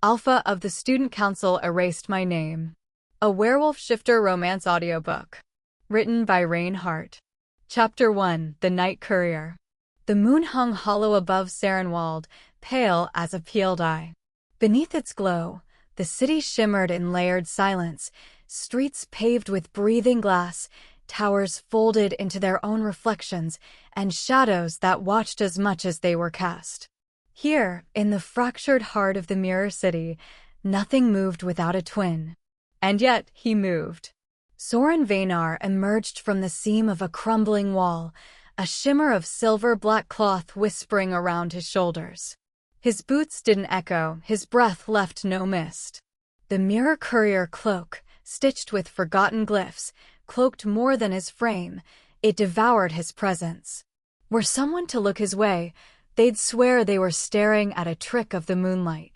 Alpha of the Student Council erased my name. A Werewolf Shifter Romance Audiobook. Written by Rain Hart. Chapter 1. The Night Courier. The moon hung hollow above Sarenwald, pale as a peeled eye. Beneath its glow, the city shimmered in layered silence, streets paved with breathing glass, towers folded into their own reflections, and shadows that watched as much as they were cast. Here, in the fractured heart of the Mirror City, nothing moved without a twin. And yet, he moved. Soren Veinar emerged from the seam of a crumbling wall, a shimmer of silver-black cloth whispering around his shoulders. His boots didn't echo, his breath left no mist. The Mirror Courier cloak, stitched with forgotten glyphs, cloaked more than his frame. It devoured his presence. Were someone to look his way, they'd swear they were staring at a trick of the moonlight.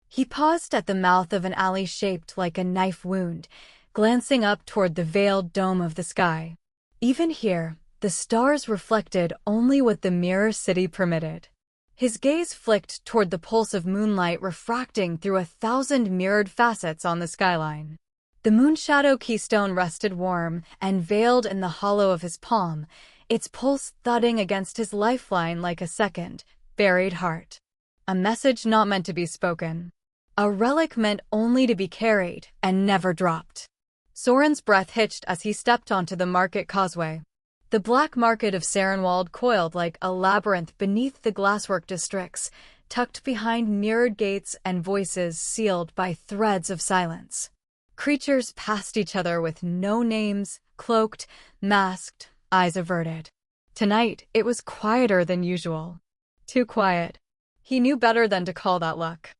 He paused at the mouth of an alley shaped like a knife wound, glancing up toward the veiled dome of the sky. Even here, the stars reflected only what the Mirror City permitted. His gaze flicked toward the pulse of moonlight refracting through 1,000 mirrored facets on the skyline. The moonshadow keystone rested warm and veiled in the hollow of his palm, its pulse thudding against his lifeline like a second, buried heart. A message not meant to be spoken. A relic meant only to be carried and never dropped. Soren's breath hitched as he stepped onto the market causeway. The black market of Sarenwald coiled like a labyrinth beneath the glasswork districts, tucked behind mirrored gates and voices sealed by threads of silence. Creatures passed each other with no names, cloaked, masked, eyes averted. Tonight, it was quieter than usual. Too quiet. He knew better than to call that luck.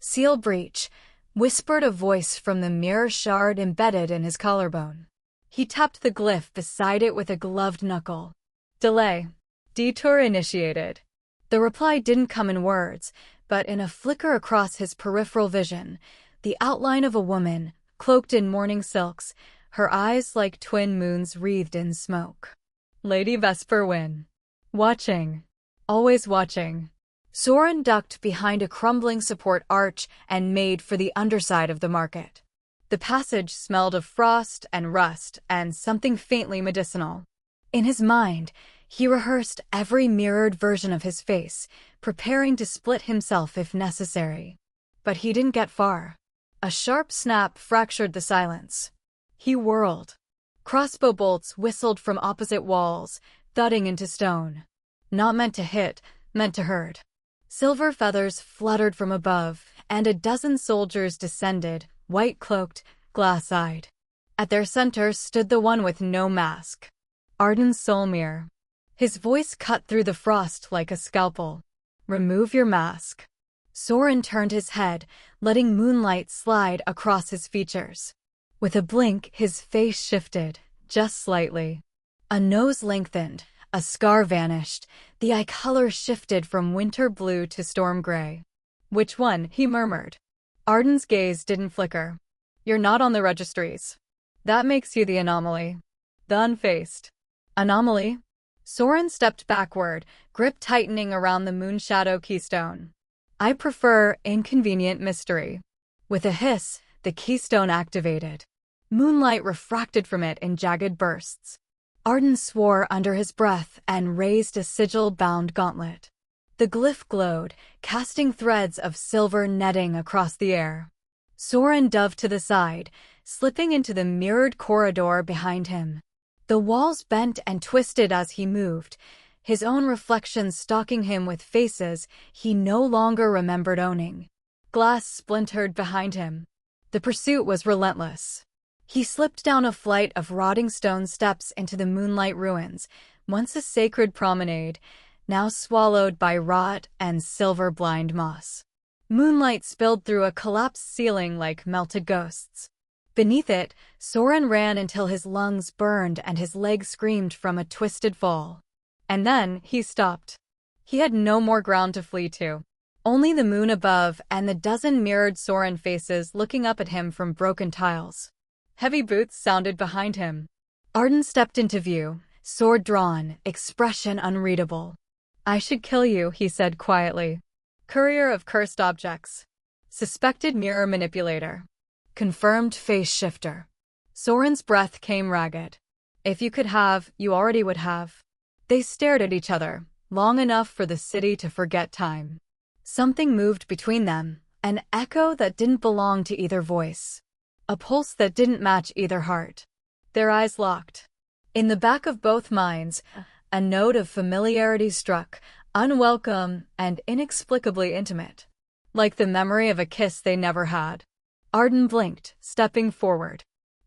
Seal breach, whispered a voice from the mirror shard embedded in his collarbone. He tapped the glyph beside it with a gloved knuckle. Delay. Detour initiated. The reply didn't come in words, but in a flicker across his peripheral vision, the outline of a woman, cloaked in morning silks, her eyes like twin moons wreathed in smoke. Lady Vesper Wynn. Watching. Always watching. Soren ducked behind a crumbling support arch and made for the underside of the market. The passage smelled of frost and rust and something faintly medicinal. In his mind, he rehearsed every mirrored version of his face, preparing to split himself if necessary. But he didn't get far. A sharp snap fractured the silence. He whirled. Crossbow bolts whistled from opposite walls, thudding into stone. Not meant to hit, meant to hurt. Silver feathers fluttered from above, and a dozen soldiers descended, white-cloaked, glass-eyed. At their center stood the one with no mask. Arden Solmir. His voice cut through the frost like a scalpel. Remove your mask. Soren turned his head, letting moonlight slide across his features. With a blink, his face shifted, just slightly. A nose lengthened, a scar vanished, the eye color shifted from winter blue to storm gray. Which one? He murmured. Arden's gaze didn't flicker. You're not on the registries. That makes you the anomaly. The unfaced. Anomaly? Soren stepped backward, grip tightening around the moonshadow keystone. I prefer inconvenient mystery. With a hiss, the keystone activated. Moonlight refracted from it in jagged bursts. Arden swore under his breath and raised a sigil-bound gauntlet. The glyph glowed, casting threads of silver netting across the air. Soren dove to the side, slipping into the mirrored corridor behind him. The walls bent and twisted as he moved, his own reflection stalking him with faces he no longer remembered owning. Glass splintered behind him. The pursuit was relentless. He slipped down a flight of rotting stone steps into the moonlight ruins, once a sacred promenade, now swallowed by rot and silver-blind moss. Moonlight spilled through a collapsed ceiling like melted ghosts. Beneath it, Soren ran until his lungs burned and his legs screamed from a twisted fall. And then, he stopped. He had no more ground to flee to. Only the moon above and the dozen mirrored Soren faces looking up at him from broken tiles. Heavy boots sounded behind him. Arden stepped into view, sword drawn, expression unreadable. I should kill you, he said quietly. Courier of cursed objects. Suspected mirror manipulator. Confirmed face shifter. Soren's breath came ragged. If you could have, you already would have. They stared at each other, long enough for the city to forget time. Something moved between them, an echo that didn't belong to either voice. A pulse that didn't match either heart. Their eyes locked. In the back of both minds, a note of familiarity struck, unwelcome and inexplicably intimate. Like the memory of a kiss they never had. Arden blinked, stepping forward.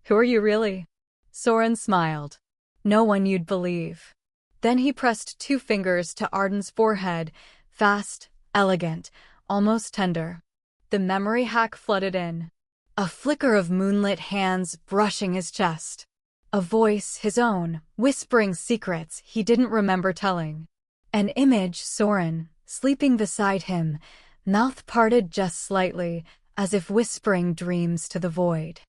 Who are you really? Soren smiled. No one you'd believe. Then he pressed 2 fingers to Arden's forehead, fast, elegant, almost tender. The memory hack flooded in. A flicker of moonlit hands brushing his chest. A voice, his own, whispering secrets he didn't remember telling. An image, Soren, sleeping beside him, mouth parted just slightly, as if whispering dreams to the void.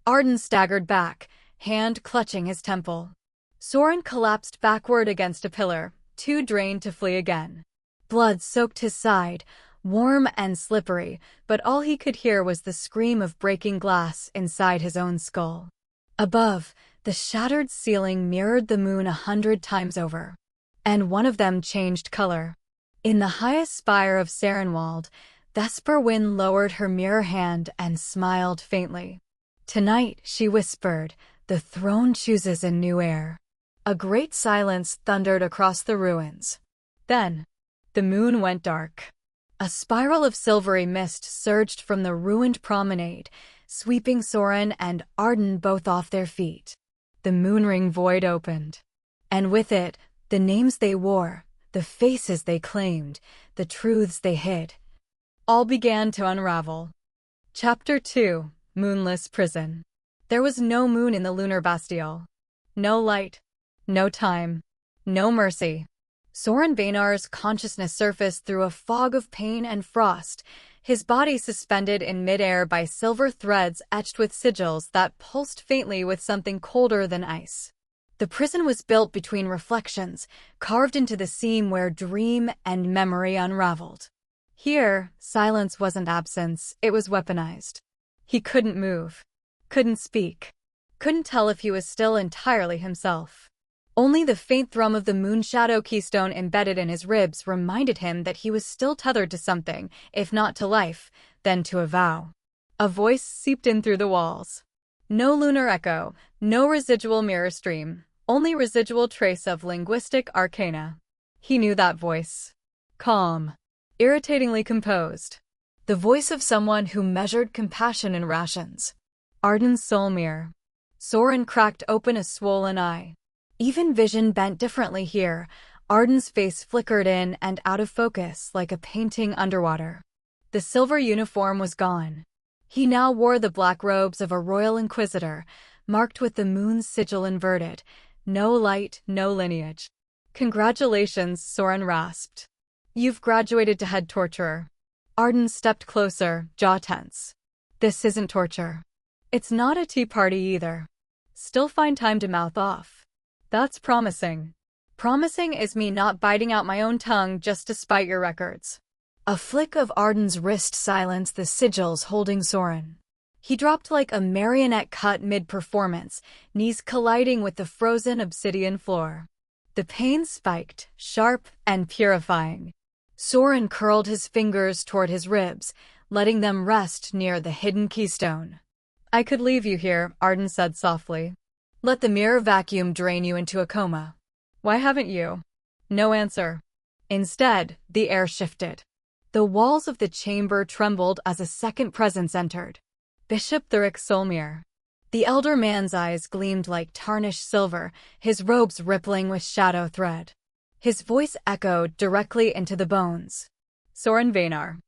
Arden staggered back, hand clutching his temple. Soren collapsed backward against a pillar, too drained to flee again. Blood soaked his side, warm and slippery, but all he could hear was the scream of breaking glass inside his own skull. Above, the shattered ceiling mirrored the moon 100 times over. And one of them changed color. In the highest spire of Sarenwald, Vesper Wind lowered her mirror hand and smiled faintly. Tonight, she whispered, the throne chooses a new heir. A great silence thundered across the ruins. Then, the moon went dark. A spiral of silvery mist surged from the ruined promenade, sweeping Soren and Arden both off their feet. The moonring void opened. And with it, the names they wore, the faces they claimed, the truths they hid. All began to unravel. Chapter 2, Moonless Prison. There was no moon in the lunar Bastille. No light. No time. No mercy. Soren Bainar's consciousness surfaced through a fog of pain and frost, his body suspended in midair by silver threads etched with sigils that pulsed faintly with something colder than ice. The prison was built between reflections, carved into the seam where dream and memory unraveled. Here, silence wasn't absence, it was weaponized. He couldn't move, couldn't speak, couldn't tell if he was still entirely himself. Only the faint thrum of the moonshadow keystone embedded in his ribs reminded him that he was still tethered to something, if not to life, then to a vow. A voice seeped in through the walls. No lunar echo, no residual mirror stream, only residual trace of linguistic arcana. He knew that voice. Calm. Irritatingly composed. The voice of someone who measured compassion in rations. Arden's soul mirror. Soren cracked open a swollen eye. Even vision bent differently here. Arden's face flickered in and out of focus like a painting underwater. The silver uniform was gone. He now wore the black robes of a royal inquisitor, marked with the moon's sigil inverted. No light, no lineage. Congratulations, Soren rasped. You've graduated to head torturer. Arden stepped closer, jaw tense. This isn't torture. It's not a tea party either. Still find time to mouth off. That's promising. Promising is me not biting out my own tongue just to spite your records. A flick of Arden's wrist silenced the sigils holding Soren. He dropped like a marionette cut mid-performance, knees colliding with the frozen obsidian floor. The pain spiked, sharp and purifying. Soren curled his fingers toward his ribs, letting them rest near the hidden keystone. I could leave you here, Arden said softly. Let the mirror vacuum drain you into a coma. Why haven't you? No answer. Instead, the air shifted. The walls of the chamber trembled as a second presence entered. Bishop Thuric Solmir. The elder man's eyes gleamed like tarnished silver, his robes rippling with shadow thread. His voice echoed directly into the bones. Soren Bainar.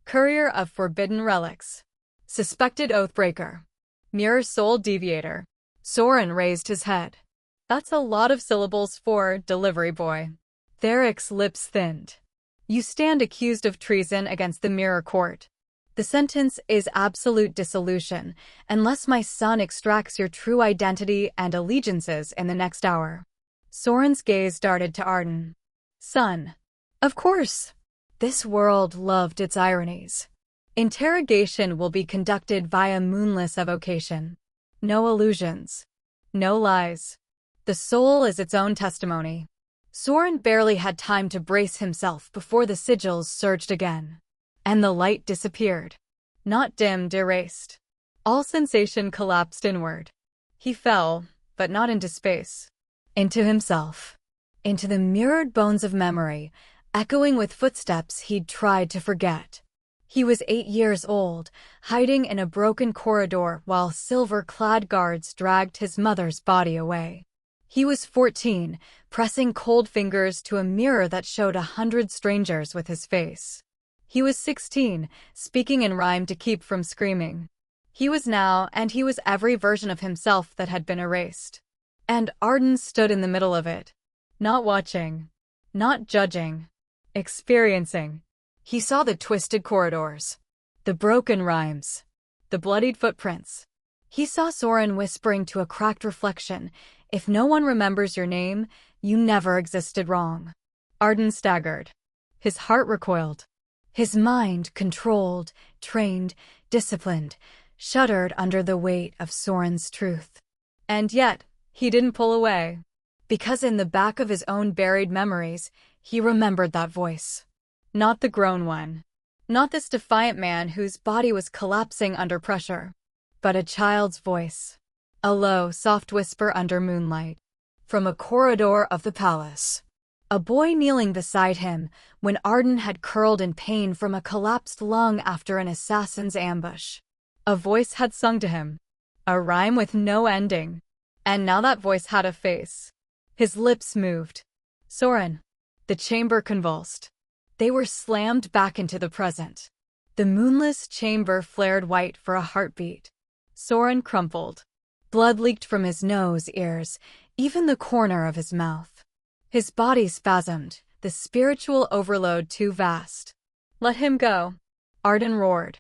Courier of Forbidden Relics. Suspected Oathbreaker. Mirror Soul Deviator. Soren raised his head. That's a lot of syllables for delivery boy. Thuric's lips thinned. You stand accused of treason against the Mirror Court. The sentence is absolute dissolution, unless my son extracts your true identity and allegiances in the next hour. Soren's gaze darted to Arden. Son. Of course. This world loved its ironies. Interrogation will be conducted via moonless evocation. No illusions. No lies. The soul is its own testimony. Soren barely had time to brace himself before the sigils surged again. And the light disappeared. Not dimmed, erased. All sensation collapsed inward. He fell, but not into space. Into himself. Into the mirrored bones of memory, echoing with footsteps he'd tried to forget. He was 8 years old, hiding in a broken corridor while silver-clad guards dragged his mother's body away. He was 14, pressing cold fingers to a mirror that showed 100 strangers with his face. He was 16, speaking in rhyme to keep from screaming. He was now, and he was every version of himself that had been erased. And Arden stood in the middle of it. Not watching. Not judging. Experiencing. He saw the twisted corridors, the broken rhymes, the bloodied footprints. He saw Soren whispering to a cracked reflection, "If no one remembers your name, you never existed wrong." Arden staggered. His heart recoiled. His mind, controlled, trained, disciplined, shuddered under the weight of Soren's truth. And yet, he didn't pull away. Because in the back of his own buried memories, he remembered that voice. Not the grown one. Not this defiant man whose body was collapsing under pressure. But a child's voice. A low, soft whisper under moonlight. From a corridor of the palace. A boy kneeling beside him when Arden had curled in pain from a collapsed lung after an assassin's ambush. A voice had sung to him. A rhyme with no ending. And now that voice had a face. His lips moved. Soren. The chamber convulsed. They were slammed back into the present. The moonless chamber flared white for a heartbeat. Soren crumpled. Blood leaked from his nose, ears, even the corner of his mouth. His body spasmed, the spiritual overload too vast. "Let him go," Arden roared.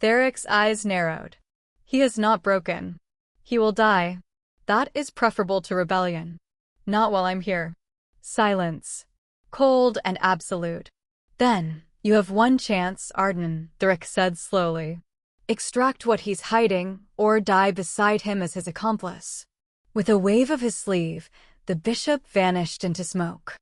Therek's eyes narrowed. "He is not broken. He will die. That is preferable to rebellion. Not while I'm here." Silence. Cold and absolute. "Then, you have one chance, Arden," Therek said slowly. "Extract what he's hiding, or die beside him as his accomplice." With a wave of his sleeve, the bishop vanished into smoke.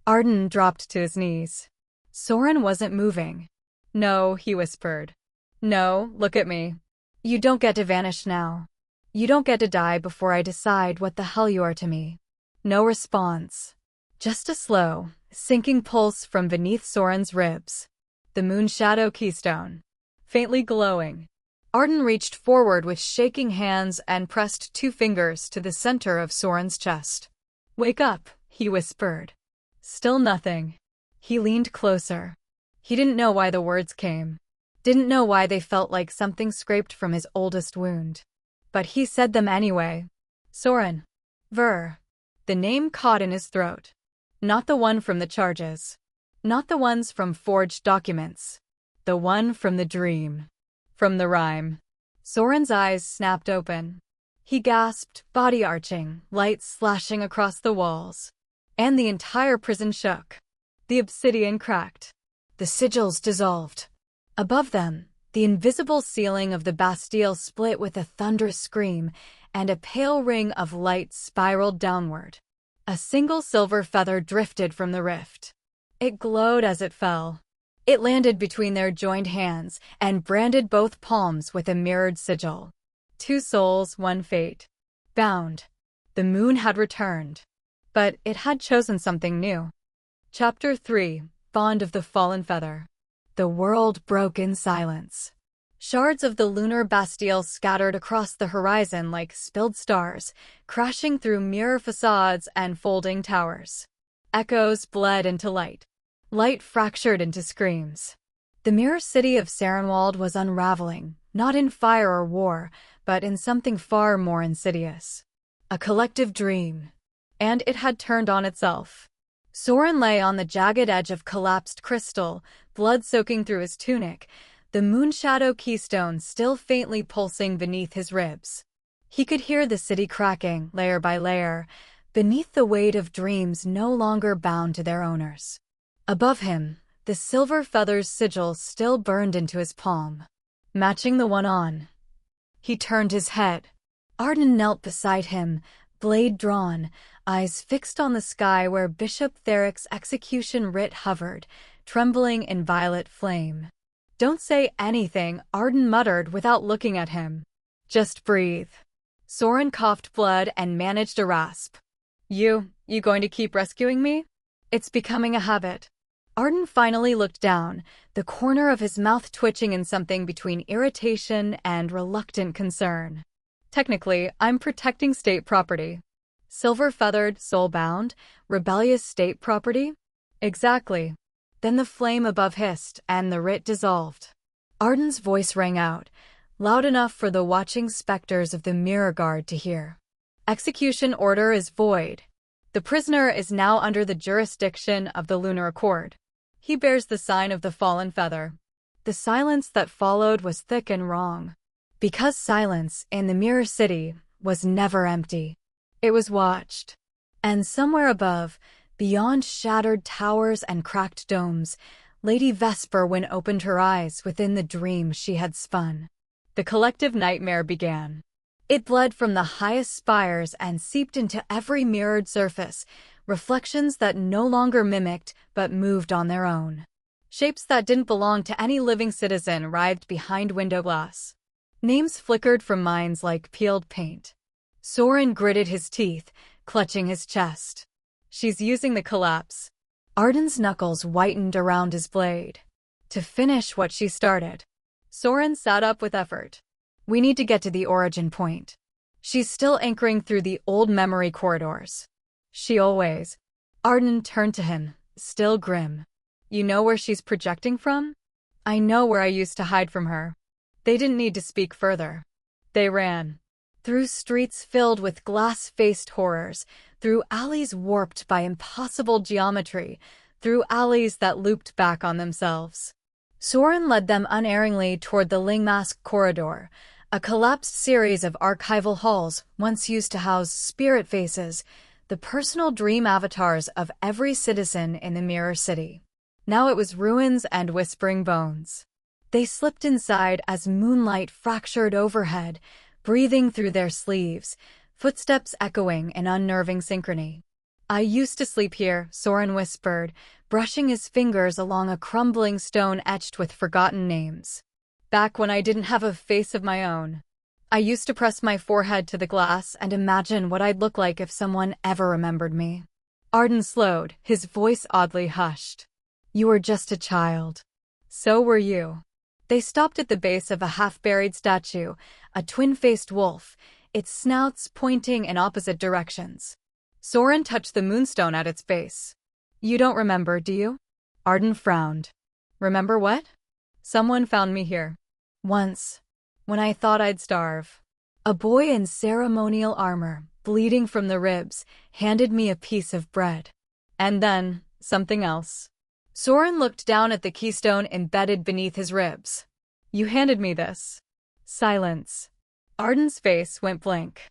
Arden dropped to his knees. Soren wasn't moving. "No," he whispered. "No, look at me. You don't get to vanish now. You don't get to die before I decide what the hell you are to me." No response. Just a slow, sinking pulse from beneath Soren's ribs. The moon shadow keystone. Faintly glowing. Arden reached forward with shaking hands and pressed 2 fingers to the center of Soren's chest. "Wake up," he whispered. Still nothing. He leaned closer. He didn't know why the words came. Didn't know why they felt like something scraped from his oldest wound. But he said them anyway. Soren. The name caught in his throat. Not the one from the charges. Not the ones from forged documents. The one from the dream. From the rhyme. Soren's eyes snapped open. He gasped, body arching, lights slashing across the walls. And the entire prison shook. The obsidian cracked. The sigils dissolved. Above them, the invisible ceiling of the Bastille split with a thunderous scream, and a pale ring of light spiraled downward. A single silver feather drifted from the rift. It glowed as it fell. It landed between their joined hands and branded both palms with a mirrored sigil. 2 souls, 1 fate. Bound. The moon had returned. But it had chosen something new. Chapter 3. Bond of the Fallen Feather. The world broke in silence. Shards of the lunar Bastille scattered across the horizon like spilled stars, crashing through mirror facades and folding towers. Echoes bled into light. Light fractured into screams. The mirror city of Sarenwald was unraveling, not in fire or war, but in something far more insidious. A collective dream. And it had turned on itself. Soren lay on the jagged edge of collapsed crystal, blood soaking through his tunic, the moonshadow keystone still faintly pulsing beneath his ribs. He could hear the city cracking, layer by layer, beneath the weight of dreams no longer bound to their owners. Above him, the silver feather's sigil still burned into his palm. matching the one on. He turned his head. Arden knelt beside him, blade drawn, eyes fixed on the sky where Bishop Therick's execution writ hovered, trembling in violet flame. "Don't say anything," Arden muttered without looking at him. "Just breathe." Soren coughed blood and managed a rasp. You going to keep rescuing me? It's becoming a habit." Arden finally looked down, the corner of his mouth twitching in something between irritation and reluctant concern. "Technically, I'm protecting state property." "Silver-feathered, soul-bound, rebellious state property?" "Exactly." Then the flame above hissed, and the writ dissolved. Arden's voice rang out, loud enough for the watching specters of the Mirror Guard to hear. "Execution order is void. The prisoner is now under the jurisdiction of the Lunar Accord. He bears the sign of the fallen feather." The silence that followed was thick and wrong. Because silence, in the Mirror City, was never empty. It was watched. And somewhere above, beyond shattered towers and cracked domes, Lady Vesperwin opened her eyes within the dream she had spun. The collective nightmare began. It bled from the highest spires and seeped into every mirrored surface, reflections that no longer mimicked but moved on their own. Shapes that didn't belong to any living citizen writhed behind window glass. Names flickered from minds like peeled paint. Soren gritted his teeth, clutching his chest. "She's using the collapse." Arden's knuckles whitened around his blade. "To finish what she started." Soren sat up with effort. "We need to get to the origin point. She's still anchoring through the old memory corridors." "She always." Arden turned to him, still grim. "You know where she's projecting from?" "I know where I used to hide from her." They didn't need to speak further. They ran. Through streets filled with glass-faced horrors, through alleys warped by impossible geometry, through alleys that looped back on themselves. Soren led them unerringly toward the Lingmask corridor, a collapsed series of archival halls once used to house spirit faces, the personal dream avatars of every citizen in the Mirror City. Now it was ruins and whispering bones. They slipped inside as moonlight fractured overhead, breathing through their sleeves, footsteps echoing in unnerving synchrony. "I used to sleep here," Soren whispered, brushing his fingers along a crumbling stone etched with forgotten names. "Back when I didn't have a face of my own. I used to press my forehead to the glass and imagine what I'd look like if someone ever remembered me." Arden slowed, his voice oddly hushed. "You were just a child." "So were you." They stopped at the base of a half-buried statue, a twin-faced wolf, its snouts pointing in opposite directions. Soren touched the moonstone at its base. "You don't remember, do you?" Arden frowned. "Remember what?" "Someone found me here. Once. When I thought I'd starve. A boy in ceremonial armor, bleeding from the ribs, handed me a piece of bread. And then, something else." Soren looked down at the keystone embedded beneath his ribs. "You handed me this." Silence. Arden's face went blank.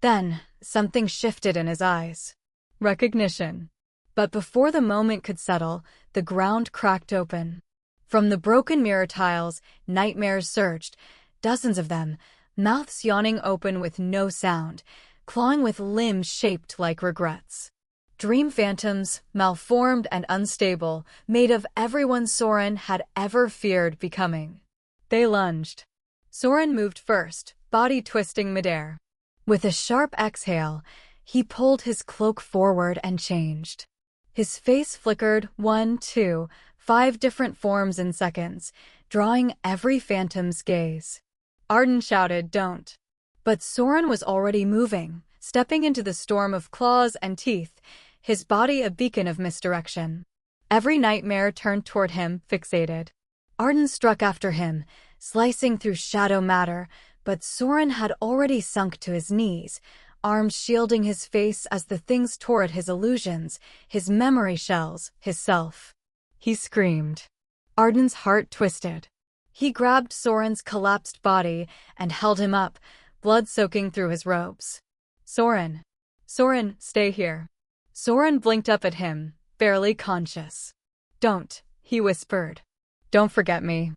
Then, something shifted in his eyes. Recognition. But before the moment could settle, the ground cracked open. From the broken mirror tiles, nightmares surged, dozens of them, mouths yawning open with no sound, clawing with limbs shaped like regrets. Dream phantoms, malformed and unstable, made of everyone Soren had ever feared becoming. They lunged. Soren moved first, body twisting midair. With a sharp exhale, he pulled his cloak forward and changed. His face flickered 1, 2, 5 different forms in seconds, drawing every phantom's gaze. Arden shouted, "Don't." But Soren was already moving, stepping into the storm of claws and teeth, his body a beacon of misdirection. Every nightmare turned toward him, fixated. Arden struck after him, slicing through shadow matter, but Soren had already sunk to his knees, arms shielding his face as the things tore at his illusions, his memory shells, his self. He screamed. Arden's heart twisted. He grabbed Soren's collapsed body and held him up, blood soaking through his robes. "Soren. Soren, stay here." Soren blinked up at him, barely conscious. "Don't," he whispered. "Don't forget me."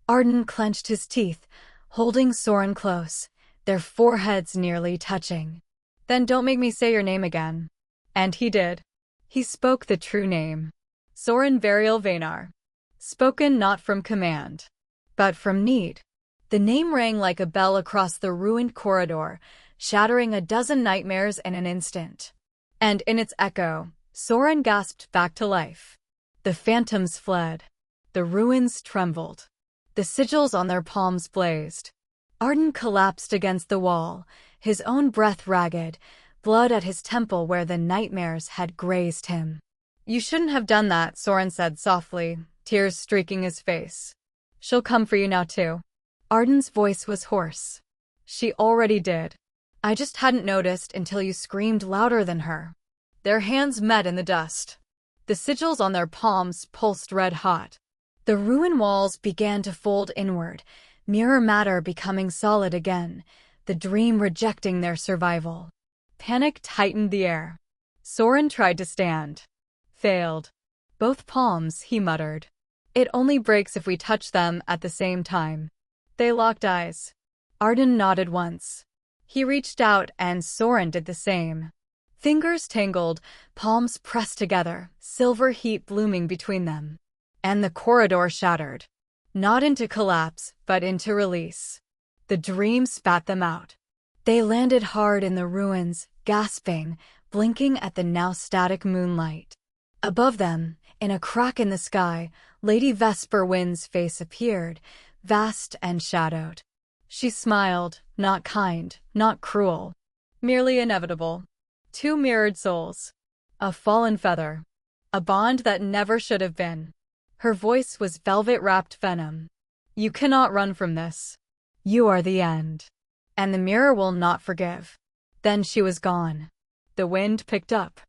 Arden clenched his teeth, holding Soren close, their foreheads nearly touching. "Then don't make me say your name again." And he did. He spoke the true name. Soren Variel Vanar. Spoken not from command, but from need. The name rang like a bell across the ruined corridor, shattering a dozen nightmares in an instant. And in its echo, Soren gasped back to life. The phantoms fled. The ruins trembled. The sigils on their palms blazed. Arden collapsed against the wall, his own breath ragged, blood at his temple where the nightmares had grazed him. "You shouldn't have done that," Soren said softly, tears streaking his face. "She'll come for you now too." Arden's voice was hoarse. "She already did. I just hadn't noticed until you screamed louder than her." Their hands met in the dust. The sigils on their palms pulsed red-hot. The ruin walls began to fold inward, mirror matter becoming solid again, the dream rejecting their survival. Panic tightened the air. Soren tried to stand. Failed. "Both palms," he muttered. "It only breaks if we touch them at the same time." They locked eyes. Arden nodded once. He reached out and Soren did the same. Fingers tangled, palms pressed together, silver heat blooming between them. And the corridor shattered. Not into collapse, but into release. The dream spat them out. They landed hard in the ruins, gasping, blinking at the now static moonlight. Above them, in a crack in the sky, Lady Vesper Wind's face appeared, vast and shadowed. She smiled, not kind, not cruel. Merely inevitable. Two mirrored souls. A fallen feather. A bond that never should have been. Her voice was velvet-wrapped venom. "You cannot run from this. You are the end. And the mirror will not forgive." Then she was gone. The wind picked up.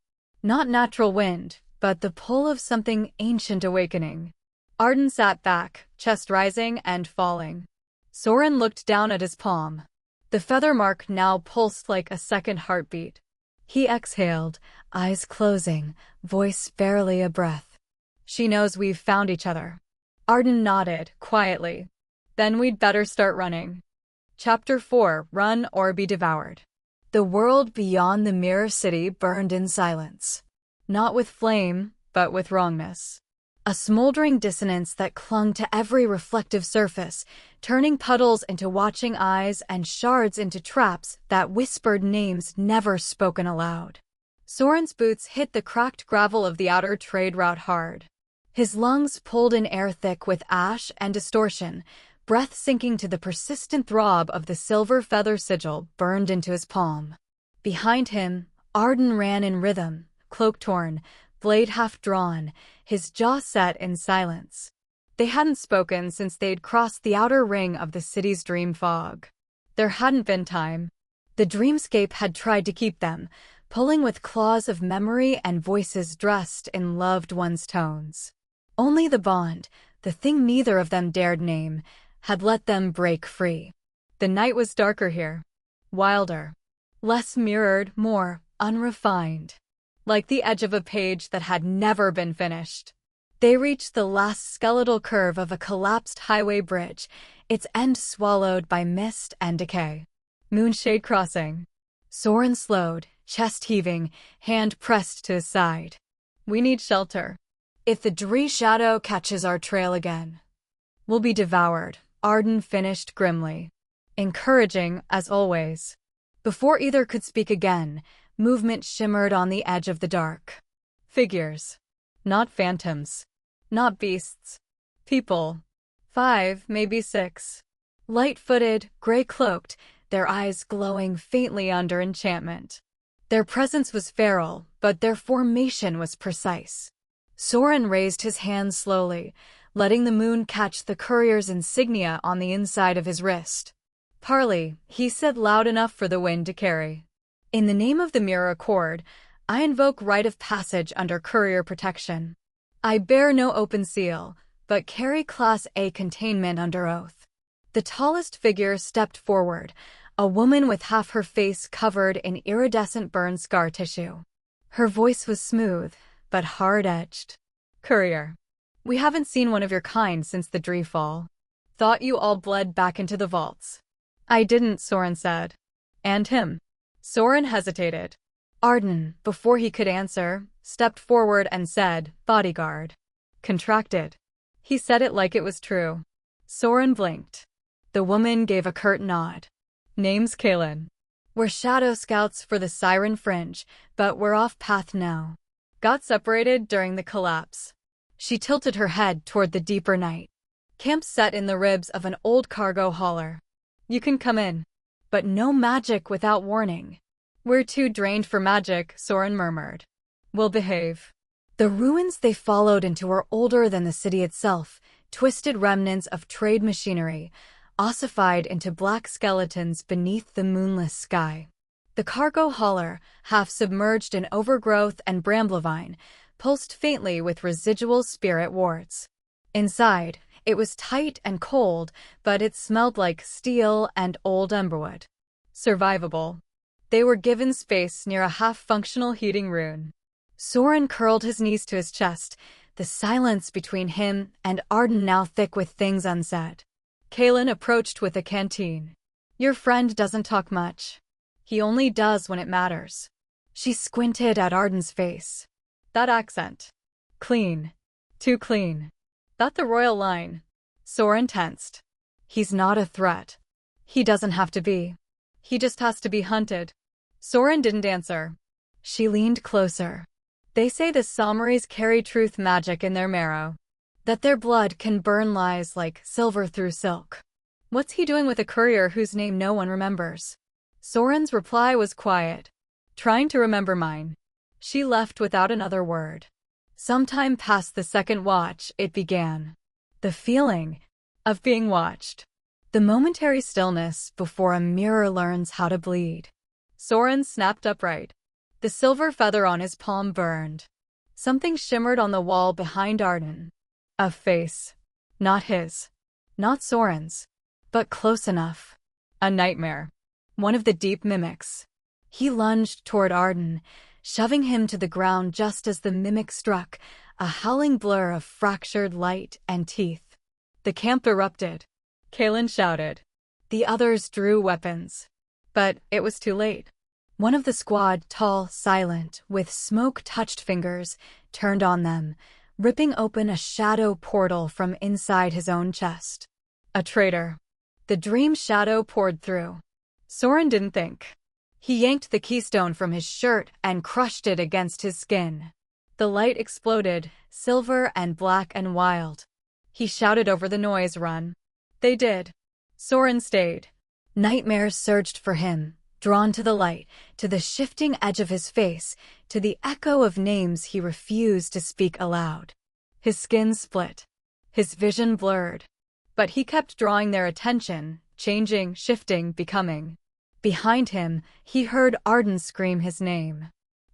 Not natural wind, but the pull of something ancient awakening. Arden sat back, chest rising and falling. Soren looked down at his palm. The feather mark now pulsed like a second heartbeat. He exhaled, eyes closing, voice barely a breath. "She knows we've found each other." Arden nodded, quietly. "Then we'd better start running." Chapter 4: Run or Be Devoured. The world beyond the Mirror City burned in silence. Not with flame, but with wrongness. A smoldering dissonance that clung to every reflective surface, turning puddles into watching eyes and shards into traps that whispered names never spoken aloud. Soren's boots hit the cracked gravel of the outer trade route hard. His lungs pulled in air thick with ash and distortion, breath sinking to the persistent throb of the silver feather sigil burned into his palm. Behind him, Arden ran in rhythm, cloak torn, blade half drawn, his jaw set in silence. They hadn't spoken since they'd crossed the outer ring of the city's dream fog. There hadn't been time. The dreamscape had tried to keep them, pulling with claws of memory and voices dressed in loved ones' tones. Only the bond, the thing neither of them dared name, had let them break free. The night was darker here. Wilder. Less mirrored, more unrefined. Like the edge of a page that had never been finished. They reached the last skeletal curve of a collapsed highway bridge, its end swallowed by mist and decay. Moonshade Crossing. Soren slowed, chest heaving, hand pressed to his side. "We need shelter. If the Dree shadow catches our trail again, we'll be devoured," Arden finished grimly. Encouraging, as always. Before either could speak again, movement shimmered on the edge of the dark. Figures. Not phantoms. Not beasts. People. 5, maybe 6. Light-footed, gray-cloaked, their eyes glowing faintly under enchantment. Their presence was feral, but their formation was precise. Soren raised his hand slowly, letting the moon catch the courier's insignia on the inside of his wrist. "Parley," he said loud enough for the wind to carry. "In the name of the Mirror Accord, I invoke right of passage under courier protection. I bear no open seal, but carry Class A containment under oath." The tallest figure stepped forward, a woman with half her face covered in iridescent burn scar tissue. Her voice was smooth, but hard-edged. "Courier, we haven't seen one of your kind since the Dree fall. Thought you all bled back into the vaults. I didn't, Soren said. And him? Soren hesitated. Arden, before he could answer, stepped forward and said, bodyguard. Contracted. He said it like it was true. Soren blinked. The woman gave a curt nod. Name's Kaylin. We're shadow scouts for the Siren Fringe, but we're off path now. Got separated during the collapse. She tilted her head toward the deeper night. Camp set in the ribs of an old cargo hauler. You can come in. But no magic without warning. We're too drained for magic, Soren murmured. We'll behave. The ruins they followed into were older than the city itself, twisted remnants of trade machinery, ossified into black skeletons beneath the moonless sky. The cargo hauler, half submerged in overgrowth and bramblevine, pulsed faintly with residual spirit warts. Inside, it was tight and cold, but it smelled like steel and old emberwood. Survivable. They were given space near a half-functional heating rune. Soren curled his knees to his chest, the silence between him and Arden now thick with things unsaid. Kaylin approached with a canteen. Your friend doesn't talk much. He only does when it matters. She squinted at Arden's face. That accent. Clean. Too clean. That the royal line. Soren tensed. He's not a threat. He doesn't have to be. He just has to be hunted. Soren didn't answer. She leaned closer. They say the Somaris carry truth magic in their marrow. That their blood can burn lies like silver through silk. What's he doing with a courier whose name no one remembers? Soren's reply was quiet. Trying to remember mine. She left without another word. Sometime past the second watch, it began. The feeling of being watched. The momentary stillness before a mirror learns how to bleed. Soren snapped upright. The silver feather on his palm burned. Something shimmered on the wall behind Arden. A face. Not his. Not Soren's. But close enough. A nightmare. One of the deep mimics. He lunged toward Arden, shoving him to the ground just as the mimic struck, a howling blur of fractured light and teeth. The camp erupted. Kaylin shouted. The others drew weapons. But it was too late. One of the squad, tall, silent, with smoke-touched fingers, turned on them, ripping open a shadow portal from inside his own chest. A traitor. The dream shadow poured through. Soren didn't think. He yanked the keystone from his shirt and crushed it against his skin. The light exploded, silver and black and wild. He shouted over the noise, run. They did. Soren stayed. Nightmares surged for him, drawn to the light, to the shifting edge of his face, to the echo of names he refused to speak aloud. His skin split. His vision blurred. But he kept drawing their attention, changing, shifting, becoming. Behind him, he heard Arden scream his name.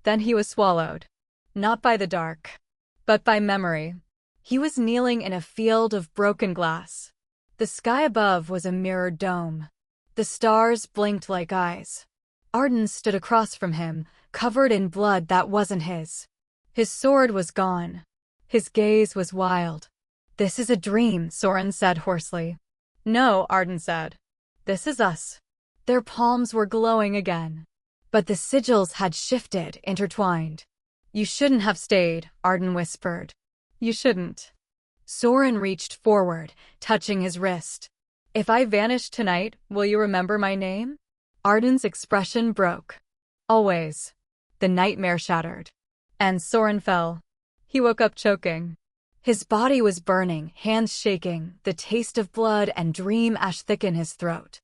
Then he was swallowed. Not by the dark, but by memory. He was kneeling in a field of broken glass. The sky above was a mirrored dome. The stars blinked like eyes. Arden stood across from him, covered in blood that wasn't his. His sword was gone. His gaze was wild. This is a dream, Soren said hoarsely. No, Arden said. This is us. Their palms were glowing again. But the sigils had shifted, intertwined. You shouldn't have stayed, Arden whispered. You shouldn't. Soren reached forward, touching his wrist. If I vanish tonight, will you remember my name? Arden's expression broke. Always. The nightmare shattered. And Soren fell. He woke up choking. His body was burning, hands shaking, the taste of blood and dream ash thick in his throat.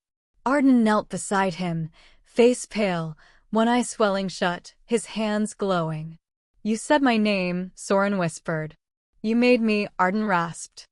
Arden knelt beside him, face pale, one eye swelling shut, his hands glowing. You said my name, Soren whispered. You made me, Arden rasped.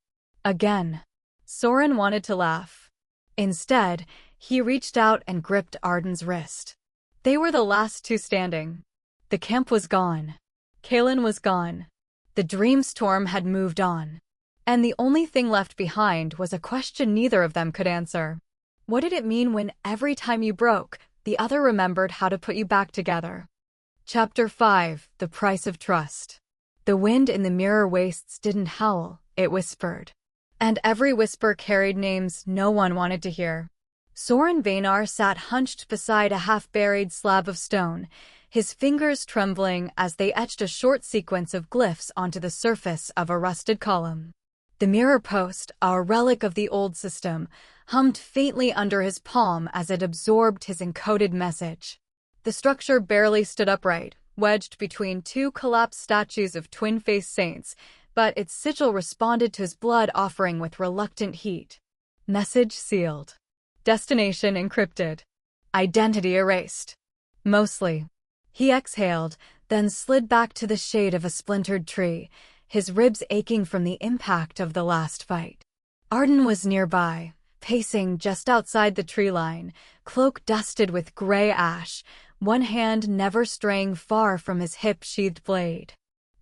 Again. Soren wanted to laugh. Instead, he reached out and gripped Arden's wrist. They were the last two standing. The camp was gone. Kaylin was gone. The dream storm had moved on. And the only thing left behind was a question neither of them could answer. What did it mean when every time you broke, the other remembered how to put you back together? Chapter 5: The Price of Trust. The wind in the mirror wastes didn't howl, it whispered. and every whisper carried names no one wanted to hear. Soren Veinar sat hunched beside a half-buried slab of stone, his fingers trembling as they etched a short sequence of glyphs onto the surface of a rusted column. The mirror post, a relic of the old system, hummed faintly under his palm as it absorbed his encoded message. The structure barely stood upright, wedged between two collapsed statues of twin-faced saints, but its sigil responded to his blood offering with reluctant heat. Message sealed. Destination encrypted. Identity erased. Mostly. He exhaled, then slid back to the shade of a splintered tree, his ribs aching from the impact of the last fight. Arden was nearby, pacing just outside the tree line, cloak dusted with gray ash, one hand never straying far from his hip-sheathed blade.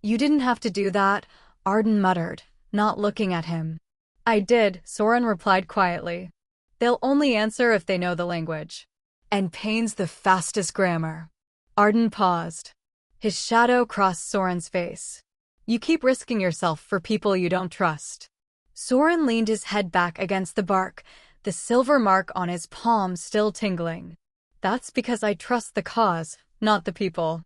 "You didn't have to do that," Arden muttered, not looking at him. "I did," Soren replied quietly. "They'll only answer if they know the language. And pain's the fastest grammar." Arden paused. His shadow crossed Soren's face. "You keep risking yourself for people you don't trust." Soren leaned his head back against the bark, the silver mark on his palm still tingling. "That's because I trust the cause, not the people."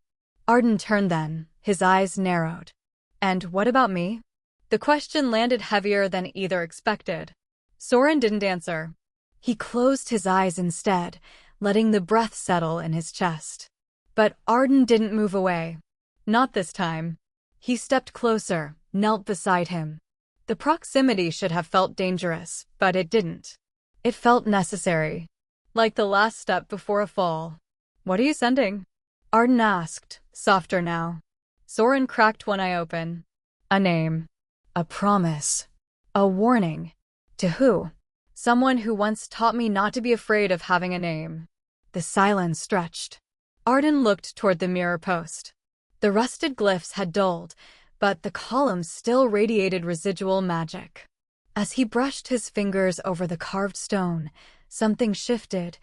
Arden turned then, his eyes narrowed. "And what about me?" The question landed heavier than either expected. Soren didn't answer. He closed his eyes instead, letting the breath settle in his chest. But Arden didn't move away. Not this time. He stepped closer, knelt beside him. The proximity should have felt dangerous, but it didn't. It felt necessary. Like the last step before a fall. "What are you sending?" Arden asked, softer now. Soren cracked one eye open. "A name. A promise. A warning." "To who?" "Someone who once taught me not to be afraid of having a name." The silence stretched. Arden looked toward the mirror post. The rusted glyphs had dulled, but the columns still radiated residual magic. As he brushed his fingers over the carved stone, something shifted,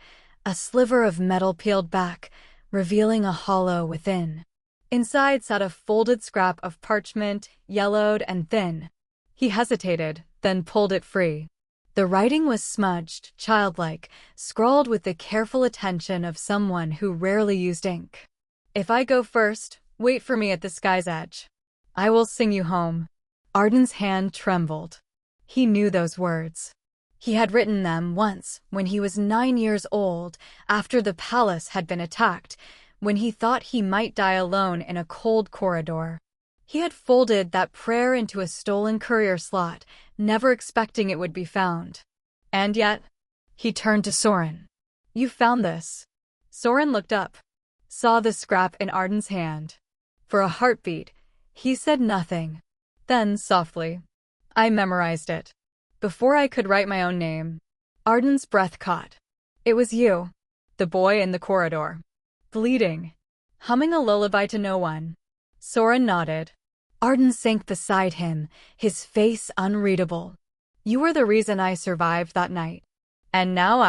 a sliver of metal peeled back, revealing a hollow within. Inside sat a folded scrap of parchment, yellowed and thin. He hesitated, then pulled it free. The writing was smudged, childlike, scrawled with the careful attention of someone who rarely used ink. "If I go first, wait for me at the sky's edge. I will sing you home." Arden's hand trembled. He knew those words. He had written them once, when he was 9 years old, after the palace had been attacked, when he thought he might die alone in a cold corridor. He had folded that prayer into a stolen courier slot, never expecting it would be found. And yet, he turned to Soren. "You found this." Soren looked up, saw the scrap in Arden's hand. For a heartbeat, he said nothing. Then, softly, "I memorized it. Before I could write my own name." Arden's breath caught. "It was you. The boy in the corridor. Bleeding. Humming a lullaby to no one." Soren nodded. Arden sank beside him, his face unreadable. "You were the reason I survived that night. And now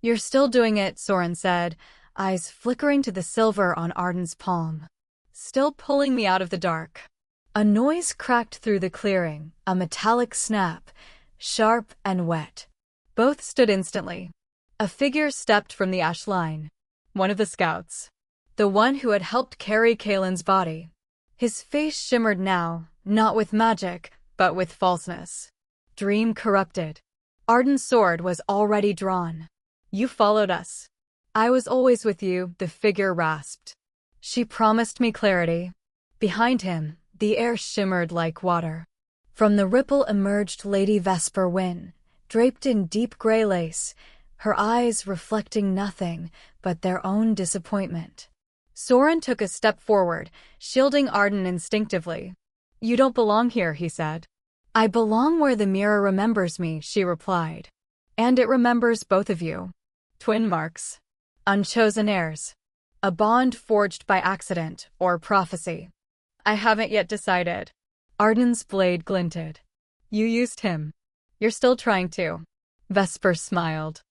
You're still doing it," Soren said, eyes flickering to the silver on Arden's palm. "Still pulling me out of the dark." A noise cracked through the clearing, a metallic snap, sharp and wet. Both stood instantly. A figure stepped from the ash line. One of the scouts. The one who had helped carry Kaelin's body. His face shimmered now, not with magic, but with falseness. Dream corrupted. Arden's sword was already drawn. "You followed us." "I was always with you," the figure rasped. "She promised me clarity." Behind him, the air shimmered like water. From the ripple emerged Lady Vesper Wynn, draped in deep gray lace, her eyes reflecting nothing but their own disappointment. Soren took a step forward, shielding Arden instinctively. "You don't belong here," he said. "I belong where the mirror remembers me," she replied. "And it remembers both of you. Twin marks. Unchosen heirs. A bond forged by accident or prophecy." "I haven't yet decided." Arden's blade glinted. "You used him. You're still trying to." Vesper smiled.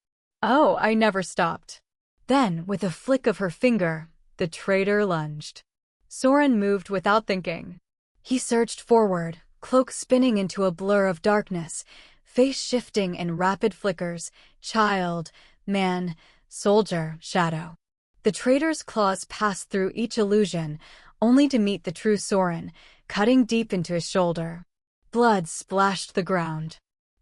"Oh, I never stopped." Then, with a flick of her finger, the traitor lunged. Soren moved without thinking. He surged forward, cloak spinning into a blur of darkness, face shifting in rapid flickers, child, man, soldier, shadow. The traitor's claws passed through each illusion, only to meet the true Soren, cutting deep into his shoulder. Blood splashed the ground.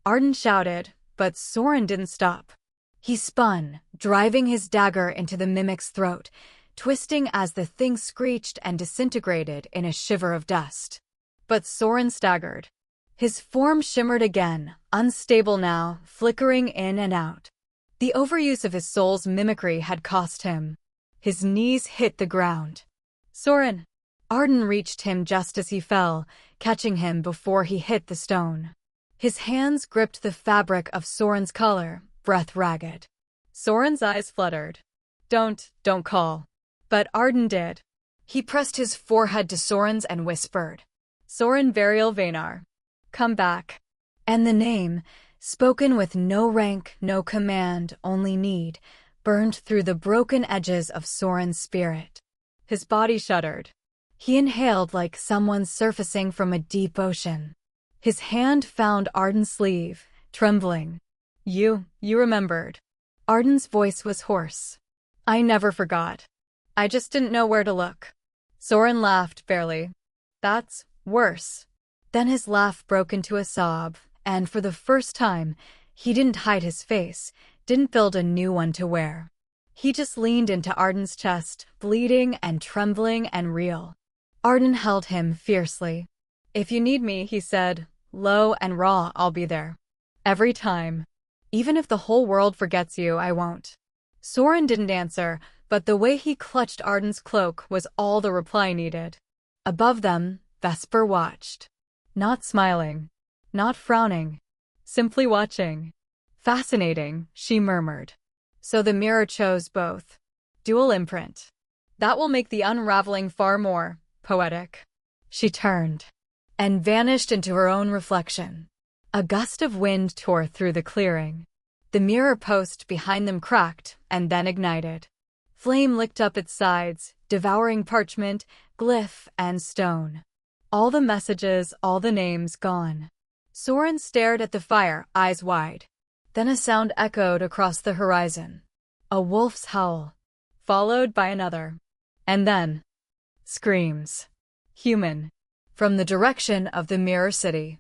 Arden shouted, but Soren didn't stop. He spun, driving his dagger into the mimic's throat, twisting as the thing screeched and disintegrated in a shiver of dust. But Soren staggered. His form shimmered again, unstable now, flickering in and out. The overuse of his soul's mimicry had cost him. His knees hit the ground. Soren! Arden reached him just as he fell, catching him before he hit the stone. His hands gripped the fabric of Soren's collar, breath ragged. Soren's eyes fluttered. Don't call. But Arden did. He pressed his forehead to Soren's and whispered, Soren Varial Vanar. Come back. And the name, spoken with no rank, no command, only need, burned through the broken edges of Soren's spirit. His body shuddered. He inhaled like someone surfacing from a deep ocean. His hand found Arden's sleeve, trembling. You remembered. Arden's voice was hoarse. I never forgot. I just didn't know where to look. Soren laughed barely. That's worse. Then his laugh broke into a sob, and for the first time, he didn't hide his face, didn't build a new one to wear. He just leaned into Arden's chest, bleeding and trembling and real. Arden held him fiercely. If you need me, he said, low and raw, I'll be there. Every time. Even if the whole world forgets you, I won't. Soren didn't answer, but the way he clutched Arden's cloak was all the reply needed. Above them, Vesper watched. Not smiling. Not frowning. Simply watching. Fascinating, she murmured. So the mirror chose both. Dual imprint. That will make the unraveling far more poetic. She turned and vanished into her own reflection. A gust of wind tore through the clearing. The mirror post behind them cracked and then ignited. Flame licked up its sides, devouring parchment, glyph, and stone. All the messages, all the names gone. Soren stared at the fire, eyes wide. Then a sound echoed across the horizon. A wolf's howl, followed by another. And then screams. Human. From the direction of the Mirror City.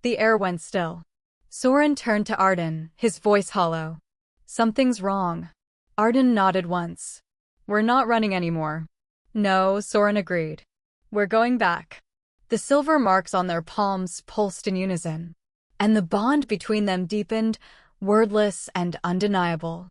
The air went still. Soren turned to Arden, his voice hollow. Something's wrong. Arden nodded once. We're not running anymore. No, Soren agreed. We're going back. The silver marks on their palms pulsed in unison. And the bond between them deepened, wordless and undeniable.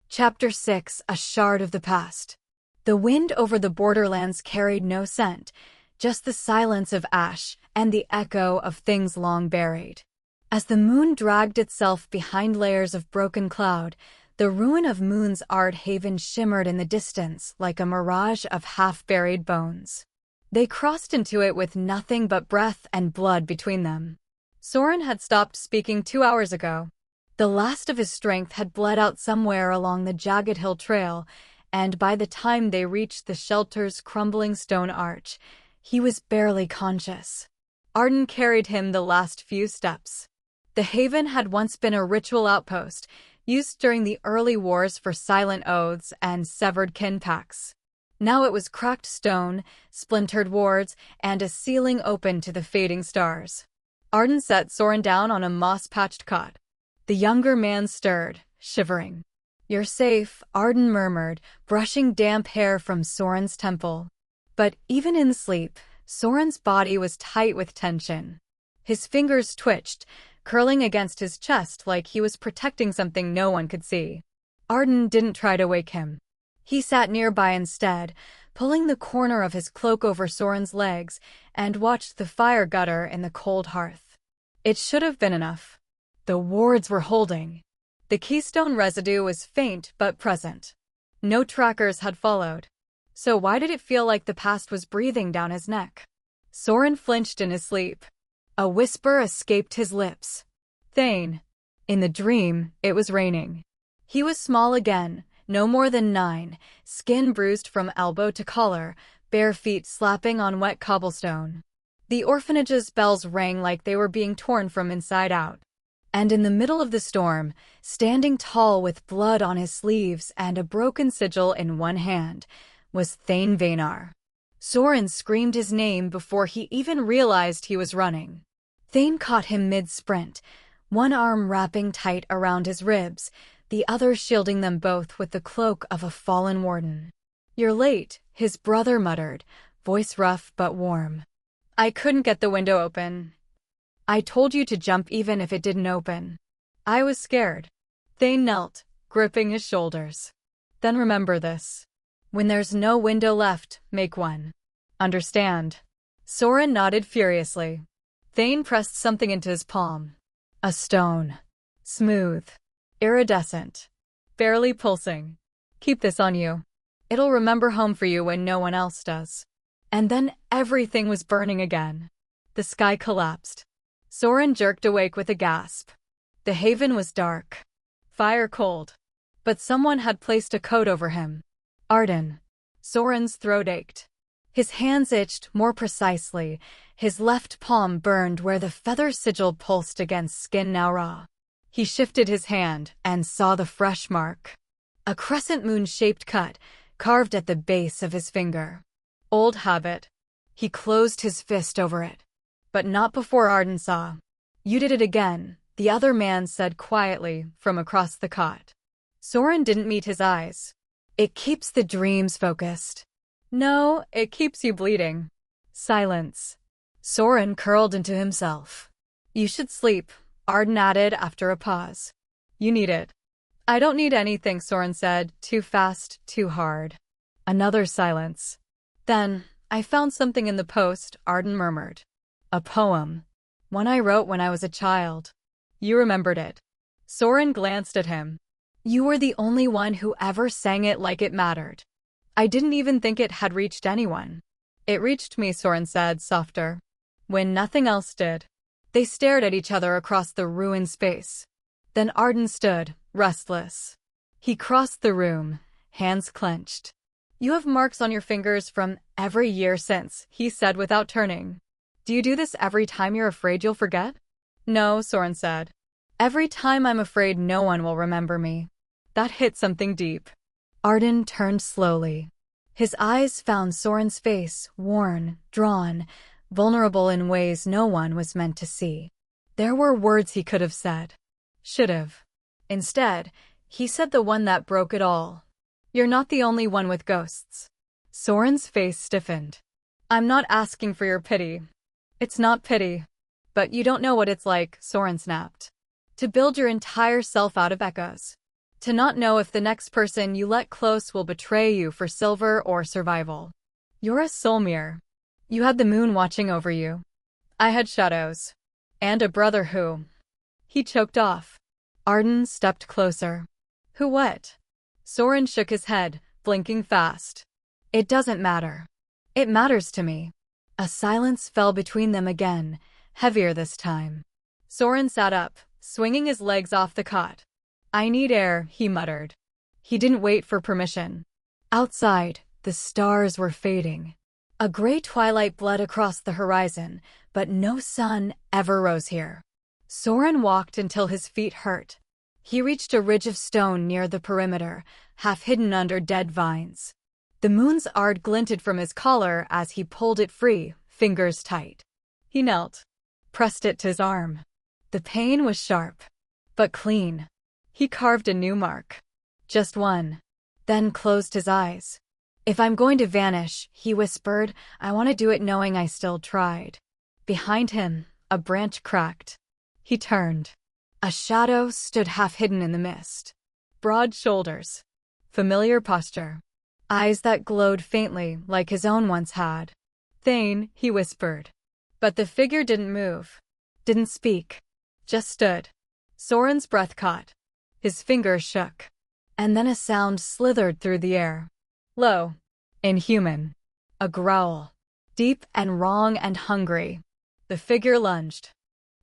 Chapter 6, A Shard of the Past. The wind over the borderlands carried no scent, just the silence of ash and the echo of things long buried. As the moon dragged itself behind layers of broken cloud, the ruin of Moon's art haven shimmered in the distance like a mirage of half-buried bones. They crossed into it with nothing but breath and blood between them. Soren had stopped speaking 2 hours ago. The last of his strength had bled out somewhere along the jagged hill trail, and by the time they reached the shelter's crumbling stone arch, he was barely conscious. Arden carried him the last few steps. The haven had once been a ritual outpost, used during the early wars for silent oaths and severed kin pacts. Now it was cracked stone, splintered wards, and a ceiling open to the fading stars. Arden set Soren down on a moss-patched cot. The younger man stirred, shivering. You're safe, Arden murmured, brushing damp hair from Soren's temple. But even in sleep, Soren's body was tight with tension. His fingers twitched, curling against his chest like he was protecting something no one could see. Arden didn't try to wake him. He sat nearby instead, pulling the corner of his cloak over Soren's legs, and watched the fire gutter in the cold hearth. It should have been enough. The wards were holding. The keystone residue was faint but present. No trackers had followed. So why did it feel like the past was breathing down his neck? Soren flinched in his sleep. A whisper escaped his lips. Thane. In the dream, it was raining. He was small again, no more than 9, skin bruised from elbow to collar, bare feet slapping on wet cobblestone. The orphanage's bells rang like they were being torn from inside out. And in the middle of the storm, standing tall with blood on his sleeves and a broken sigil in one hand, was Thane Vaynar. Soren screamed his name before he even realized he was running. Thane caught him mid-sprint, one arm wrapping tight around his ribs, the other shielding them both with the cloak of a fallen warden. "You're late," his brother muttered, voice rough but warm. "I couldn't get the window open. I told you to jump even if it didn't open. I was scared." Thane knelt, gripping his shoulders. "Then remember this. When there's no window left, make one. Understand?" Soren nodded furiously. Thane pressed something into his palm. A stone. Smooth. Iridescent. Barely pulsing. "Keep this on you. It'll remember home for you when no one else does." And then everything was burning again. The sky collapsed. Soren jerked awake with a gasp. The haven was dark. Fire cold. But someone had placed a coat over him. Arden. Soren's throat ached. His hands itched more precisely. His left palm burned where the feather sigil pulsed against skin now raw. He shifted his hand and saw the fresh mark. A crescent moon-shaped cut, carved at the base of his finger. Old habit. He closed his fist over it. But not before Arden saw. "You did it again," the other man said quietly from across the cot. Soren didn't meet his eyes. "It keeps the dreams focused." "No, it keeps you bleeding." Silence. Soren curled into himself. "You should sleep," Arden added after a pause. "You need it." "I don't need anything," Soren said, too fast, too hard. Another silence. "Then, I found something in the post," Arden murmured. "A poem. One I wrote when I was a child." "You remembered it." Soren glanced at him. "You were the only one who ever sang it like it mattered. I didn't even think it had reached anyone." "It reached me," Soren said, softer. "When nothing else did." They stared at each other across the ruined space. Then Arden stood, restless. He crossed the room, hands clenched. "You have marks on your fingers from every year since," he said without turning. "Do you do this every time you're afraid you'll forget?" "No," Soren said. "Every time I'm afraid no one will remember me." That hit something deep. Arden turned slowly. His eyes found Soren's face, worn, drawn, vulnerable in ways no one was meant to see. There were words he could have said. Should have. Instead, he said the one that broke it all. "You're not the only one with ghosts." Soren's face stiffened. "I'm not asking for your pity." "It's not pity. But you don't know what it's like," Soren snapped. "To build your entire self out of echoes. To not know if the next person you let close will betray you for silver or survival. You're a soul mirror. You had the moon watching over you. I had shadows. And a brother who—" He choked off. Arden stepped closer. "Who what?" Soren shook his head, blinking fast. "It doesn't matter. It matters to me." A silence fell between them again, heavier this time. Soren sat up, swinging his legs off the cot. "I need air," he muttered. He didn't wait for permission. Outside, the stars were fading. A gray twilight bled across the horizon, but no sun ever rose here. Soren walked until his feet hurt. He reached a ridge of stone near the perimeter, half hidden under dead vines. The moon's ard glinted from his collar as he pulled it free, fingers tight. He knelt, pressed it to his arm. The pain was sharp, but clean. He carved a new mark. Just one. Then closed his eyes. "If I'm going to vanish," he whispered, "I want to do it knowing I still tried." Behind him, a branch cracked. He turned. A shadow stood half hidden in the mist. Broad shoulders. Familiar posture. Eyes that glowed faintly like his own once had. "Thane," he whispered. But the figure didn't move. Didn't speak. Just stood. Soren's breath caught. His fingers shook. And then a sound slithered through the air. Low. Inhuman. A growl. Deep and wrong and hungry. The figure lunged.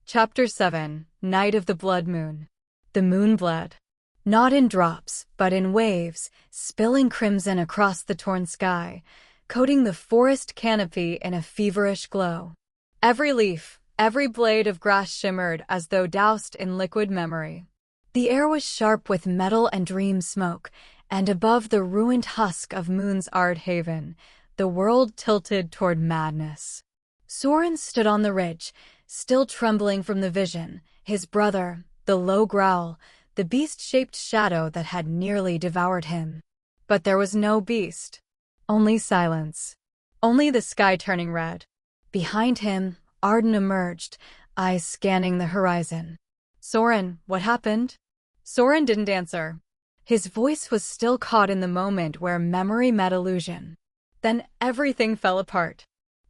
Chapter 7, Night of the Blood Moon. The moon bled. Not in drops, but in waves, spilling crimson across the torn sky, coating the forest canopy in a feverish glow. Every leaf, Every blade of grass shimmered as though doused in liquid memory. The air was sharp with metal and dream smoke, and above the ruined husk of Moon's Ard Haven, the world tilted toward madness. Soren stood on the ridge, still trembling from the vision, his brother, the low growl, the beast-shaped shadow that had nearly devoured him. But there was no beast. Only silence. Only the sky turning red. Behind him, Arden emerged, eyes scanning the horizon. Soren, what happened? Soren didn't answer. His voice was still caught in the moment where memory met illusion. Then everything fell apart.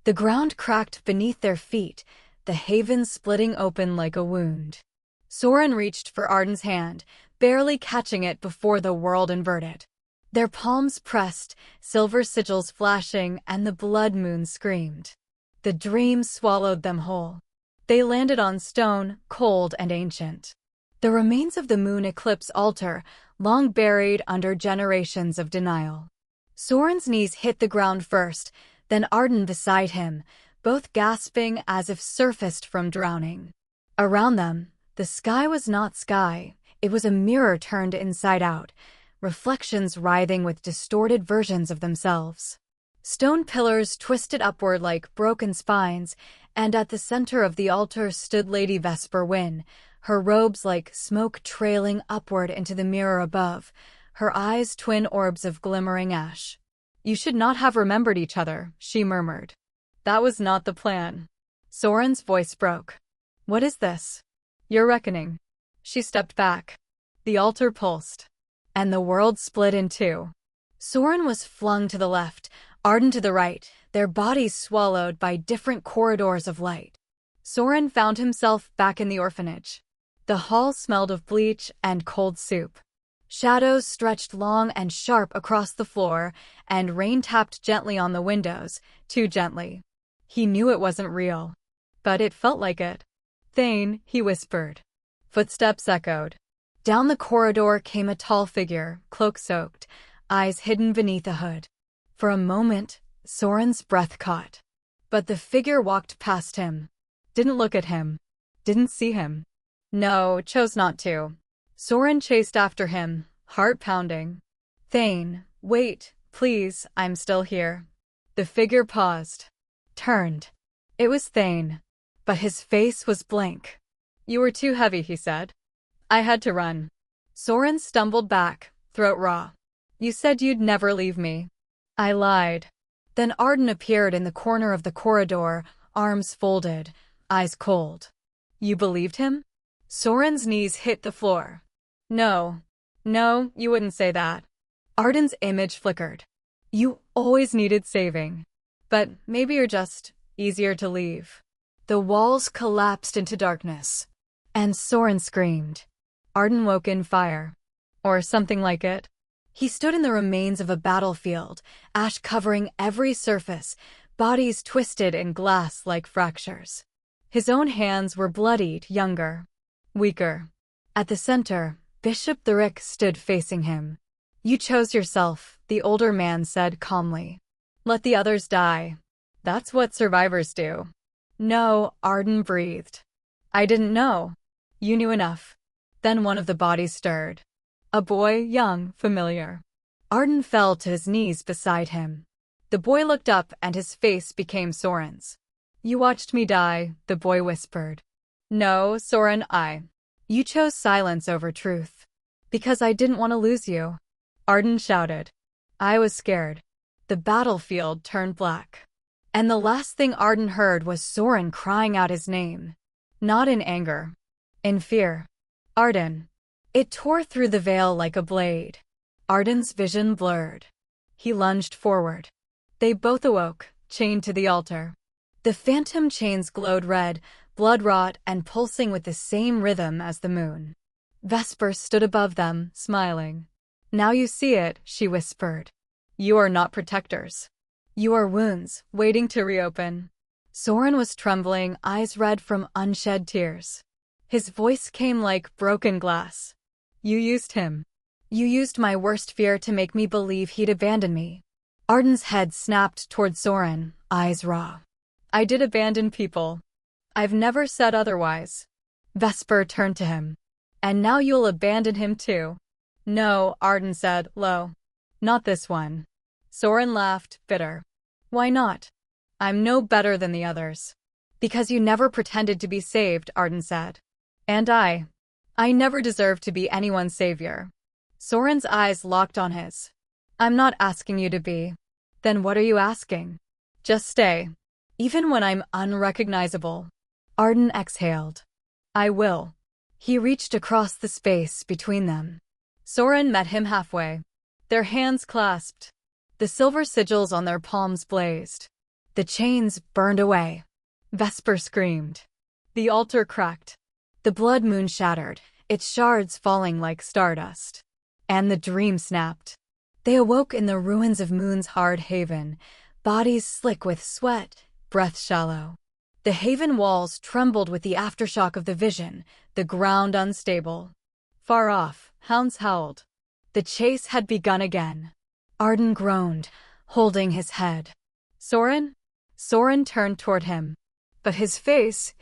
The ground cracked beneath their feet, the haven splitting open like a wound. Soren reached for Arden's hand, barely catching it before the world inverted. Their palms pressed, silver sigils flashing, and the blood moon screamed. The dream swallowed them whole. They landed on stone, cold and ancient. The remains of the moon eclipse altar, long buried under generations of denial. Soren's knees hit the ground first, then Arden beside him, both gasping as if surfaced from drowning. Around them, the sky was not sky, it was a mirror turned inside out, reflections writhing with distorted versions of themselves. Stone pillars twisted upward like broken spines, and at the center of the altar stood Lady Vesper Wynn, her robes like smoke trailing upward into the mirror above, her eyes twin orbs of glimmering ash. "You should not have remembered each other," she murmured. "That was not the plan." Soren's voice broke. "What is this?" "Your reckoning." She stepped back. The altar pulsed, and the world split in two. Soren was flung to the left, Arden to the right, their bodies swallowed by different corridors of light. Soren found himself back in the orphanage. The hall smelled of bleach and cold soup. Shadows stretched long and sharp across the floor, and rain tapped gently on the windows, too gently. He knew it wasn't real, but it felt like it. "Thane," he whispered. Footsteps echoed. Down the corridor came a tall figure, cloak-soaked, eyes hidden beneath a hood. For a moment, Soren's breath caught. But the figure walked past him. Didn't look at him. Didn't see him. No, chose not to. Soren chased after him, heart pounding. "Thane, wait, please, I'm still here." The figure paused. Turned. It was Thane. But his face was blank. "You were too heavy," he said. "I had to run." Soren stumbled back, throat raw. "You said you'd never leave me." "I lied." Then Arden appeared in the corner of the corridor, arms folded, eyes cold. "You believed him?" Soren's knees hit the floor. No, you wouldn't say that." Arden's image flickered. "You always needed saving. But maybe you're just easier to leave." The walls collapsed into darkness. And Soren screamed. Arden woke in fire. Or something like it. He stood in the remains of a battlefield, ash covering every surface, bodies twisted in glass like fractures. His own hands were bloodied, younger, weaker. At the center, Bishop Thurick stood facing him. "You chose yourself," the older man said calmly. "Let the others die. That's what survivors do." "No," Arden breathed. "I didn't know." "You knew enough." Then one of the bodies stirred. A boy, young, familiar. Arden fell to his knees beside him. The boy looked up and his face became Soren's. "You watched me die," the boy whispered. "No, Soren, You chose silence over truth." "Because I didn't want to lose you." Arden shouted. "I was scared." The battlefield turned black. And the last thing Arden heard was Soren crying out his name. Not in anger. In fear. "Arden." It tore through the veil like a blade. Arden's vision blurred. He lunged forward. They both awoke, chained to the altar. The phantom chains glowed red, blood-wrought and pulsing with the same rhythm as the moon. Vesper stood above them, smiling. "Now you see it," she whispered. "You are not protectors. You are wounds, waiting to reopen." Soren was trembling, eyes red from unshed tears. His voice came like broken glass. "You used him. You used my worst fear to make me believe he'd abandon me." Arden's head snapped toward Soren, eyes raw. "I did abandon people. I've never said otherwise. Vesper turned to him. And now you'll abandon him too. No, Arden said, low. Not this one. Soren laughed, bitter. Why not? I'm no better than the others. Because you never pretended to be saved, Arden said. And I never deserved to be anyone's savior. Soren's eyes locked on his. I'm not asking you to be. Then what are you asking? Just stay. Even when I'm unrecognizable. Arden exhaled. I will. He reached across the space between them. Soren met him halfway. Their hands clasped. The silver sigils on their palms blazed. The chains burned away. Vesper screamed. The altar cracked. The blood moon shattered, its shards falling like stardust. And the dream snapped. They awoke in the ruins of Moon's hard haven, bodies slick with sweat, breath shallow. The haven walls trembled with the aftershock of the vision, the ground unstable. Far off, hounds howled. The chase had begun again. Arden groaned, holding his head. Soren? Soren turned toward him. But his face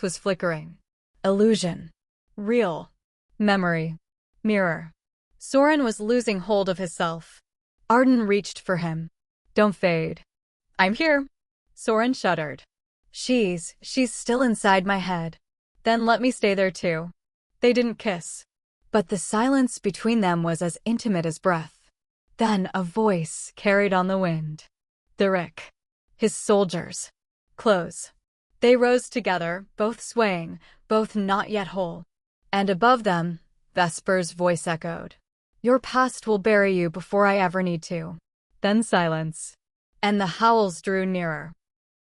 was flickering. Illusion. Real. Memory. Mirror. Soren was losing hold of himself. Arden reached for him. Don't fade. I'm here. Soren shuddered. She's still inside my head. Then let me stay there too. They didn't kiss. But the silence between them was as intimate as breath. Then a voice carried on the wind. The Rick. His soldiers. Close. They rose together, both swaying, both not yet whole. And above them, Vesper's voice echoed. Your past will bury you before I ever need to. Then silence. And the howls drew nearer.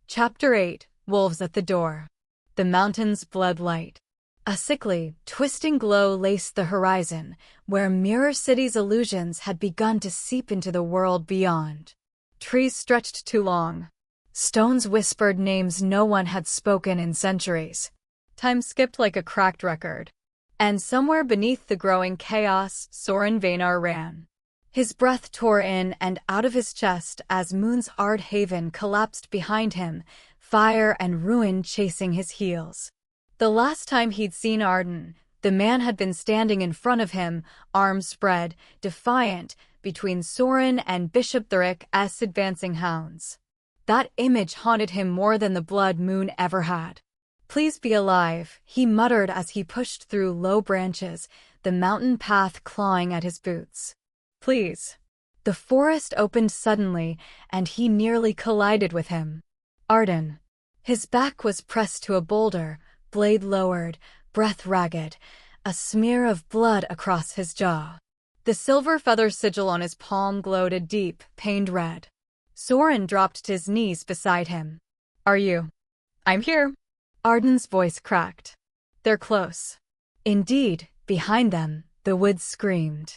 Chapter 8, Wolves at the Door. The mountain's blood light. A sickly, twisting glow laced the horizon, where Mirror City's illusions had begun to seep into the world beyond. Trees stretched too long. Stones whispered names no one had spoken in centuries. Time skipped like a cracked record. And somewhere beneath the growing chaos, Soren Veinar ran. His breath tore in and out of his chest as Moon's hard haven collapsed behind him, fire and ruin chasing his heels. The last time he'd seen Arden, the man had been standing in front of him, arms spread, defiant, between Soren and Bishop Thurik's advancing hounds. That image haunted him more than the blood Moon ever had. Please be alive, he muttered as he pushed through low branches, the mountain path clawing at his boots. Please. The forest opened suddenly, and he nearly collided with him. Arden. His back was pressed to a boulder, blade lowered, breath ragged, a smear of blood across his jaw. The silver feather sigil on his palm glowed a deep, pained red. Soren dropped to his knees beside him. Are you? I'm here. Arden's voice cracked. They're close. Indeed, behind them, the woods screamed.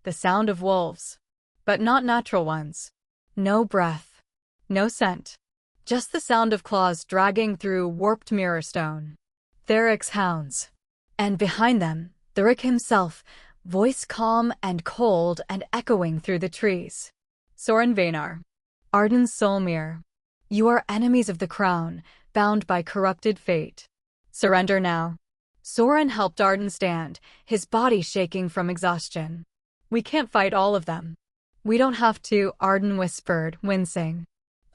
The sound of wolves. But not natural ones. No breath. No scent. Just the sound of claws dragging through warped mirror stone. Thurik's hounds. And behind them, Thurik himself, voice calm and cold and echoing through the trees. Soren Veinar. Arden's soul mirror. You are enemies of the crown, bound by corrupted fate. Surrender now. Soren helped Arden stand, his body shaking from exhaustion. We can't fight all of them. We don't have to, Arden whispered, wincing.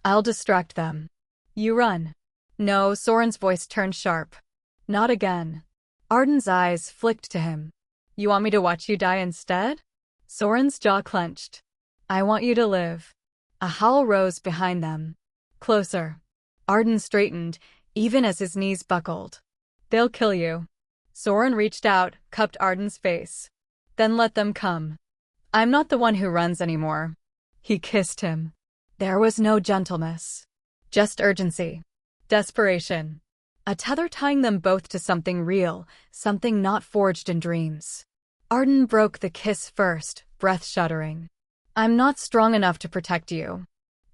I'll distract them. You run. No, Soren's voice turned sharp. Not again. Arden's eyes flicked to him. You want me to watch you die instead? Soren's jaw clenched. I want you to live. A howl rose behind them. Closer. Arden straightened, even as his knees buckled. They'll kill you. Soren reached out, cupped Arden's face. Then let them come. I'm not the one who runs anymore. He kissed him. There was no gentleness. Just urgency. Desperation. A tether tying them both to something real, something not forged in dreams. Arden broke the kiss first, breath shuddering. I'm not strong enough to protect you.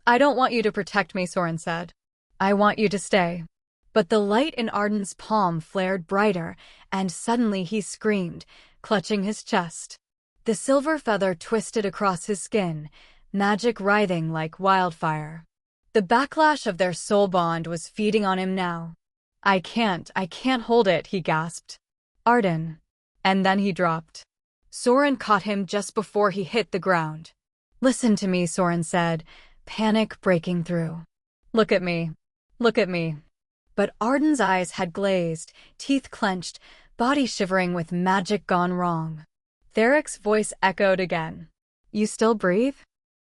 I don't want you to protect me, Soren said. I want you to stay. But the light in Arden's palm flared brighter, and suddenly he screamed, clutching his chest. The silver feather twisted across his skin, magic writhing like wildfire. The backlash of their soul bond was feeding on him now. I can't hold it, he gasped. Arden. And then he dropped. Soren caught him just before he hit the ground. Listen to me, Soren said, panic breaking through. Look at me. Look at me. But Arden's eyes had glazed, teeth clenched, body shivering with magic gone wrong. Therek's voice echoed again. You still breathe?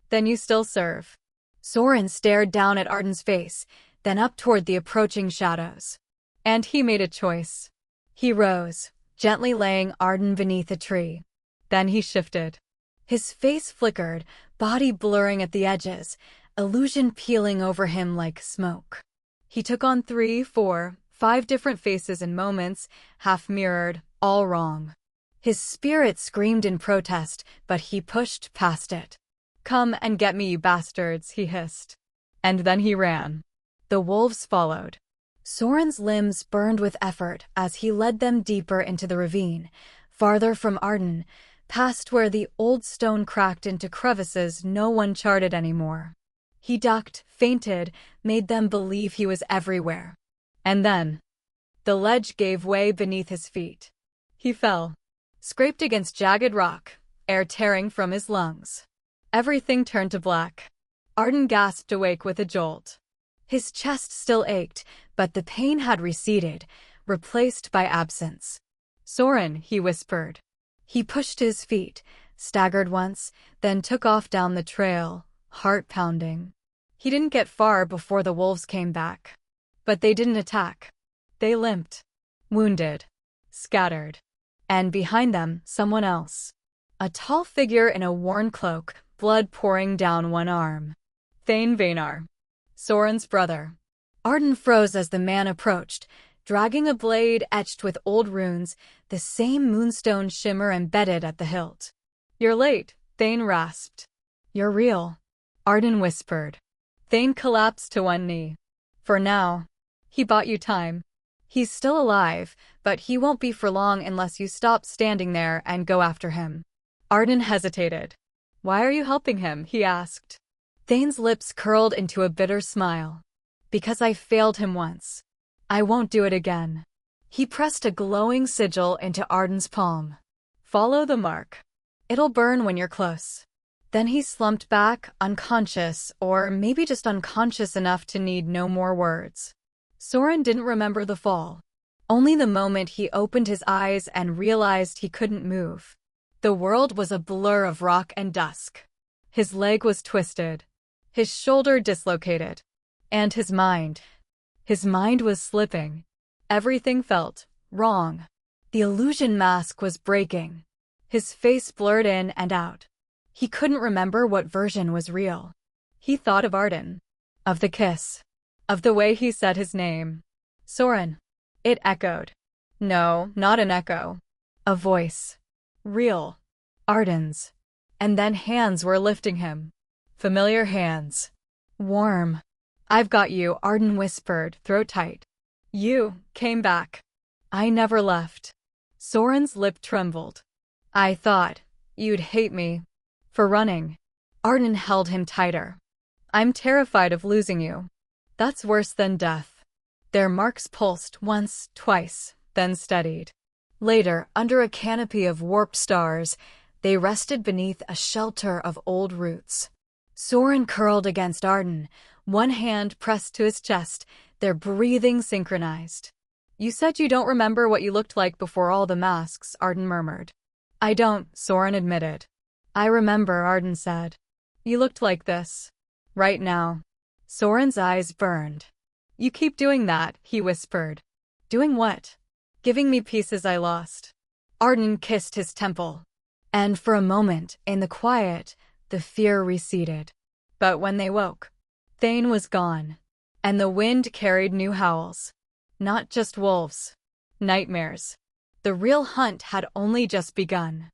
Then you still serve. Soren stared down at Arden's face, then up toward the approaching shadows. And he made a choice. He rose, gently laying Arden beneath a tree. Then he shifted. His face flickered, body blurring at the edges, illusion peeling over him like smoke. He took on 3, 4, 5 different faces in moments, half-mirrored, all wrong. His spirit screamed in protest, but he pushed past it. Come and get me, you bastards, he hissed. And then he ran. The wolves followed. Soren's limbs burned with effort as he led them deeper into the ravine, farther from Arden, past where the old stone cracked into crevices no one charted anymore. He ducked, feinted, made them believe he was everywhere. And then, the ledge gave way beneath his feet. He fell, scraped against jagged rock, air tearing from his lungs. Everything turned to black. Arden gasped awake with a jolt. His chest still ached, but the pain had receded, replaced by absence. Soren, he whispered. He pushed his feet, staggered once, then took off down the trail, heart pounding. He didn't get far before the wolves came back. But they didn't attack. They limped. Wounded. Scattered. And behind them, someone else. A tall figure in a worn cloak, blood pouring down one arm. Thane Veinar. Soren's brother. Arden froze as the man approached, dragging a blade etched with old runes, the same moonstone shimmer embedded at the hilt. You're late, Thane rasped. You're real, Arden whispered. Thane collapsed to one knee. For now. He bought you time. He's still alive, but he won't be for long unless you stop standing there and go after him. Arden hesitated. Why are you helping him? He asked. Thane's lips curled into a bitter smile. Because I failed him once. I won't do it again. He pressed a glowing sigil into Arden's palm. Follow the mark. It'll burn when you're close. Then he slumped back, unconscious, or maybe just unconscious enough to need no more words. Soren didn't remember the fall. Only the moment he opened his eyes and realized he couldn't move. The world was a blur of rock and dusk. His leg was twisted. His shoulder dislocated. And his mind was slipping. Everything felt wrong. The illusion mask was breaking. His face blurred in and out. He couldn't remember what version was real. He thought of Arden. Of the kiss. Of the way he said his name. Soren. It echoed. No, not an echo. A voice. Real. Arden's. And then hands were lifting him. Familiar hands. Warm. I've got you, Arden whispered, throat tight. You came back. I never left. Soren's lip trembled. I thought you'd hate me. For running. Arden held him tighter. I'm terrified of losing you. That's worse than death. Their marks pulsed once, twice, then steadied. Later, under a canopy of warped stars, they rested beneath a shelter of old roots. Soren curled against Arden, one hand pressed to his chest, their breathing synchronized. You said you don't remember what you looked like before all the masks, Arden murmured. I don't, Soren admitted. I remember, Arden said. You looked like this. Right now. Soren's eyes burned. You keep doing that, he whispered. Doing what? Giving me pieces I lost. Arden kissed his temple. And for a moment, in the quiet, the fear receded. But when they woke, Thane was gone. And the wind carried new howls. Not just wolves. Nightmares. The real hunt had only just begun.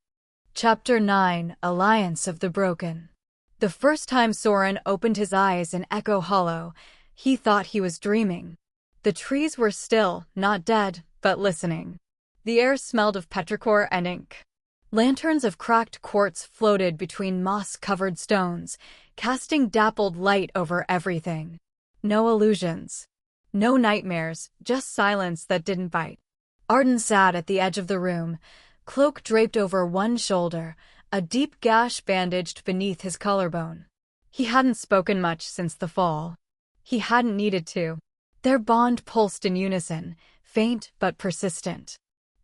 Chapter 9, Alliance of the Broken. The first time Soren opened his eyes in Echo Hollow, he thought he was dreaming. The trees were still, not dead, but listening. The air smelled of petrichor and ink. Lanterns of cracked quartz floated between moss-covered stones, casting dappled light over everything. No illusions. No nightmares, just silence that didn't bite. Arden sat at the edge of the room, cloak draped over one shoulder, a deep gash bandaged beneath his collarbone. He hadn't spoken much since the fall. He hadn't needed to. Their bond pulsed in unison, faint but persistent.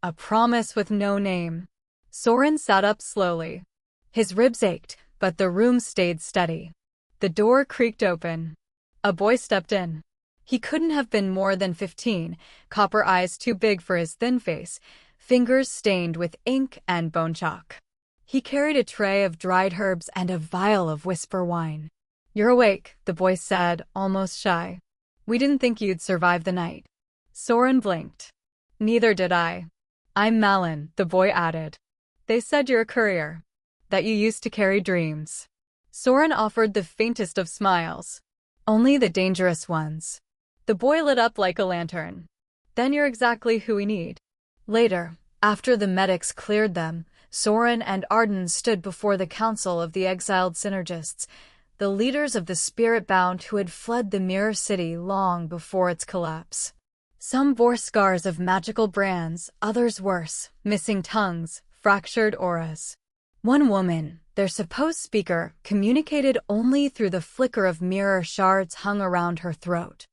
A promise with no name. Soren sat up slowly. His ribs ached, but the room stayed steady. The door creaked open. A boy stepped in. He couldn't have been more than 15, copper eyes too big for his thin face, fingers stained with ink and bone chalk. He carried a tray of dried herbs and a vial of whisper wine. "You're awake," the boy said, almost shy. "We didn't think you'd survive the night." Soren blinked. "Neither did I." "I'm Malin," the boy added. "They said you're a courier. That you used to carry dreams." Soren offered the faintest of smiles. "Only the dangerous ones." The boy lit up like a lantern. "Then you're exactly who we need." Later, after the medics cleared them, Soren and Arden stood before the council of the exiled synergists, the leaders of the spirit-bound who had fled the Mirror City long before its collapse. Some bore scars of magical brands, others worse, missing tongues, fractured auras. One woman, their supposed speaker, communicated only through the flicker of mirror shards hung around her throat.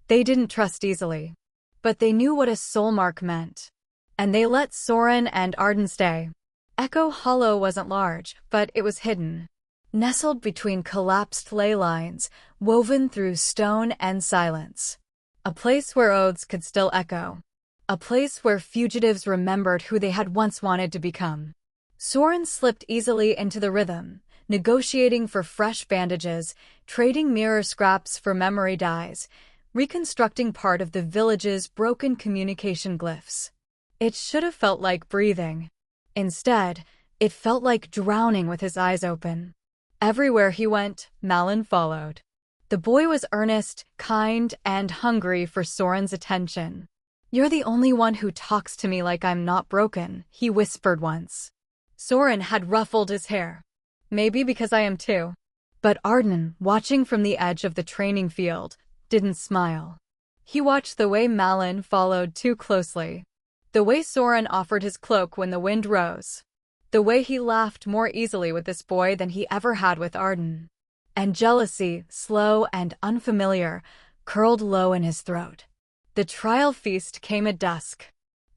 They didn't trust easily, but they knew what a soul mark meant. And they let Soren and Arden stay. Echo Hollow wasn't large, but it was hidden. Nestled between collapsed ley lines, woven through stone and silence. A place where oaths could still echo. A place where fugitives remembered who they had once wanted to become. Soren slipped easily into the rhythm, negotiating for fresh bandages, trading mirror scraps for memory dyes, reconstructing part of the village's broken communication glyphs. It should have felt like breathing. Instead, it felt like drowning with his eyes open. Everywhere he went, Malin followed. The boy was earnest, kind, and hungry for Soren's attention. "You're the only one who talks to me like I'm not broken," he whispered once. Soren had ruffled his hair. "Maybe because I am too." But Arden, watching from the edge of the training field, didn't smile. He watched the way Malin followed too closely. The way Soren offered his cloak when the wind rose. The way he laughed more easily with this boy than he ever had with Arden. And jealousy, slow and unfamiliar, curled low in his throat. The trial feast came at dusk.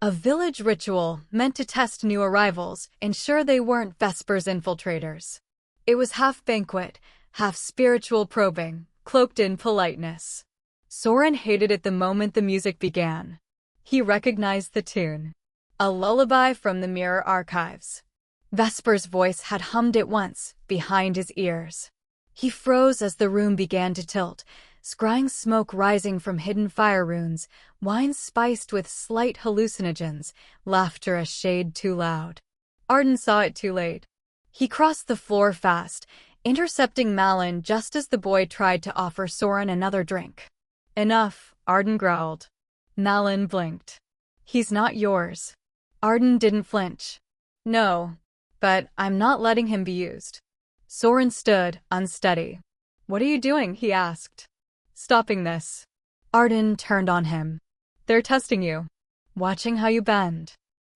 A village ritual meant to test new arrivals, ensure they weren't Vesper's infiltrators. It was half banquet, half spiritual probing, cloaked in politeness. Soren hated it the moment the music began. He recognized the tune. A lullaby from the Mirror archives. Vesper's voice had hummed it once, behind his ears. He froze as the room began to tilt, scrying smoke rising from hidden fire runes, wine spiced with slight hallucinogens, laughter a shade too loud. Arden saw it too late. He crossed the floor fast, intercepting Malin just as the boy tried to offer Soren another drink. "Enough," Arden growled. Malin blinked. "He's not yours." Arden didn't flinch. "No, but I'm not letting him be used." Soren stood, unsteady. "What are you doing?" he asked. "Stopping this." Arden turned on him. "They're testing you. Watching how you bend.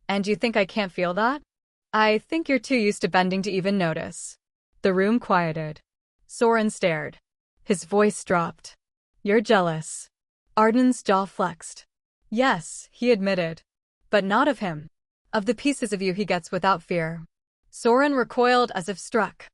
And you think I can't feel that? I think you're too used to bending to even notice." The room quieted. Soren stared. His voice dropped. "You're jealous." Arden's jaw flexed. "Yes," he admitted. "But not of him. Of the pieces of you he gets without fear." Soren recoiled as if struck.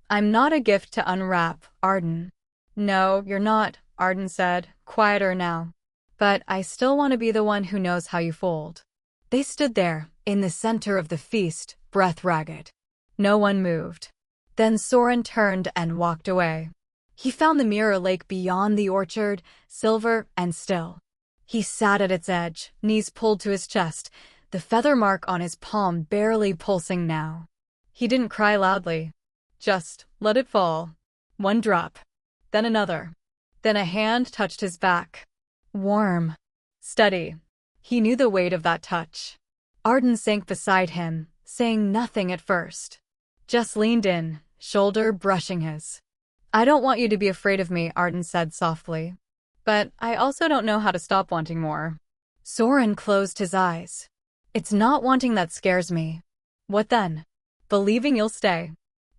"I'm not a gift to unwrap, Arden." "No, you're not," Arden said, quieter now. "But I still want to be the one who knows how you fold." They stood there, in the center of the feast, breath ragged. No one moved. Then Soren turned and walked away. He found the mirror lake beyond the orchard, silver and still. He sat at its edge, knees pulled to his chest, the feather mark on his palm barely pulsing now. He didn't cry loudly. Just let it fall. One drop. Then another. Then a hand touched his back. Warm. Steady. He knew the weight of that touch. Arden sank beside him, saying nothing at first. Just leaned in, shoulder brushing his. "I don't want you to be afraid of me," Arden said softly. But I also don't know how to stop wanting more. Soren closed his eyes. It's not wanting that scares me. What then? Believing you'll stay.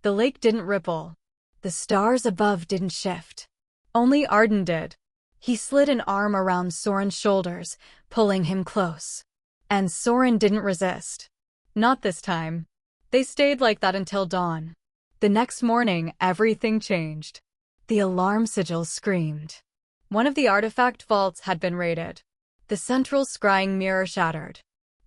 The lake didn't ripple. The stars above didn't shift. Only Arden did. He slid an arm around Soren's shoulders, pulling him close. And Soren didn't resist. Not this time. They stayed like that until dawn. The next morning, everything changed. The alarm sigils screamed. One of the artifact vaults had been raided. The central scrying mirror shattered.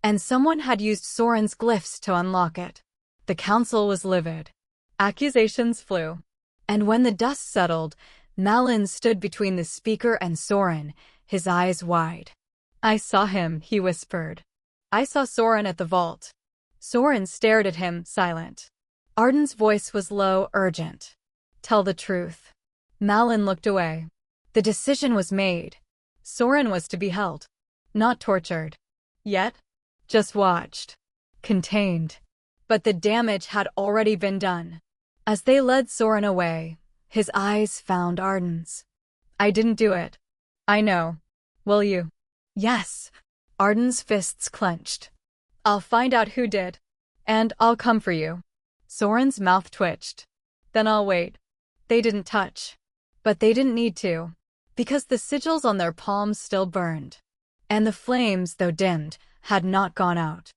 And someone had used Soren's glyphs to unlock it. The council was livid. Accusations flew. And when the dust settled, Malin stood between the speaker and Soren, his eyes wide. I saw him, he whispered. I saw Soren at the vault. Soren stared at him, silent. Arden's voice was low, urgent. Tell the truth. Malin looked away. The decision was made. Soren was to be held. Not tortured. Yet. Just watched. Contained. But the damage had already been done. As they led Soren away, his eyes found Arden's. I didn't do it. I know. Will you? Yes. Arden's fists clenched. I'll find out who did. And I'll come for you. Soren's mouth twitched. Then I'll wait. They didn't touch. But they didn't need to. Because the sigils on their palms still burned. And the flames, though dimmed, had not gone out.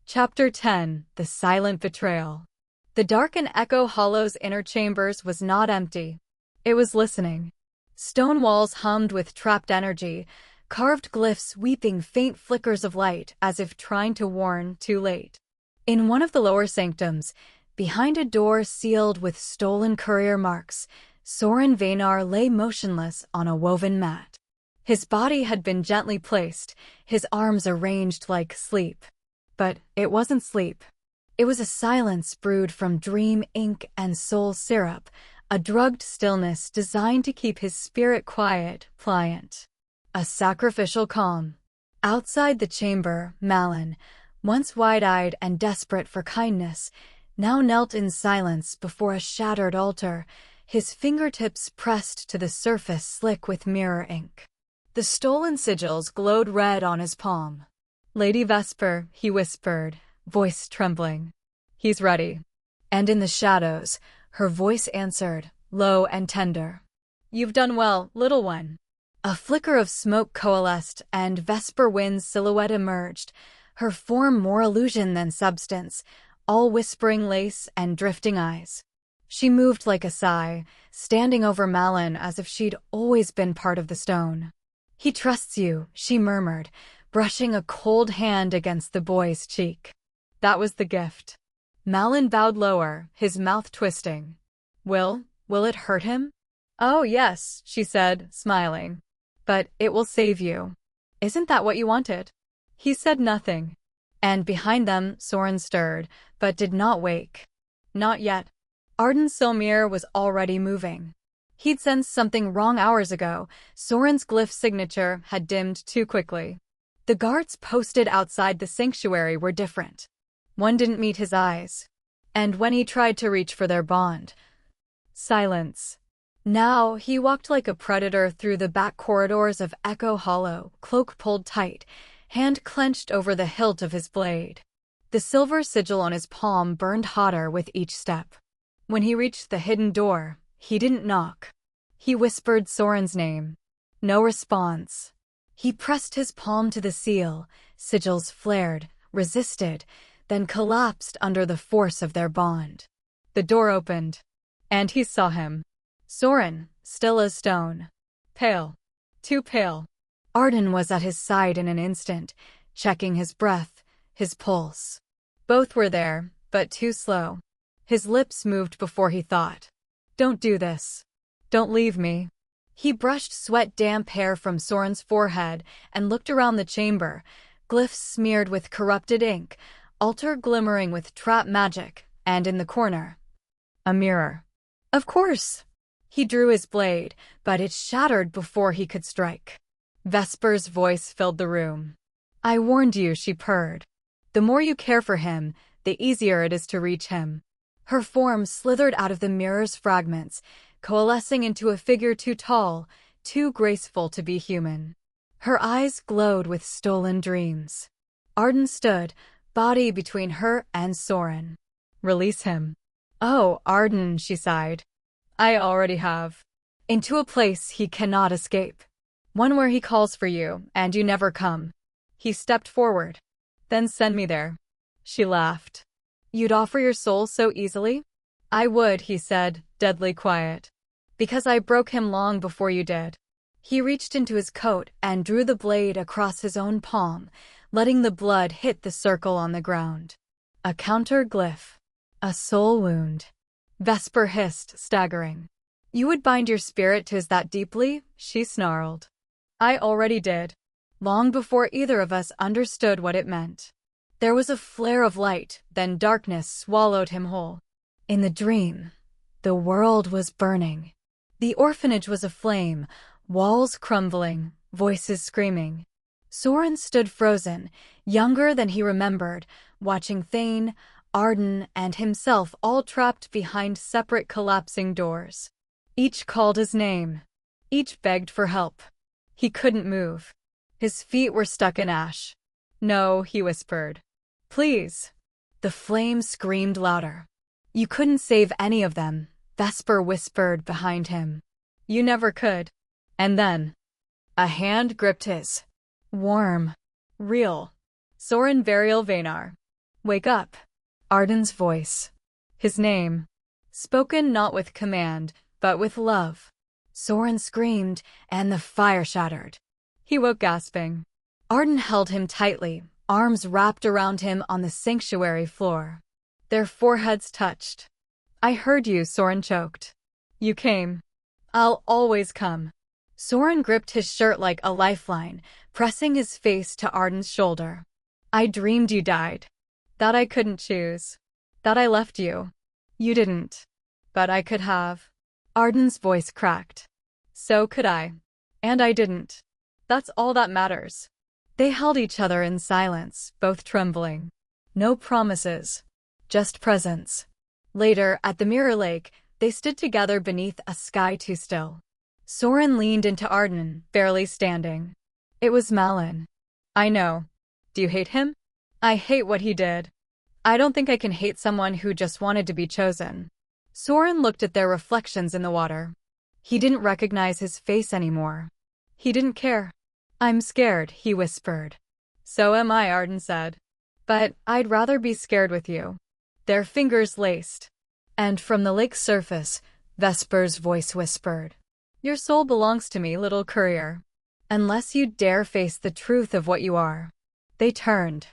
Chapter 10: The Silent Betrayal. The dark and Echo Hollow's inner chambers was not empty. It was listening. Stone walls hummed with trapped energy, carved glyphs weeping faint flickers of light as if trying to warn too late. In one of the lower sanctums, behind a door sealed with stolen courier marks, Soren Veinar lay motionless on a woven mat. His body had been gently placed, his arms arranged like sleep. But it wasn't sleep. It was a silence brewed from dream ink and soul syrup, a drugged stillness designed to keep his spirit quiet, pliant. A sacrificial calm. Outside the chamber, Malin, once wide-eyed and desperate for kindness, now knelt in silence before a shattered altar, his fingertips pressed to the surface slick with mirror ink. The stolen sigils glowed red on his palm. Lady Vesper, he whispered, voice trembling. He's ready. And in the shadows, her voice answered, low and tender. You've done well, little one. A flicker of smoke coalesced, and Vesper Wind's silhouette emerged, her form more illusion than substance, all whispering lace and drifting eyes. She moved like a sigh, standing over Malin as if she'd always been part of the stone. He trusts you, she murmured, brushing a cold hand against the boy's cheek. That was the gift. Malin bowed lower, his mouth twisting. Will it hurt him? Oh yes, she said, smiling. But it will save you. Isn't that what you wanted? He said nothing. And behind them, Soren stirred, but did not wake. Not yet. Arden Silmir was already moving. He'd sensed something wrong hours ago. Soren's glyph signature had dimmed too quickly. The guards posted outside the sanctuary were different. One didn't meet his eyes. And when he tried to reach for their bond, silence. Now he walked like a predator through the back corridors of Echo Hollow, cloak pulled tight, hand clenched over the hilt of his blade. The silver sigil on his palm burned hotter with each step. When he reached the hidden door, he didn't knock. He whispered Soren's name. No response. He pressed his palm to the seal, sigils flared, resisted, then collapsed under the force of their bond. The door opened, and he saw him. Soren, still as stone. Pale. Too pale. Arden was at his side in an instant, checking his breath, his pulse. Both were there, but too slow. His lips moved before he thought. Don't do this. Don't leave me. He brushed sweat-damp hair from Soren's forehead and looked around the chamber, glyphs smeared with corrupted ink, altar glimmering with trap magic, and in the corner, a mirror. Of course. He drew his blade, but it shattered before he could strike. Vesper's voice filled the room. I warned you, she purred. The more you care for him, the easier it is to reach him. Her form slithered out of the mirror's fragments, coalescing into a figure too tall, too graceful to be human. Her eyes glowed with stolen dreams. Arden stood, body between her and Soren. Release him. Oh, Arden, she sighed. I already have. Into a place he cannot escape. One where he calls for you, and you never come. He stepped forward. Then send me there. She laughed. You'd offer your soul so easily? I would, he said, deadly quiet. Because I broke him long before you did. He reached into his coat and drew the blade across his own palm, letting the blood hit the circle on the ground. A counter-glyph. A soul wound. Vesper hissed, staggering. You would bind your spirit to his that deeply? She snarled. I already did. Long before either of us understood what it meant. There was a flare of light, then darkness swallowed him whole. In the dream, the world was burning. The orphanage was aflame, walls crumbling, voices screaming. Soren stood frozen, younger than he remembered, watching Thane, Arden, and himself all trapped behind separate collapsing doors. Each called his name. Each begged for help. He couldn't move. His feet were stuck in ash. No, he whispered. Please. The flames screamed louder. You couldn't save any of them, Vesper whispered behind him. You never could. And then, a hand gripped his. Warm. Real. Soren Variel Vanar. Wake up. Arden's voice. His name. Spoken not with command, but with love. Soren screamed, and the fire shattered. He woke gasping. Arden held him tightly, arms wrapped around him on the sanctuary floor. Their foreheads touched. I heard you, Soren choked. You came. I'll always come. Soren gripped his shirt like a lifeline, pressing his face to Arden's shoulder. I dreamed you died. That I couldn't choose. That I left you. You didn't. But I could have. Arden's voice cracked. So could I. And I didn't. That's all that matters. They held each other in silence, both trembling. No promises. Just presence. Later, at the Mirror Lake, they stood together beneath a sky too still. Soren leaned into Arden, barely standing. It was Malin. I know. Do you hate him? I hate what he did. I don't think I can hate someone who just wanted to be chosen. Soren looked at their reflections in the water. He didn't recognize his face anymore. He didn't care. I'm scared, he whispered. So am I, Arden said. But I'd rather be scared with you. Their fingers laced. And from the lake's surface, Vesper's voice whispered. Your soul belongs to me, little courier. Unless you dare face the truth of what you are. They turned.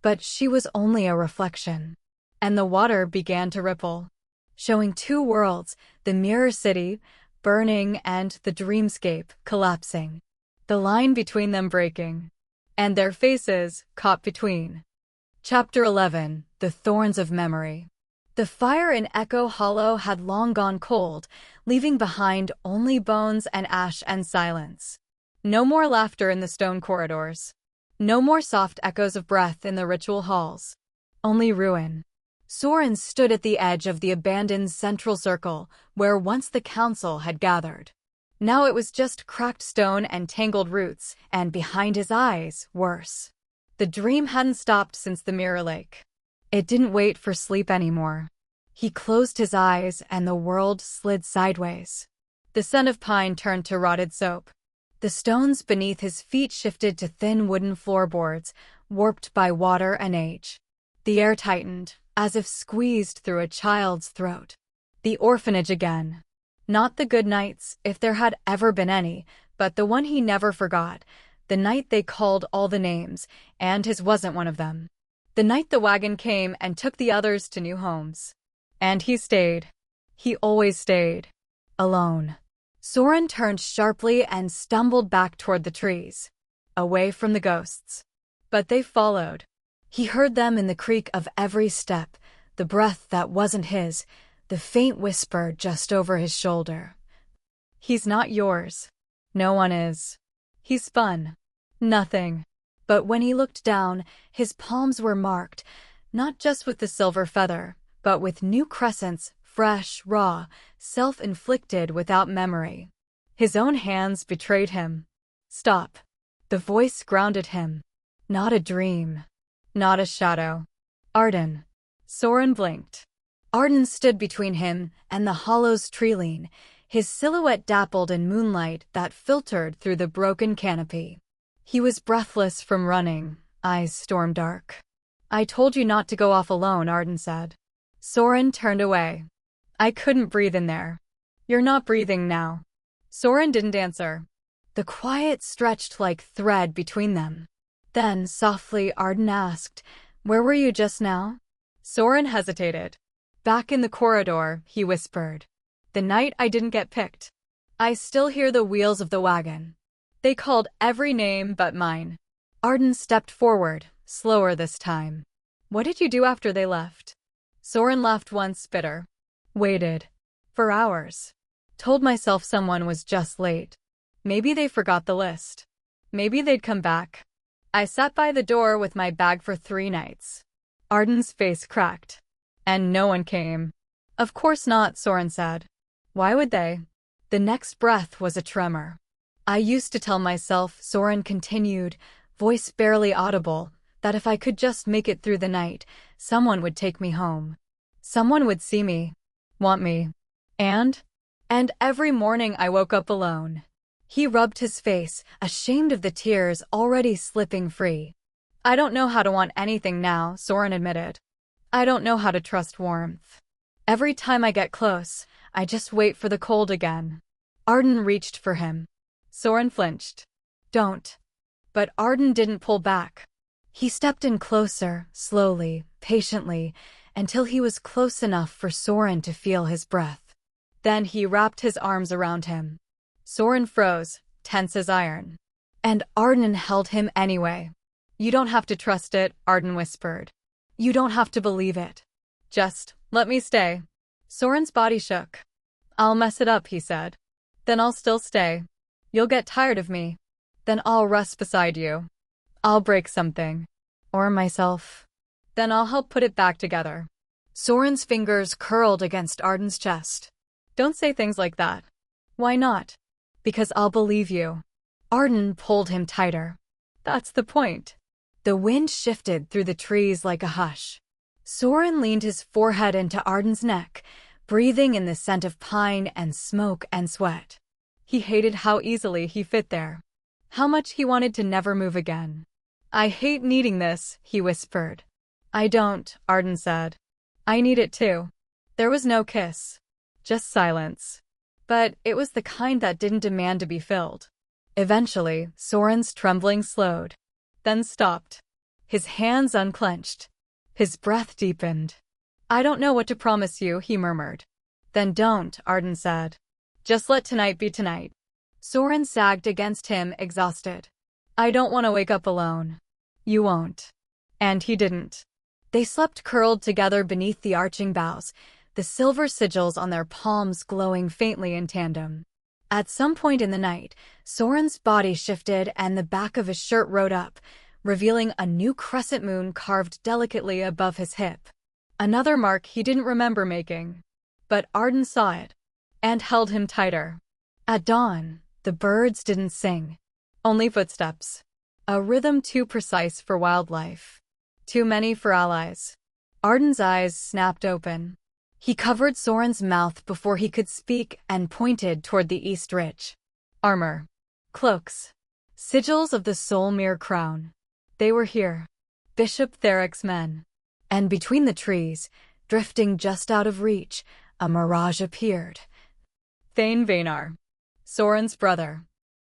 But she was only a reflection. And the water began to ripple, showing two worlds, the Mirror City, burning, and the dreamscape, collapsing. The line between them breaking. And their faces caught between. Chapter 11, The Thorns of Memory. The fire in Echo Hollow had long gone cold, leaving behind only bones and ash and silence. No more laughter in the stone corridors. No more soft echoes of breath in the ritual halls. Only ruin. Soren stood at the edge of the abandoned central circle, where once the council had gathered. Now it was just cracked stone and tangled roots, and behind his eyes, worse. The dream hadn't stopped since the Mirror Lake. It didn't wait for sleep anymore. He closed his eyes, and the world slid sideways. The scent of pine turned to rotted soap. The stones beneath his feet shifted to thin wooden floorboards, warped by water and age. The air tightened, as if squeezed through a child's throat. The orphanage again. Not the good nights, if there had ever been any, but the one he never forgot, the night they called all the names, and his wasn't one of them. The night the wagon came and took the others to new homes. And he stayed. He always stayed. Alone. Soren turned sharply and stumbled back toward the trees, away from the ghosts. But they followed. He heard them in the creak of every step, the breath that wasn't his, the faint whisper just over his shoulder. He's not yours. No one is. He spun. Nothing. But when he looked down, his palms were marked, not just with the silver feather, but with new crescents, fresh, raw, self-inflicted without memory. His own hands betrayed him. Stop. The voice grounded him. Not a dream. Not a shadow. Arden. Soren blinked. Arden stood between him and the hollow's treeline, his silhouette dappled in moonlight that filtered through the broken canopy. He was breathless from running, eyes storm-dark. I told you not to go off alone, Arden said. Soren turned away. I couldn't breathe in there. You're not breathing now. Soren didn't answer. The quiet stretched like thread between them. Then, softly, Arden asked, Where were you just now? Soren hesitated. Back in the corridor, he whispered. The night I didn't get picked. I still hear the wheels of the wagon. They called every name but mine. Arden stepped forward, slower this time. What did you do after they left? Soren laughed once, bitter. Waited. For hours. Told myself someone was just late. Maybe they forgot the list. Maybe they'd come back. I sat by the door with my bag for 3 nights. Arden's face cracked. And no one came. Of course not, Soren said. Why would they? The next breath was a tremor. I used to tell myself, Soren continued, voice barely audible, that if I could just make it through the night, someone would take me home. Someone would see me. Want me. And every morning I woke up alone. He rubbed his face, ashamed of the tears already slipping free. I don't know how to want anything now, Soren admitted. I don't know how to trust warmth. Every time I get close, I just wait for the cold again. Arden reached for him. Soren flinched. Don't. But Arden didn't pull back. He stepped in closer, slowly, patiently, until he was close enough for Soren to feel his breath. Then he wrapped his arms around him. Soren froze, tense as iron. And Arden held him anyway. You don't have to trust it, Arden whispered. You don't have to believe it. Just, let me stay. Soren's body shook. I'll mess it up, he said. Then I'll still stay. You'll get tired of me. Then I'll rest beside you. I'll break something. Or myself. Then I'll help put it back together. Soren's fingers curled against Arden's chest. Don't say things like that. Why not? Because I'll believe you. Arden pulled him tighter. That's the point. The wind shifted through the trees like a hush. Soren leaned his forehead into Arden's neck, breathing in the scent of pine and smoke and sweat. He hated how easily he fit there. How much he wanted to never move again. I hate needing this, he whispered. I don't, Arden said. I need it too. There was no kiss. Just silence. But it was the kind that didn't demand to be filled. Eventually, Soren's trembling slowed. Then stopped. His hands unclenched. His breath deepened. I don't know what to promise you, he murmured. Then don't, Arden said. Just let tonight be tonight. Soren sagged against him, exhausted. I don't want to wake up alone. You won't. And he didn't. They slept curled together beneath the arching boughs, the silver sigils on their palms glowing faintly in tandem. At some point in the night, Soren's body shifted and the back of his shirt rode up, revealing a new crescent moon carved delicately above his hip. Another mark he didn't remember making. But Arden saw it. And held him tighter. At dawn, the birds didn't sing. Only footsteps. A rhythm too precise for wildlife. Too many for allies. Arden's eyes snapped open. He covered Soren's mouth before he could speak and pointed toward the east ridge. Armor. Cloaks. Sigils of the Solmere crown. They were here. Bishop Therek's men. And between the trees, drifting just out of reach, a mirage appeared. Thane Veinar. Soren's brother.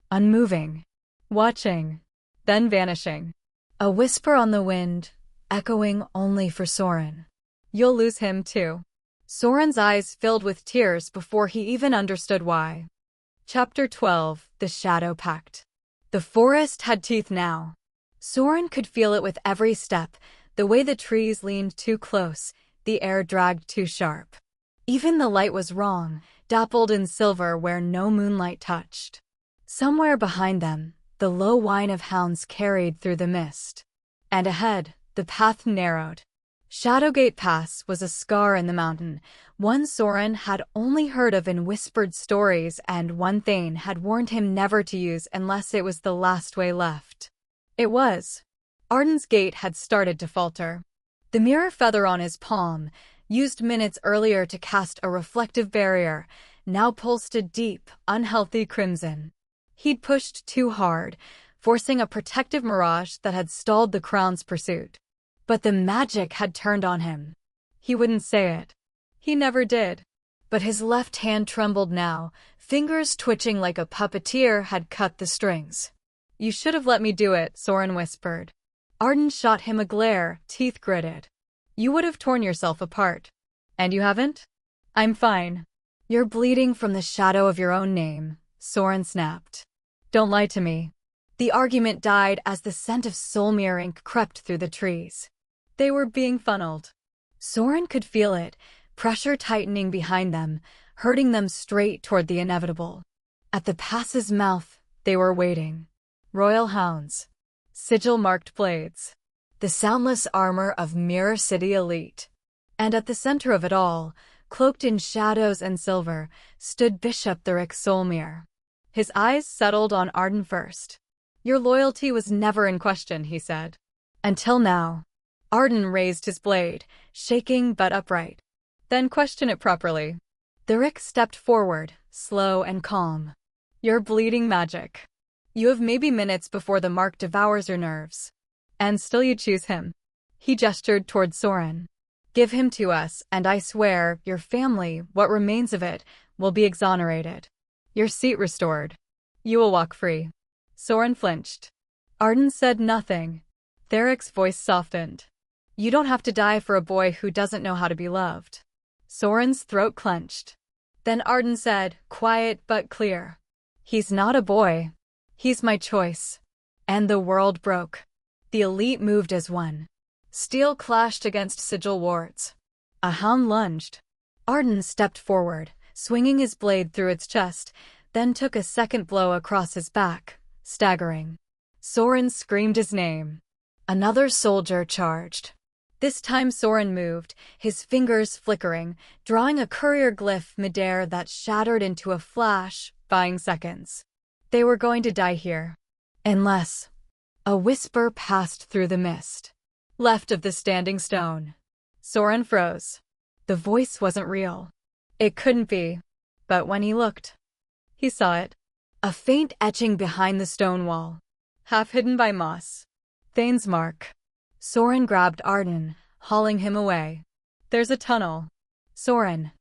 Unmoving. Watching. Then vanishing. A whisper on the wind, echoing only for Soren. You'll lose him too. Soren's eyes filled with tears before he even understood why. Chapter 12, The Shadow Pact. The forest had teeth now. Soren could feel it with every step, the way the trees leaned too close, the air dragged too sharp. Even the light was wrong, dappled in silver where no moonlight touched. Somewhere behind them, the low whine of hounds carried through the mist. And ahead, the path narrowed. Shadowgate Pass was a scar in the mountain, One Soren had only heard of in whispered stories, and one Thane had warned him never to use unless it was the last way left. It was. Arden's gait had started to falter. The mirror feather on his palm, used minutes earlier to cast a reflective barrier, now pulsed a deep, unhealthy crimson. He'd pushed too hard, forcing a protective mirage that had stalled the crown's pursuit. But the magic had turned on him. He wouldn't say it. He never did. But his left hand trembled now, fingers twitching like a puppeteer had cut the strings. "You should have let me do it," Soren whispered. Arden shot him a glare, teeth gritted. "You would have torn yourself apart. And you haven't?" "I'm fine." "You're bleeding from the shadow of your own name," Soren snapped. "Don't lie to me." The argument died as the scent of Soulmere ink crept through the trees. They were being funneled. Soren could feel it, pressure tightening behind them, hurting them straight toward the inevitable. At the pass's mouth, they were waiting. Royal hounds. Sigil-marked blades. The soundless armor of Mirror City elite. And at the center of it all, cloaked in shadows and silver, stood Bishop Thuric Soulmere. His eyes settled on Arden first. "Your loyalty was never in question," he said. "Until now." Arden raised his blade, shaking but upright. "Then question it properly." Thuric stepped forward, slow and calm. "You're bleeding magic. You have maybe minutes before the mark devours your nerves. And still you choose him." He gestured toward Soren. "Give him to us, and I swear, your family, what remains of it, will be exonerated. Your seat restored. You will walk free." Soren flinched. Arden said nothing. Thuric's voice softened. "You don't have to die for a boy who doesn't know how to be loved." Soren's throat clenched. Then Arden said, quiet but clear, "He's not a boy. He's my choice." And the world broke. The elite moved as one. Steel clashed against sigil wards. A hound lunged. Arden stepped forward, swinging his blade through its chest, then took a second blow across his back, staggering. Soren screamed his name. Another soldier charged. This time Soren moved, his fingers flickering, drawing a courier glyph midair that shattered into a flash, buying seconds. They were going to die here. Unless... A whisper passed through the mist. Left of the standing stone. Soren froze. The voice wasn't real. It couldn't be. But when he looked, he saw it. A faint etching behind the stone wall. Half hidden by moss. Thane's mark. Soren grabbed Arden, hauling him away. "There's a tunnel." "Soren.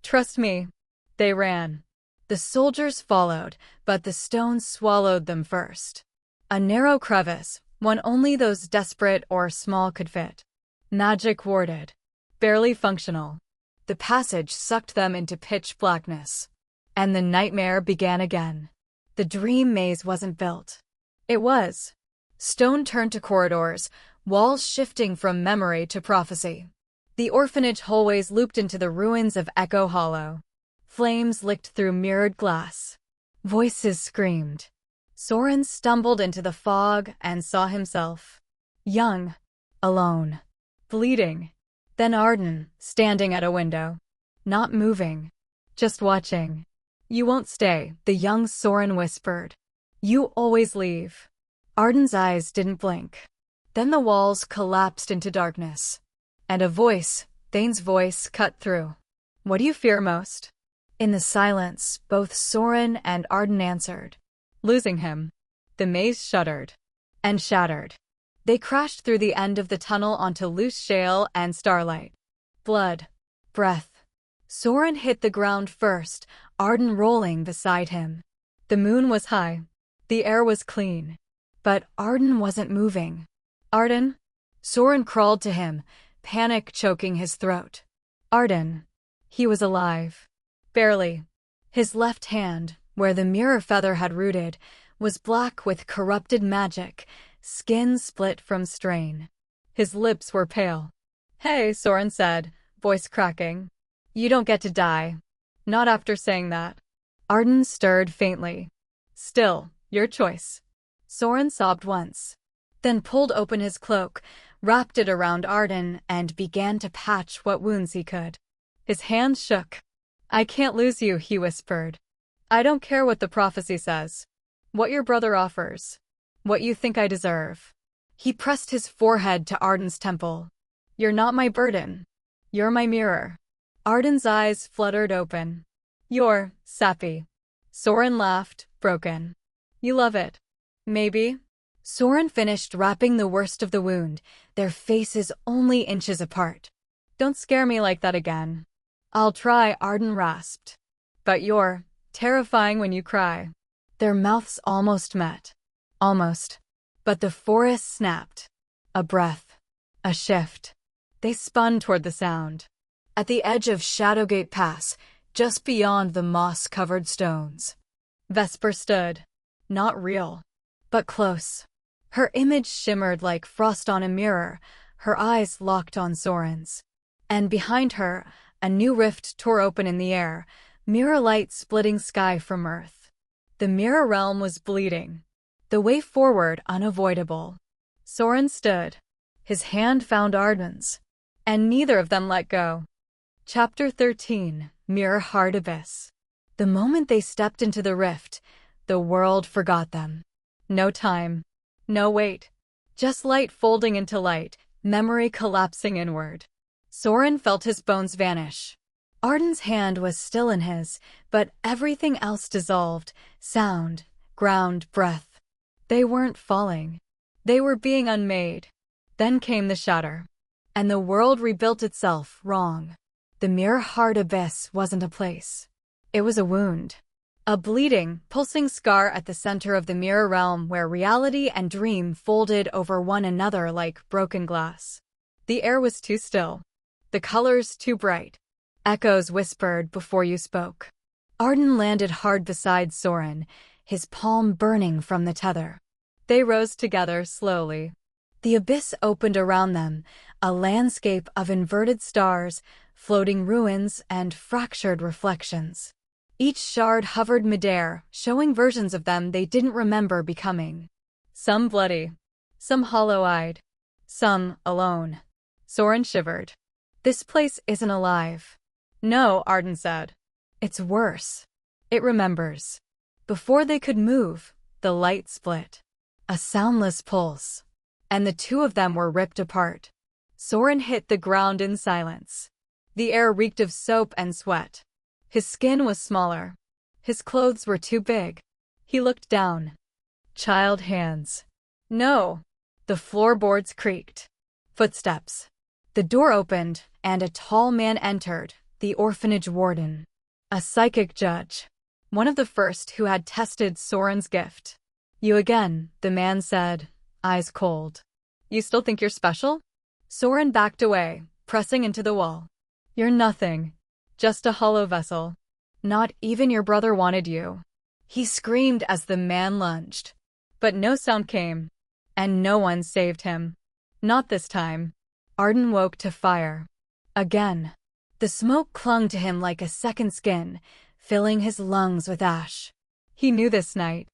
Trust me." They ran. The soldiers followed, but the stones swallowed them first. A narrow crevice, one only those desperate or small could fit. Magic warded. Barely functional. The passage sucked them into pitch blackness. And the nightmare began again. The dream maze wasn't built. It was. Stone turned to corridors, walls shifting from memory to prophecy. The orphanage hallways looped into the ruins of Echo Hollow. Flames licked through mirrored glass. Voices screamed. Soren stumbled into the fog and saw himself. Young. Alone. Bleeding. Then Arden, standing at a window. Not moving. Just watching. "You won't stay," the young Soren whispered. "You always leave." Arden's eyes didn't blink. Then the walls collapsed into darkness. And a voice, Thane's voice, cut through. "What do you fear most?" In the silence, both Soren and Arden answered. "Losing him." The maze shuddered. And shattered. They crashed through the end of the tunnel onto loose shale and starlight. Blood. Breath. Soren hit the ground first, Arden rolling beside him. The moon was high. The air was clean. But Arden wasn't moving. "Arden?" Soren crawled to him, panic choking his throat. Arden. He was alive. Barely. His left hand, where the mirror feather had rooted, was black with corrupted magic, skin split from strain. His lips were pale. "Hey," Soren said, voice cracking. "You don't get to die. Not after saying that." Arden stirred faintly. "Still, your choice." Soren sobbed once. Then pulled open his cloak, wrapped it around Arden, and began to patch what wounds he could. His hands shook. I can't lose you, he whispered. I don't care what the prophecy says. What your brother offers. What you think I deserve. He pressed his forehead to Arden's temple. You're not my burden. You're my mirror. Arden's eyes fluttered open. You're sappy. Soren laughed, broken. You love it. Maybe. Soren finished wrapping the worst of the wound, their faces only inches apart. Don't scare me like that again. I'll try, Arden rasped. But you're terrifying when you cry. Their mouths almost met. Almost. But the forest snapped. A breath. A shift. They spun toward the sound. At the edge of Shadowgate Pass, just beyond the moss-covered stones. Vesper stood. Not real. But close. Her image shimmered like frost on a mirror, her eyes locked on Soren's. And behind her, a new rift tore open in the air, mirror light splitting sky from earth. The mirror realm was bleeding. The way forward unavoidable. Soren stood. His hand found Arden's. And neither of them let go. Chapter 13, Mirror Heart Abyss. The moment they stepped into the rift, the world forgot them. No time. No wait. Just light folding into light, memory collapsing inward. Soren felt his bones vanish. Arden's hand was still in his, but everything else dissolved, sound, ground, breath. They weren't falling. They were being unmade. Then came the shatter. And the world rebuilt itself wrong. The Mirror Heart Abyss wasn't a place. It was a wound. A bleeding, pulsing scar at the center of the mirror realm where reality and dream folded over one another like broken glass. The air was too still. The colors too bright. Echoes whispered before you spoke. Arden landed hard beside Soren, his palm burning from the tether. They rose together slowly. The abyss opened around them, a landscape of inverted stars, floating ruins, and fractured reflections. Each shard hovered midair, showing versions of them they didn't remember becoming. Some bloody. Some hollow-eyed. Some alone. Soren shivered. This place isn't alive. No, Arden said. It's worse. It remembers. Before they could move, the light split. A soundless pulse. And the two of them were ripped apart. Soren hit the ground in silence. The air reeked of soap and sweat. His skin was smaller. His clothes were too big. He looked down. Child hands. No. The floorboards creaked. Footsteps. The door opened, and a tall man entered, the orphanage warden. A psychic judge. One of the first who had tested Soren's gift. You again, the man said, eyes cold. You still think you're special? Soren backed away, pressing into the wall. You're nothing. Just a hollow vessel. Not even your brother wanted you. He screamed as the man lunged. But no sound came. And no one saved him. Not this time. Arden woke to fire. Again. The smoke clung to him like a second skin, filling his lungs with ash. He knew this night.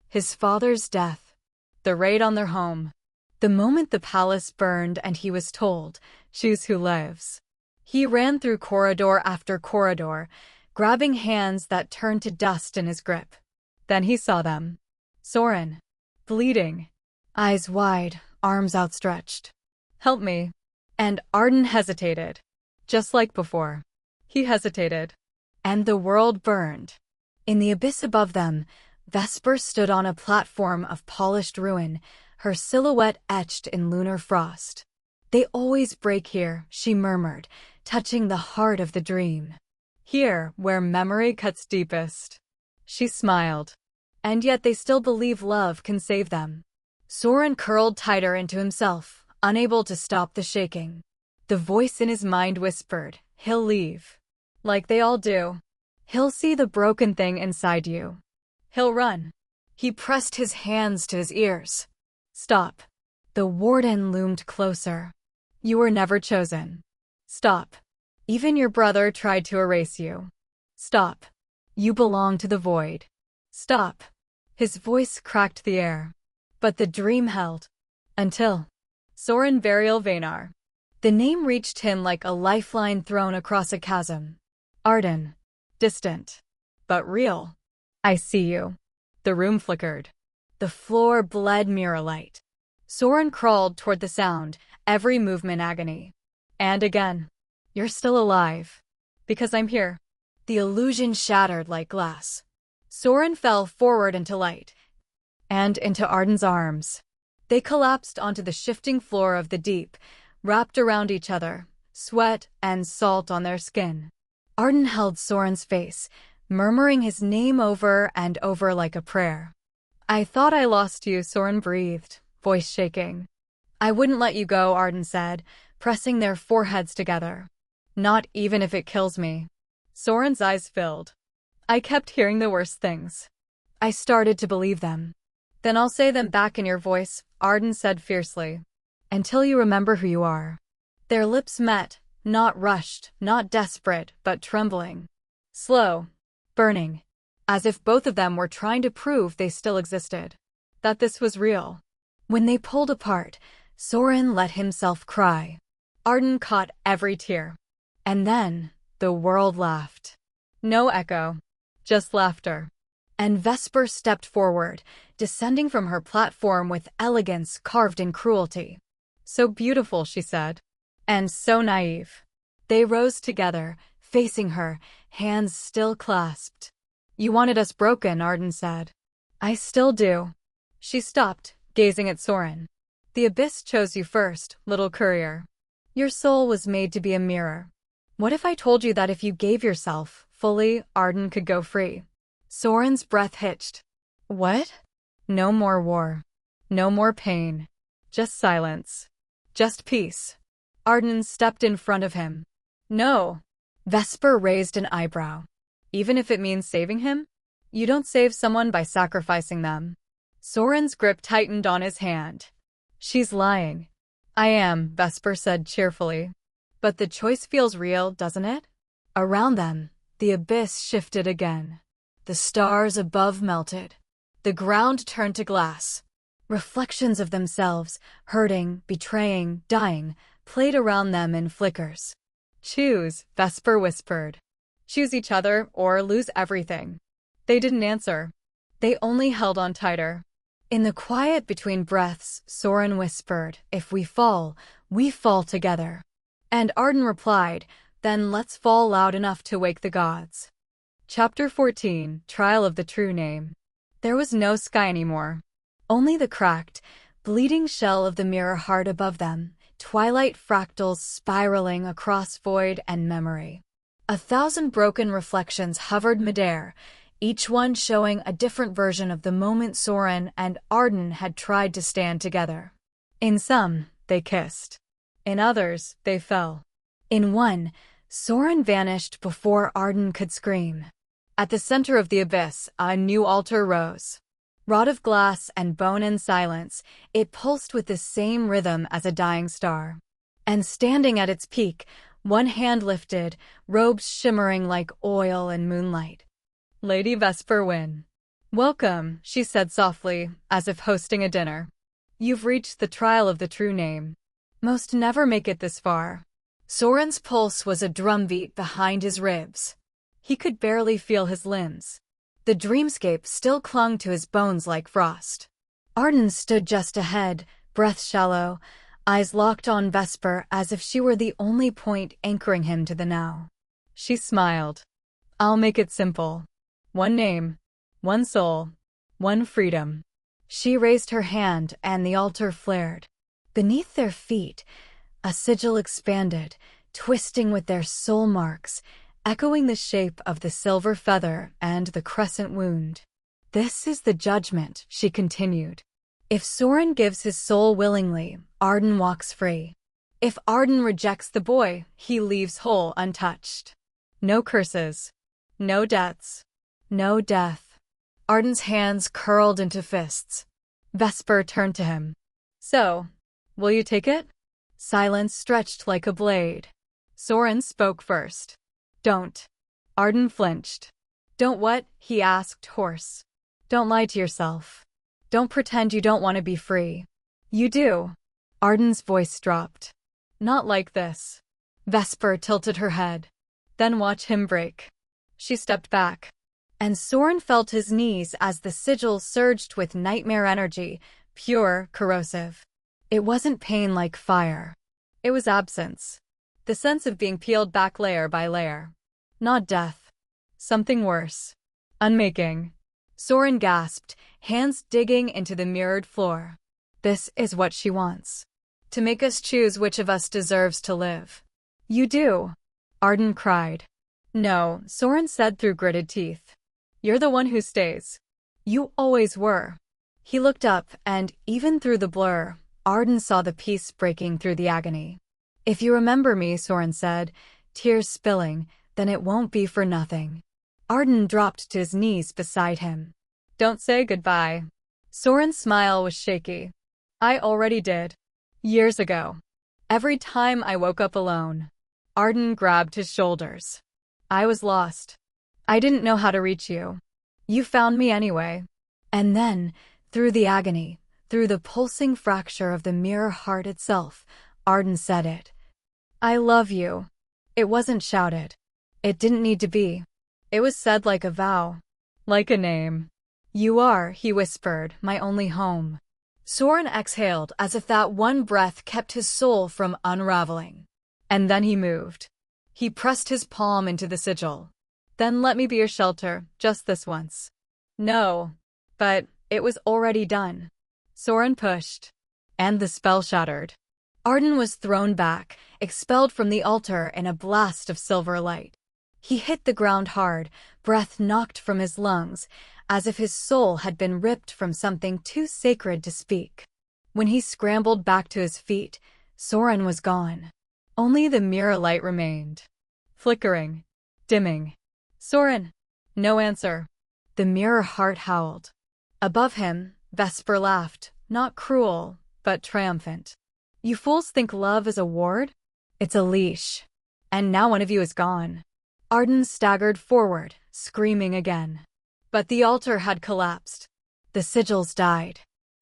His father's death. The raid on their home. The moment the palace burned and he was told, choose who lives. He ran through corridor after corridor, grabbing hands that turned to dust in his grip. Then he saw them. Soren. Bleeding. Eyes wide, arms outstretched. Help me. And Arden hesitated. Just like before. He hesitated. And the world burned. In the abyss above them, Vesper stood on a platform of polished ruin, her silhouette etched in lunar frost. They always break here, she murmured, touching the heart of the dream. Here, where memory cuts deepest. She smiled. And yet they still believe love can save them. Soren curled tighter into himself, unable to stop the shaking. The voice in his mind whispered, he'll leave. Like they all do. He'll see the broken thing inside you. He'll run. He pressed his hands to his ears. Stop. The warden loomed closer. You were never chosen. Stop. Even your brother tried to erase you. Stop. You belong to the void. Stop. His voice cracked the air. But the dream held. Until. Soren Varial Vanar. The name reached him like a lifeline thrown across a chasm. Arden. Distant. But real. I see you. The room flickered. The floor bled mirror light. Soren crawled toward the sound, every movement agony. And again. You're still alive. Because I'm here. The illusion shattered like glass. Soren fell forward into light. And into Arden's arms. They collapsed onto the shifting floor of the deep, wrapped around each other, sweat and salt on their skin. Arden held Soren's face, murmuring his name over and over like a prayer. I thought I lost you, Soren breathed, voice shaking. I wouldn't let you go, Arden said, pressing their foreheads together. Not even if it kills me. Soren's eyes filled. I kept hearing the worst things. I started to believe them. Then I'll say them back in your voice, Arden said fiercely. Until you remember who you are. Their lips met, not rushed, not desperate, but trembling. Slow. Burning. As if both of them were trying to prove they still existed. That this was real. When they pulled apart, Soren let himself cry. Arden caught every tear. And then, the world laughed. No echo. Just laughter. And Vesper stepped forward, descending from her platform with elegance carved in cruelty. So beautiful, she said. And so naive. They rose together, facing her, hands still clasped. You wanted us broken, Arden said. I still do. She stopped, gazing at Soren. The abyss chose you first, little courier. Your soul was made to be a mirror. What if I told you that if you gave yourself fully, Arden could go free? Soren's breath hitched. What? No more war. No more pain. Just silence. Just peace. Arden stepped in front of him. No. Vesper raised an eyebrow. Even if it means saving him? You don't save someone by sacrificing them. Soren's grip tightened on his hand. She's lying. I am, Vesper said cheerfully. But the choice feels real, doesn't it? Around them, the abyss shifted again. The stars above melted. The ground turned to glass. Reflections of themselves, hurting, betraying, dying, played around them in flickers. Choose, Vesper whispered. Choose each other or lose everything. They didn't answer. They only held on tighter. In the quiet between breaths, Soren whispered, if we fall together. And Arden replied, then let's fall loud enough to wake the gods. Chapter 14, Trial of the True Name. There was no sky anymore. Only the cracked, bleeding shell of the mirror heart above them, twilight fractals spiraling across void and memory. 1,000 broken reflections hovered midair, each one showing a different version of the moment Soren and Arden had tried to stand together. In some, they kissed. In others, they fell. In one, Soren vanished before Arden could scream. At the center of the abyss, a new altar rose. Wrought of glass and bone and silence, it pulsed with the same rhythm as a dying star. And standing at its peak, one hand lifted, robes shimmering like oil in moonlight. Lady Vesper Wynn. Welcome, she said softly, as if hosting a dinner. You've reached the trial of the true name. Most never make it this far. Soren's pulse was a drumbeat behind his ribs. He could barely feel his limbs. The dreamscape still clung to his bones like frost. Arden stood just ahead, breath shallow, eyes locked on Vesper as if she were the only point anchoring him to the now. She smiled. I'll make it simple. One name, one soul, one freedom. She raised her hand and the altar flared. Beneath their feet, a sigil expanded, twisting with their soul marks, echoing the shape of the silver feather and the crescent wound. This is the judgment, she continued. If Soren gives his soul willingly, Arden walks free. If Arden rejects the boy, he leaves whole untouched. No curses. No deaths. No death. Arden's hands curled into fists. Vesper turned to him. So, will you take it? Silence stretched like a blade. Soren spoke first. Don't. Arden flinched. Don't what? He asked, hoarse. Don't lie to yourself. Don't pretend you don't want to be free. You do. Arden's voice dropped. Not like this. Vesper tilted her head. Then watch him break. She stepped back. And Soren felt his knees as the sigil surged with nightmare energy, pure, corrosive. It wasn't pain like fire. It was absence. The sense of being peeled back layer by layer. Not death. Something worse. Unmaking. Soren gasped, hands digging into the mirrored floor. This is what she wants. To make us choose which of us deserves to live. You do. Arden cried. No, Soren said through gritted teeth. You're the one who stays. You always were. He looked up, and even through the blur, Arden saw the peace breaking through the agony. If you remember me, Soren said, tears spilling, then it won't be for nothing. Arden dropped to his knees beside him. Don't say goodbye. Soren's smile was shaky. I already did. Years ago. Every time I woke up alone. Arden grabbed his shoulders. I was lost. I didn't know how to reach you. You found me anyway. And then, through the agony, through the pulsing fracture of the mirror heart itself, Arden said it. I love you. It wasn't shouted. It didn't need to be. It was said like a vow. Like a name. You are, he whispered, my only home. Soren exhaled as if that one breath kept his soul from unraveling. And then he moved. He pressed his palm into the sigil. Then let me be your shelter, just this once. No. But it was already done. Soren pushed. And the spell shattered. Arden was thrown back, expelled from the altar in a blast of silver light. He hit the ground hard, breath knocked from his lungs, as if his soul had been ripped from something too sacred to speak. When he scrambled back to his feet, Soren was gone. Only the mirror light remained. Flickering. Dimming. Soren! No answer. The mirror heart howled. Above him, Vesper laughed, not cruel, but triumphant. You fools think love is a ward? It's a leash. And now one of you is gone. Arden staggered forward, screaming again. But the altar had collapsed. The sigils died.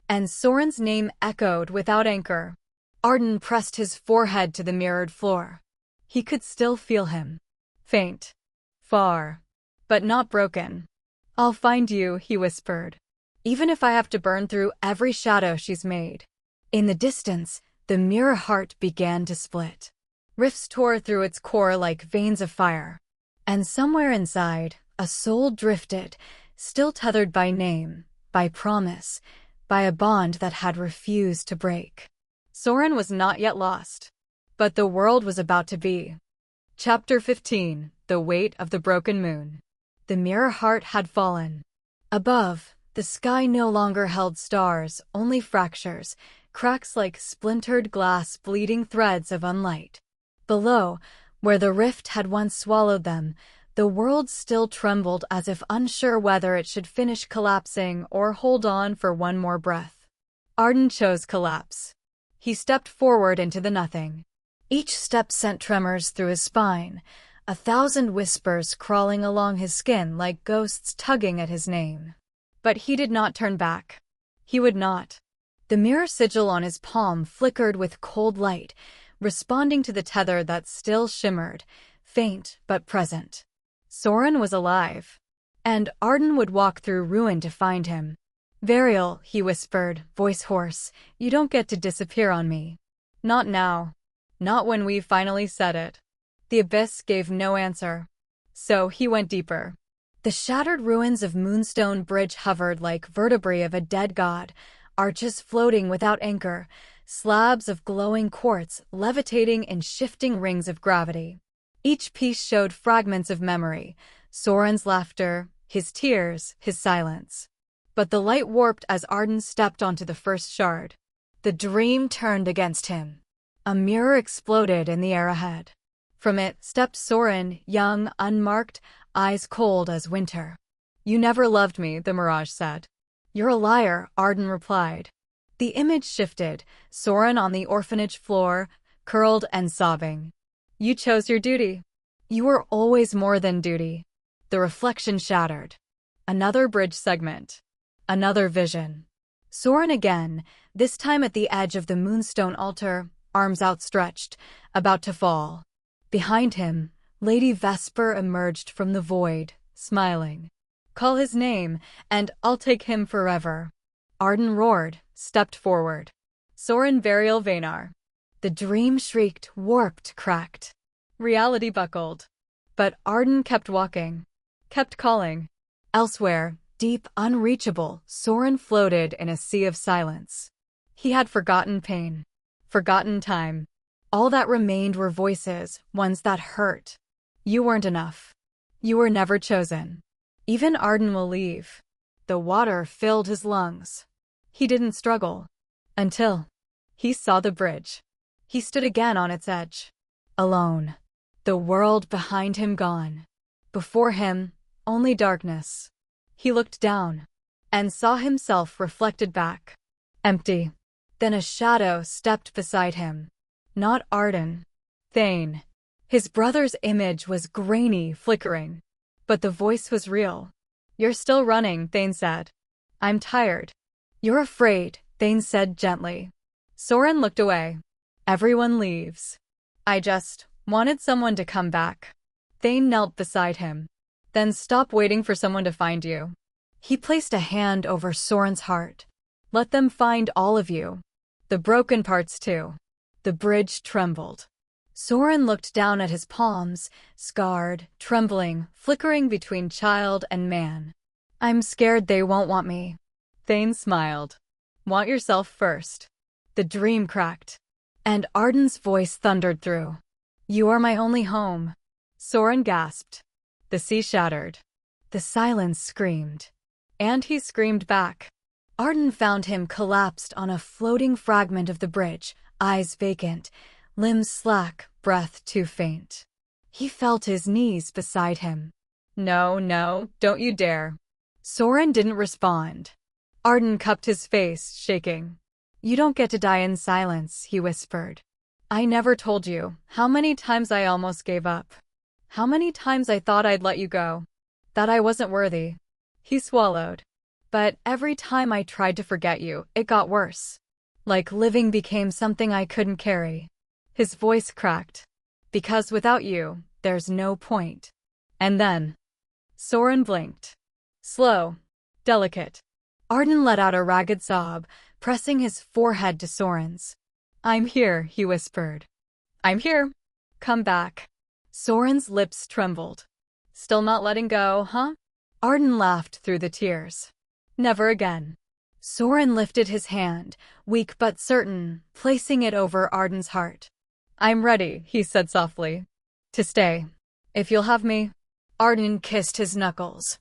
And Soren's name echoed without anchor. Arden pressed his forehead to the mirrored floor. He could still feel him. Faint. Far. But not broken. I'll find you, he whispered. Even if I have to burn through every shadow she's made. In the distance, the mirror heart began to split. Rifts tore through its core like veins of fire. And somewhere inside, a soul drifted, still tethered by name, by promise, by a bond that had refused to break. Soren was not yet lost. But the world was about to be. Chapter 15, The Weight of the Broken Moon. The mirror heart had fallen. Above, the sky no longer held stars, only fractures, cracks like splintered glass, bleeding threads of unlight. Below, where the rift had once swallowed them, the world still trembled as if unsure whether it should finish collapsing or hold on for one more breath. Arden chose collapse. He stepped forward into the nothing. Each step sent tremors through his spine, 1,000 whispers crawling along his skin like ghosts tugging at his name. But he did not turn back. He would not. The mirror sigil on his palm flickered with cold light, responding to the tether that still shimmered, faint but present. Soren was alive. And Arden would walk through ruin to find him. Variel, he whispered, voice hoarse, you don't get to disappear on me. Not now. Not when we finally said it. The abyss gave no answer. So he went deeper. The shattered ruins of Moonstone Bridge hovered like vertebrae of a dead god, arches floating without anchor, slabs of glowing quartz levitating in shifting rings of gravity. Each piece showed fragments of memory, Soren's laughter, his tears, his silence. But the light warped as Arden stepped onto the first shard. The dream turned against him. A mirror exploded in the air ahead. From it stepped Soren, young, unmarked, eyes cold as winter. You never loved me, the mirage said. You're a liar, Arden replied. The image shifted, Soren on the orphanage floor, curled and sobbing. You chose your duty. You were always more than duty. The reflection shattered. Another bridge segment. Another vision. Soren again, this time at the edge of the Moonstone altar, arms outstretched, about to fall. Behind him, Lady Vesper emerged from the void, smiling. "Call his name, and I'll take him forever." Arden roared, stepped forward. "Soren Variel Venar." The dream shrieked, warped, cracked. Reality buckled. But Arden kept walking, kept calling. Elsewhere, deep, unreachable, Soren floated in a sea of silence. He had forgotten pain, forgotten time. All that remained were voices, ones that hurt. You weren't enough. You were never chosen. Even Arden will leave. The water filled his lungs. He didn't struggle. Until he saw the bridge. He stood again on its edge. Alone. The world behind him gone. Before him, only darkness. He looked down and saw himself reflected back. Empty. Then a shadow stepped beside him. Not Arden. Thane. His brother's image was grainy, flickering. But the voice was real. "You're still running," Thane said. "I'm tired." "You're afraid," Thane said gently. Soren looked away. "Everyone leaves. I just wanted someone to come back." Thane knelt beside him. "Then stop waiting for someone to find you." He placed a hand over Soren's heart. "Let them find all of you. The broken parts too." The bridge trembled. Soren looked down at his palms, scarred, trembling, flickering between child and man. "I'm scared they won't want me." Thane smiled. "Want yourself first." The dream cracked. And Arden's voice thundered through. "You are my only home." Soren gasped. The sea shattered. The silence screamed. And he screamed back. Arden found him collapsed on a floating fragment of the bridge, eyes vacant, limbs slack, breath too faint. He felt his knees beside him. "No, no, don't you dare." Soren didn't respond. Arden cupped his face, shaking. "You don't get to die in silence," he whispered. "I never told you how many times I almost gave up. How many times I thought I'd let you go. That I wasn't worthy." He swallowed. "But every time I tried to forget you, it got worse. Like living became something I couldn't carry." His voice cracked. "Because without you, there's no point." And then Soren blinked. Slow, delicate. Arden let out a ragged sob, pressing his forehead to Soren's. "I'm here," he whispered. "I'm here. Come back." Soren's lips trembled. "Still not letting go, huh?" Arden laughed through the tears. "Never again." Soren lifted his hand, weak but certain, placing it over Arden's heart. "I'm ready," he said softly. "To stay. If you'll have me." Arden kissed his knuckles.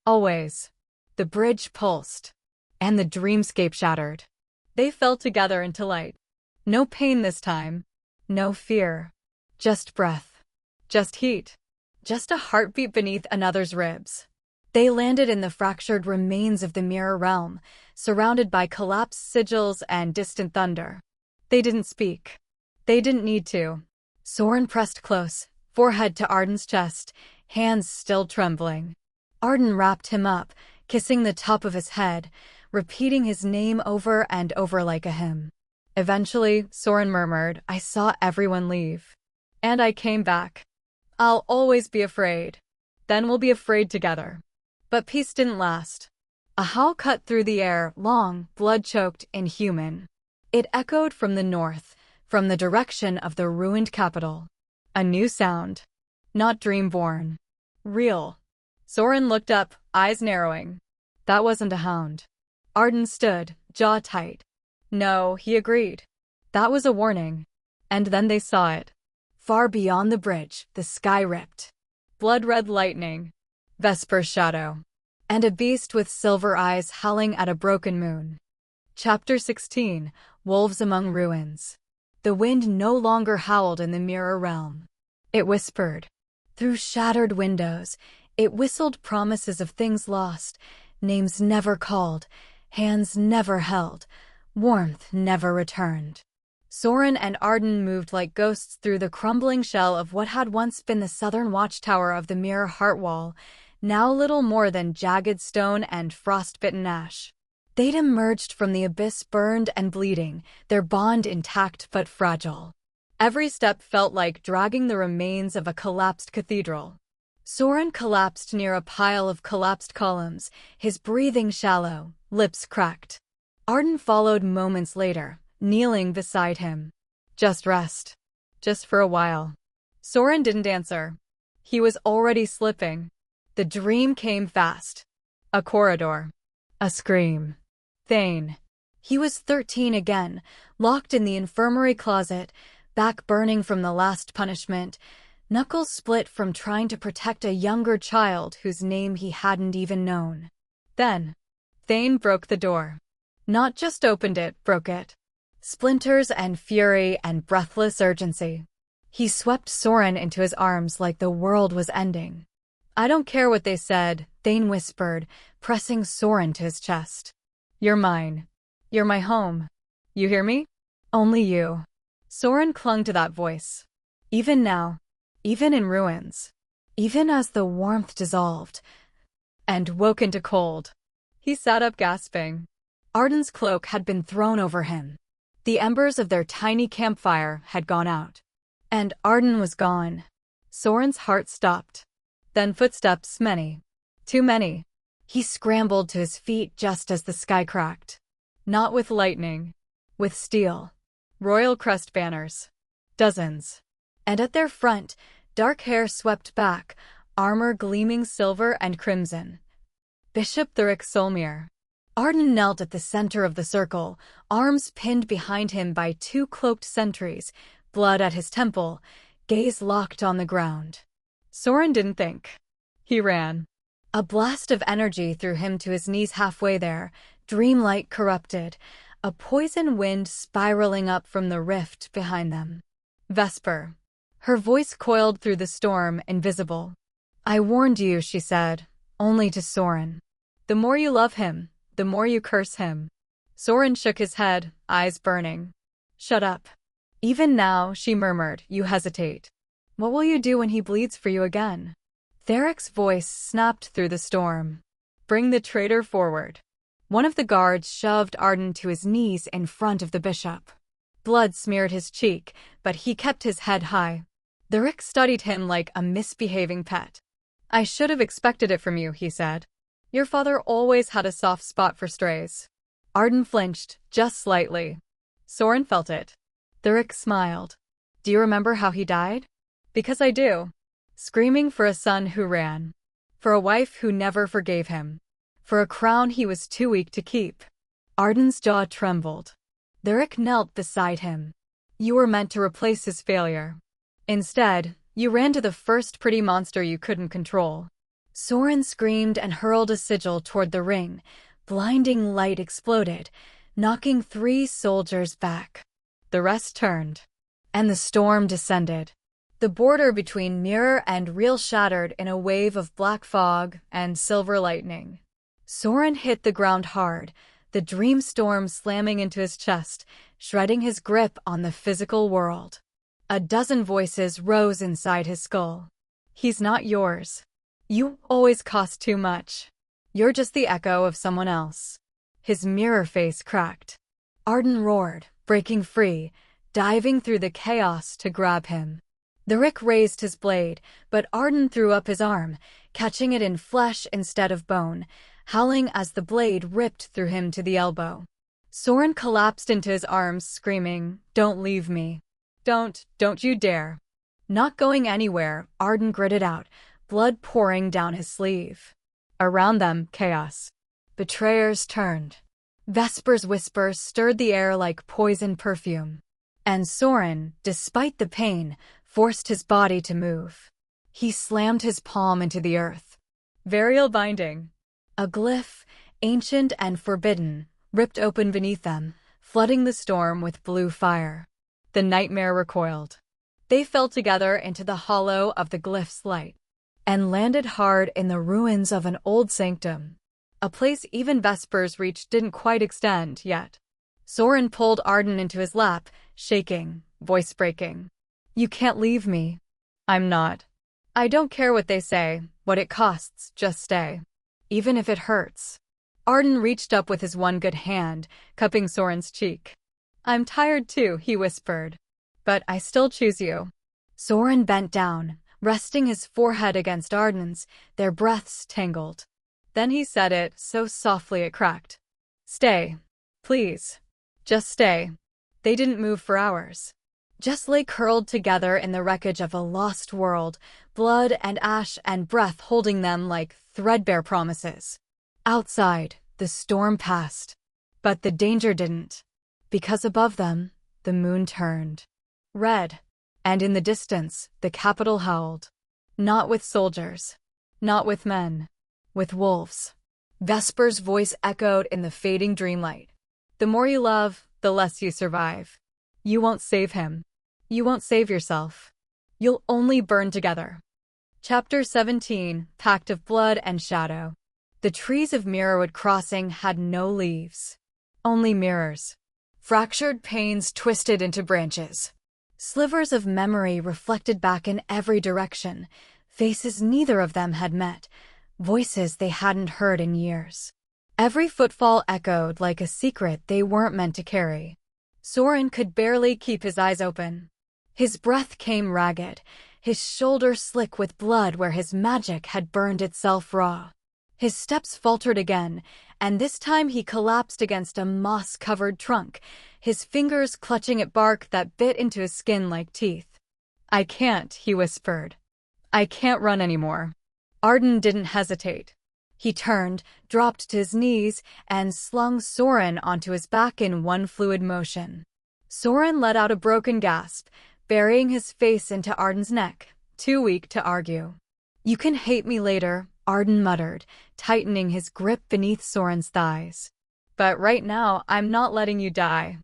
"Always." The bridge pulsed. And the dreamscape shattered. They fell together into light. No pain this time. No fear. Just breath. Just heat. Just a heartbeat beneath another's ribs. They landed in the fractured remains of the mirror realm, surrounded by collapsed sigils and distant thunder. They didn't speak. They didn't need to. Soren pressed close, forehead to Arden's chest, hands still trembling. Arden wrapped him up, kissing the top of his head, repeating his name over and over like a hymn. Eventually, Soren murmured, "I saw everyone leave. And I came back. I'll always be afraid. Then we'll be afraid together." But peace didn't last. A howl cut through the air, long, blood-choked, inhuman. It echoed from the north, from the direction of the ruined capital. A new sound. Not dream-born. Real. Soren looked up, eyes narrowing. That wasn't a hound. Arden stood, jaw tight. "No," he agreed. That was a warning. And then they saw it. Far beyond the bridge, the sky ripped. Blood-red lightning. Vesper's shadow. And a beast with silver eyes howling at a broken moon. Chapter 16. Wolves Among Ruins. The wind no longer howled in the mirror realm. It whispered. Through shattered windows, it whistled promises of things lost, names never called, hands never held, warmth never returned. Soren and Arden moved like ghosts through the crumbling shell of what had once been the southern watchtower of the mirror heartwall, now little more than jagged stone and frost-bitten ash. They'd emerged from the abyss burned and bleeding, their bond intact but fragile. Every step felt like dragging the remains of a collapsed cathedral. Soren collapsed near a pile of collapsed columns, his breathing shallow, lips cracked. Arden followed moments later, kneeling beside him. Just rest. Just for a while. Soren didn't answer. He was already slipping. The dream came fast. A corridor. A scream. Thane. He was 13 again, locked in the infirmary closet, back burning from the last punishment, knuckles split from trying to protect a younger child whose name he hadn't even known. Then, Thane broke the door. Not just opened it, broke it. Splinters and fury and breathless urgency. He swept Soren into his arms like the world was ending. I don't care what they said, Thane whispered, pressing Soren to his chest. You're mine. You're my home. You hear me? Only you. Soren clung to that voice. Even now, even in ruins, even as the warmth dissolved and woke into cold, he sat up gasping. Arden's cloak had been thrown over him. The embers of their tiny campfire had gone out. And Arden was gone. Soren's heart stopped. Then footsteps, many. Too many. He scrambled to his feet just as the sky cracked. Not with lightning. With steel. Royal crest banners. Dozens. And at their front, dark hair swept back, armor gleaming silver and crimson. Bishop Thuric Solmir. Arden knelt at the center of the circle, arms pinned behind him by two cloaked sentries, blood at his temple, gaze locked on the ground. Soren didn't think. He ran. A blast of energy threw him to his knees halfway there, dreamlight corrupted, a poison wind spiraling up from the rift behind them. Vesper. Her voice coiled through the storm, invisible. I warned you, she said, only to Soren. The more you love him, the more you curse him. Soren shook his head, eyes burning. Shut up. Even now, she murmured, you hesitate. What will you do when he bleeds for you again? Thuric's voice snapped through the storm. Bring the traitor forward. One of the guards shoved Arden to his knees in front of the bishop. Blood smeared his cheek, but he kept his head high. Thuric studied him like a misbehaving pet. I should have expected it from you, he said. Your father always had a soft spot for strays. Arden flinched, just slightly. Soren felt it. Thuric smiled. Do you remember how he died? Because I do. Screaming for a son who ran. For a wife who never forgave him. For a crown he was too weak to keep. Arden's jaw trembled. Thuric knelt beside him. You were meant to replace his failure. Instead, you ran to the first pretty monster you couldn't control. Soren screamed and hurled a sigil toward the ring. Blinding light exploded, knocking 3 soldiers back. The rest turned. And the storm descended. The border between mirror and real shattered in a wave of black fog and silver lightning. Soren hit the ground hard, the dream storm slamming into his chest, shredding his grip on the physical world. A dozen voices rose inside his skull. He's not yours. You always cost too much. You're just the echo of someone else. His mirror face cracked. Arden roared, breaking free, diving through the chaos to grab him. Thuric raised his blade, but Arden threw up his arm, catching it in flesh instead of bone, howling as the blade ripped through him to the elbow. Soren collapsed into his arms, screaming, Don't leave me. Don't you dare. Not going anywhere, Arden gritted out, blood pouring down his sleeve. Around them, chaos. Betrayers turned. Vesper's whisper stirred the air like poison perfume. And Soren, despite the pain, forced his body to move. He slammed his palm into the earth. Varial binding. A glyph, ancient and forbidden, ripped open beneath them, flooding the storm with blue fire. The nightmare recoiled. They fell together into the hollow of the glyph's light, and landed hard in the ruins of an old sanctum. A place even Vesper's reach didn't quite extend yet. Soren pulled Arden into his lap, shaking, voice breaking. You can't leave me. I'm not. I don't care what they say, what it costs, just stay. Even if it hurts. Arden reached up with his one good hand, cupping Soren's cheek. I'm tired too, he whispered. But I still choose you. Soren bent down, resting his forehead against Arden's, their breaths tangled. Then he said it so softly it cracked. Stay. Please. Just stay. They didn't move for hours. Just lay curled together in the wreckage of a lost world, blood and ash and breath holding them like threadbare promises. Outside, the storm passed. But the danger didn't. Because above them, the moon turned red. And in the distance, the capital howled. Not with soldiers. Not with men. With wolves. Vesper's voice echoed in the fading dreamlight. The more you love, the less you survive. You won't save him. You won't save yourself. You'll only burn together. Chapter 17, Pact of Blood and Shadow. The trees of Mirrorwood Crossing had no leaves. Only mirrors. Fractured panes twisted into branches. Slivers of memory reflected back in every direction. Faces neither of them had met. Voices they hadn't heard in years. Every footfall echoed like a secret they weren't meant to carry. Soren could barely keep his eyes open. His breath came ragged, his shoulder slick with blood where his magic had burned itself raw. His steps faltered again, and this time he collapsed against a moss-covered trunk, his fingers clutching at bark that bit into his skin like teeth. I can't, he whispered. I can't run anymore. Arden didn't hesitate. He turned, dropped to his knees, and slung Soren onto his back in one fluid motion. Soren let out a broken gasp, burying his face into Arden's neck, too weak to argue. You can hate me later, Arden muttered, tightening his grip beneath Soren's thighs. But right now, I'm not letting you die.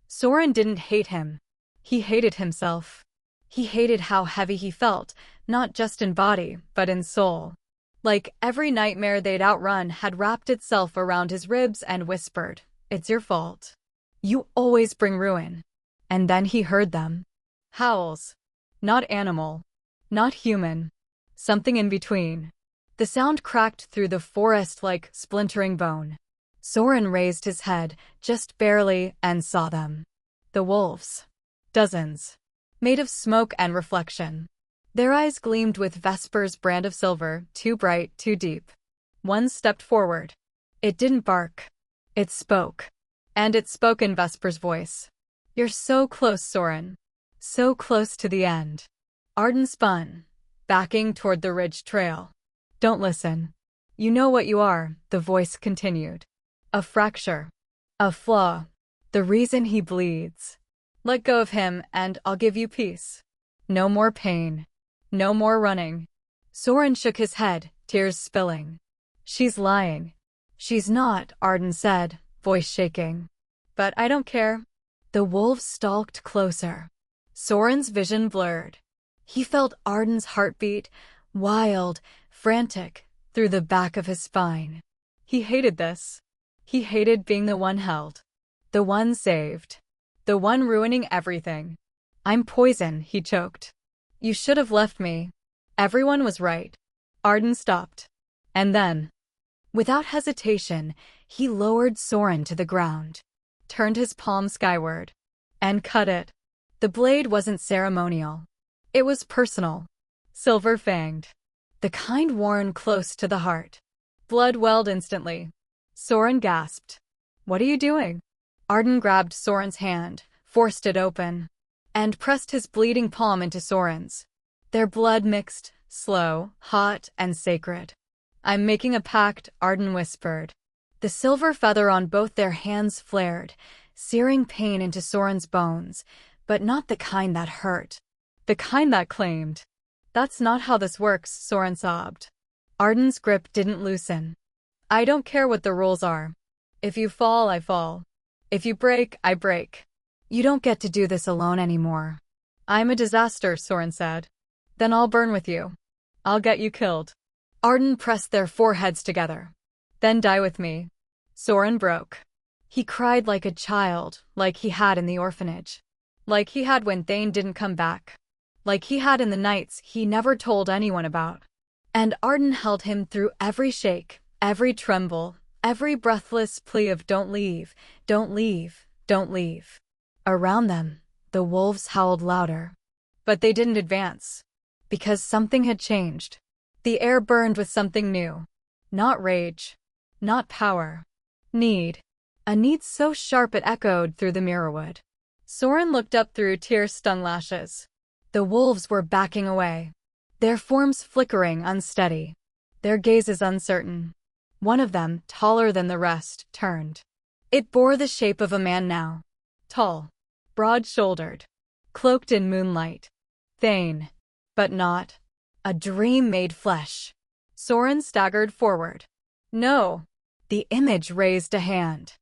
Soren didn't hate him. He hated himself. He hated how heavy he felt, not just in body, but in soul. Like every nightmare they'd outrun had wrapped itself around his ribs and whispered, "It's your fault. You always bring ruin." And then he heard them. Howls. Not animal. Not human. Something in between. The sound cracked through the forest like splintering bone. Soren raised his head, just barely, and saw them. The wolves. Dozens. Made of smoke and reflection. Their eyes gleamed with Vesper's brand of silver, too bright, too deep. One stepped forward. It didn't bark. It spoke. And it spoke in Vesper's voice. You're so close, Soren. So close to the end. Arden spun, backing toward the ridge trail. Don't listen. You know what you are, the voice continued. A fracture. A flaw. The reason he bleeds. Let go of him and I'll give you peace. No more pain. No more running. Soren shook his head, tears spilling. She's lying. She's not, Arden said, voice shaking. But I don't care. The wolves stalked closer. Soren's vision blurred. He felt Arden's heartbeat, wild, frantic, through the back of his spine. He hated this. He hated being the one held. The one saved. The one ruining everything. I'm poison, he choked. You should have left me. Everyone was right. Arden stopped. And then, without hesitation, he lowered Soren to the ground, turned his palm skyward, and cut it. The blade wasn't ceremonial. It was personal. Silver-fanged. The kind worn close to the heart. Blood welled instantly. Soren gasped. What are you doing? Arden grabbed Soren's hand, forced it open, and pressed his bleeding palm into Soren's. Their blood mixed, slow, hot, and sacred. I'm making a pact, Arden whispered. The silver feather on both their hands flared, searing pain into Soren's bones, but not the kind that hurt. The kind that claimed. That's not how this works, Soren sobbed. Arden's grip didn't loosen. I don't care what the rules are. If you fall, I fall. If you break, I break. You don't get to do this alone anymore. I'm a disaster, Soren said. Then I'll burn with you. I'll get you killed. Arden pressed their foreheads together. Then die with me. Soren broke. He cried like a child, like he had in the orphanage. Like he had when Thane didn't come back. Like he had in the nights he never told anyone about. And Arden held him through every shake, every tremble, every breathless plea of don't leave, don't leave, don't leave. Around them, the wolves howled louder. But they didn't advance. Because something had changed. The air burned with something new. Not rage. Not power. Need. A need so sharp it echoed through the mirrorwood. Soren looked up through tear-stung lashes. The wolves were backing away. Their forms flickering, unsteady. Their gazes uncertain. One of them, taller than the rest, turned. It bore the shape of a man now. Tall. Broad-shouldered. Cloaked in moonlight. Thane. But not. A dream made flesh. Soren staggered forward. No. The image raised a hand.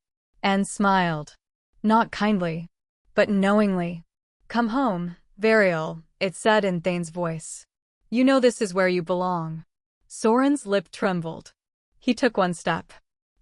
And smiled. Not kindly. But knowingly. Come home, Veriel, it said in Thane's voice. You know this is where you belong. Soren's lip trembled. He took one step.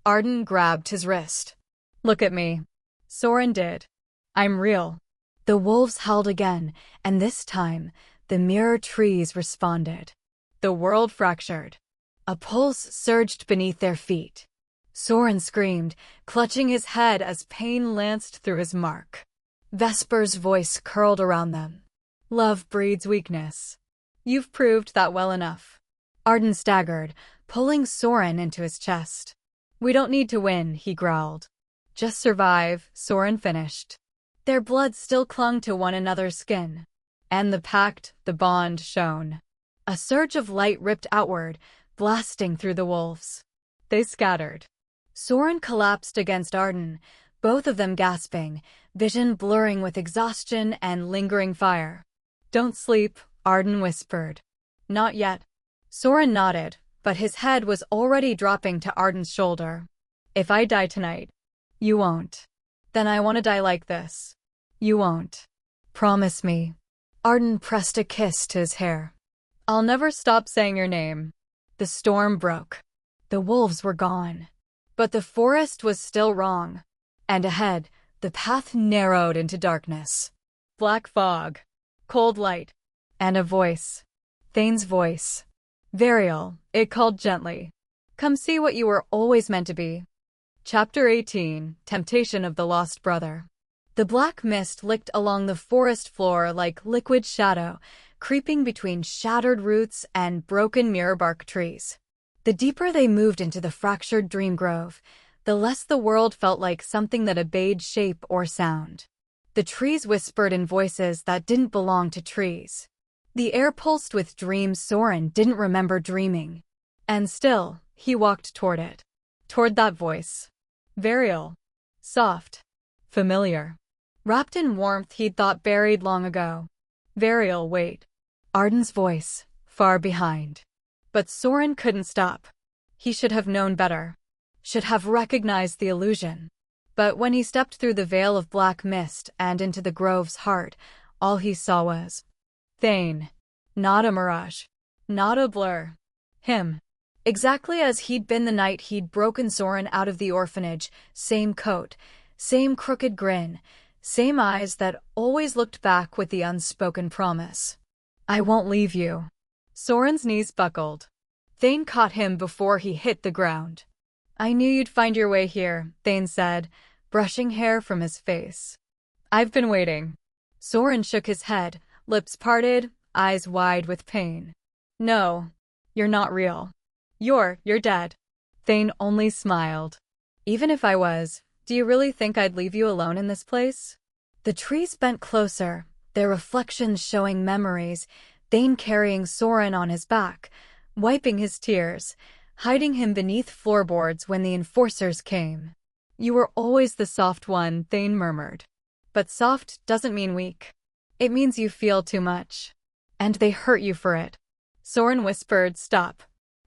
Arden grabbed his wrist. Look at me. Soren did. I'm real. The wolves howled again, and this time, the mirror trees responded. The world fractured. A pulse surged beneath their feet. Soren screamed, clutching his head as pain lanced through his mark. Vesper's voice curled around them. Love breeds weakness. You've proved that well enough. Arden staggered, pulling Soren into his chest. We don't need to win, he growled. Just survive, Soren finished. Their blood still clung to one another's skin. And the pact, the bond, shone. A surge of light ripped outward, blasting through the wolves. They scattered. Soren collapsed against Arden, both of them gasping, vision blurring with exhaustion and lingering fire. Don't sleep, Arden whispered. Not yet. Soren nodded, but his head was already dropping to Arden's shoulder. If I die tonight, you won't. Then I want to die like this. You won't. Promise me. Arden pressed a kiss to his hair. I'll never stop saying your name. The storm broke. The wolves were gone. But the forest was still wrong. And ahead, the path narrowed into darkness. Black fog. Cold light. And a voice. Thane's voice. Veriel, it called gently. Come see what you were always meant to be. Chapter 18, Temptation of the Lost Brother. The black mist licked along the forest floor like liquid shadow, creeping between shattered roots and broken mirrorbark trees. The deeper they moved into the fractured dream grove, the less the world felt like something that obeyed shape or sound. The trees whispered in voices that didn't belong to trees. The air pulsed with dreams Soren didn't remember dreaming. And still, he walked toward it. Toward that voice. Veriel. Soft. Familiar. Wrapped in warmth he'd thought buried long ago. Veriel, wait. Arden's voice, far behind. But Soren couldn't stop. He should have known better. Should have recognized the illusion. But when he stepped through the veil of black mist and into the grove's heart, all he saw was Thane. Not a mirage. Not a blur. Him. Exactly as he'd been the night he'd broken Soren out of the orphanage, same coat, same crooked grin, same eyes that always looked back with the unspoken promise. I won't leave you. Soren's knees buckled. Thane caught him before he hit the ground. I knew you'd find your way here, Thane said, brushing hair from his face. I've been waiting. Soren shook his head, lips parted, eyes wide with pain. No, you're not real. You're dead. Thane only smiled. Even if I was, do you really think I'd leave you alone in this place? The trees bent closer, their reflections showing memories, Thane carrying Soren on his back, wiping his tears, hiding him beneath floorboards when the enforcers came. You were always the soft one, Thane murmured. But soft doesn't mean weak. It means you feel too much. And they hurt you for it. Soren whispered, stop.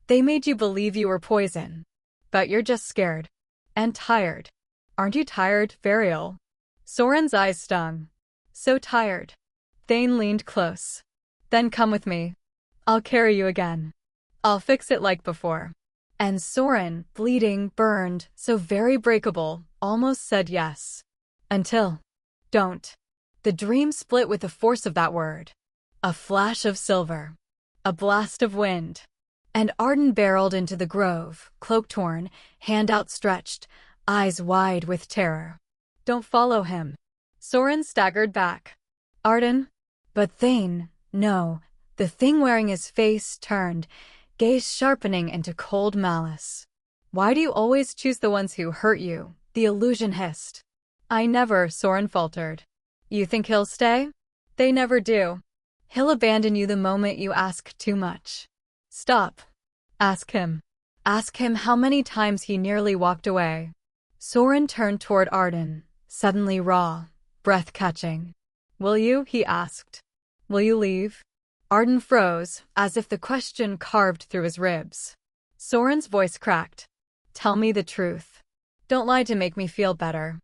They made you believe you were poison. But you're just scared. And tired. Aren't you tired, Veriel? Soren's eyes stung. So tired. Thane leaned close. Then come with me. I'll carry you again. I'll fix it like before. And Soren, bleeding, burned, so very breakable, almost said yes. Until. Don't. The dream split with the force of that word. A flash of silver. A blast of wind. And Arden barreled into the grove, cloak torn, hand outstretched, eyes wide with terror. "Don't follow him." Soren staggered back. "Arden?" But Thane, no, the thing wearing his face turned, gaze sharpening into cold malice. "Why do you always choose the ones who hurt you?" the illusion hissed. "I never," Soren faltered. "You think he'll stay?" "They never do. He'll abandon you the moment you ask too much." "Stop. Ask him." Ask him how many times he nearly walked away. Soren turned toward Arden, suddenly raw, breath-catching. "Will you?" he asked. "Will you leave?" Arden froze, as if the question carved through his ribs. Soren's voice cracked. "Tell me the truth. Don't lie to make me feel better.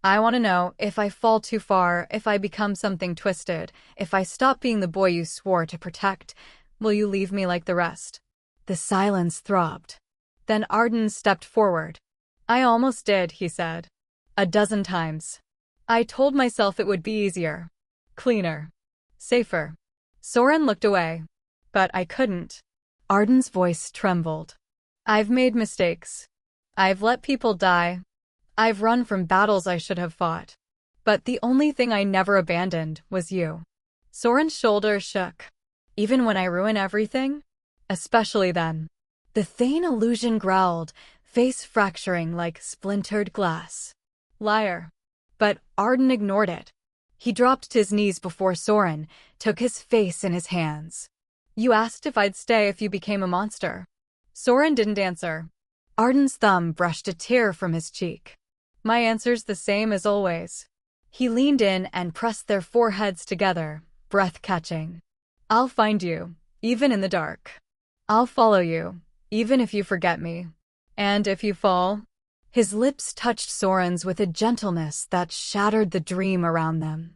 I want to know if I fall too far, if I become something twisted, if I stop being the boy you swore to protect. Will you leave me like the rest?" The silence throbbed. Then Arden stepped forward. "I almost did," he said. "A dozen times. I told myself it would be easier. Cleaner. Safer." Soren looked away. "But I couldn't." Arden's voice trembled. "I've made mistakes. I've let people die. I've run from battles I should have fought. But the only thing I never abandoned was you." Soren's shoulders shook. "Even when I ruin everything? Especially then." The Thane illusion growled, face fracturing like splintered glass. "Liar." But Arden ignored it. He dropped to his knees before Soren, took his face in his hands. "You asked if I'd stay if you became a monster." Soren didn't answer. Arden's thumb brushed a tear from his cheek. "My answer's the same as always." He leaned in and pressed their foreheads together, breath-catching. "I'll find you, even in the dark. I'll follow you, even if you forget me. And if you fall..." His lips touched Soren's with a gentleness that shattered the dream around them.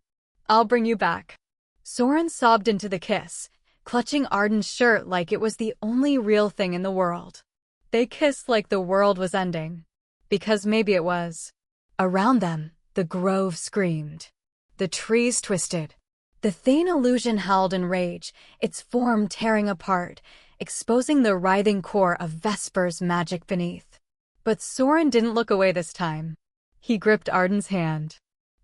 "I'll bring you back." Soren sobbed into the kiss, clutching Arden's shirt like it was the only real thing in the world. They kissed like the world was ending. Because maybe it was. Around them, the grove screamed. The trees twisted. The Thane illusion howled in rage, its form tearing apart, exposing the writhing core of Vesper's magic beneath. But Soren didn't look away this time. He gripped Arden's hand.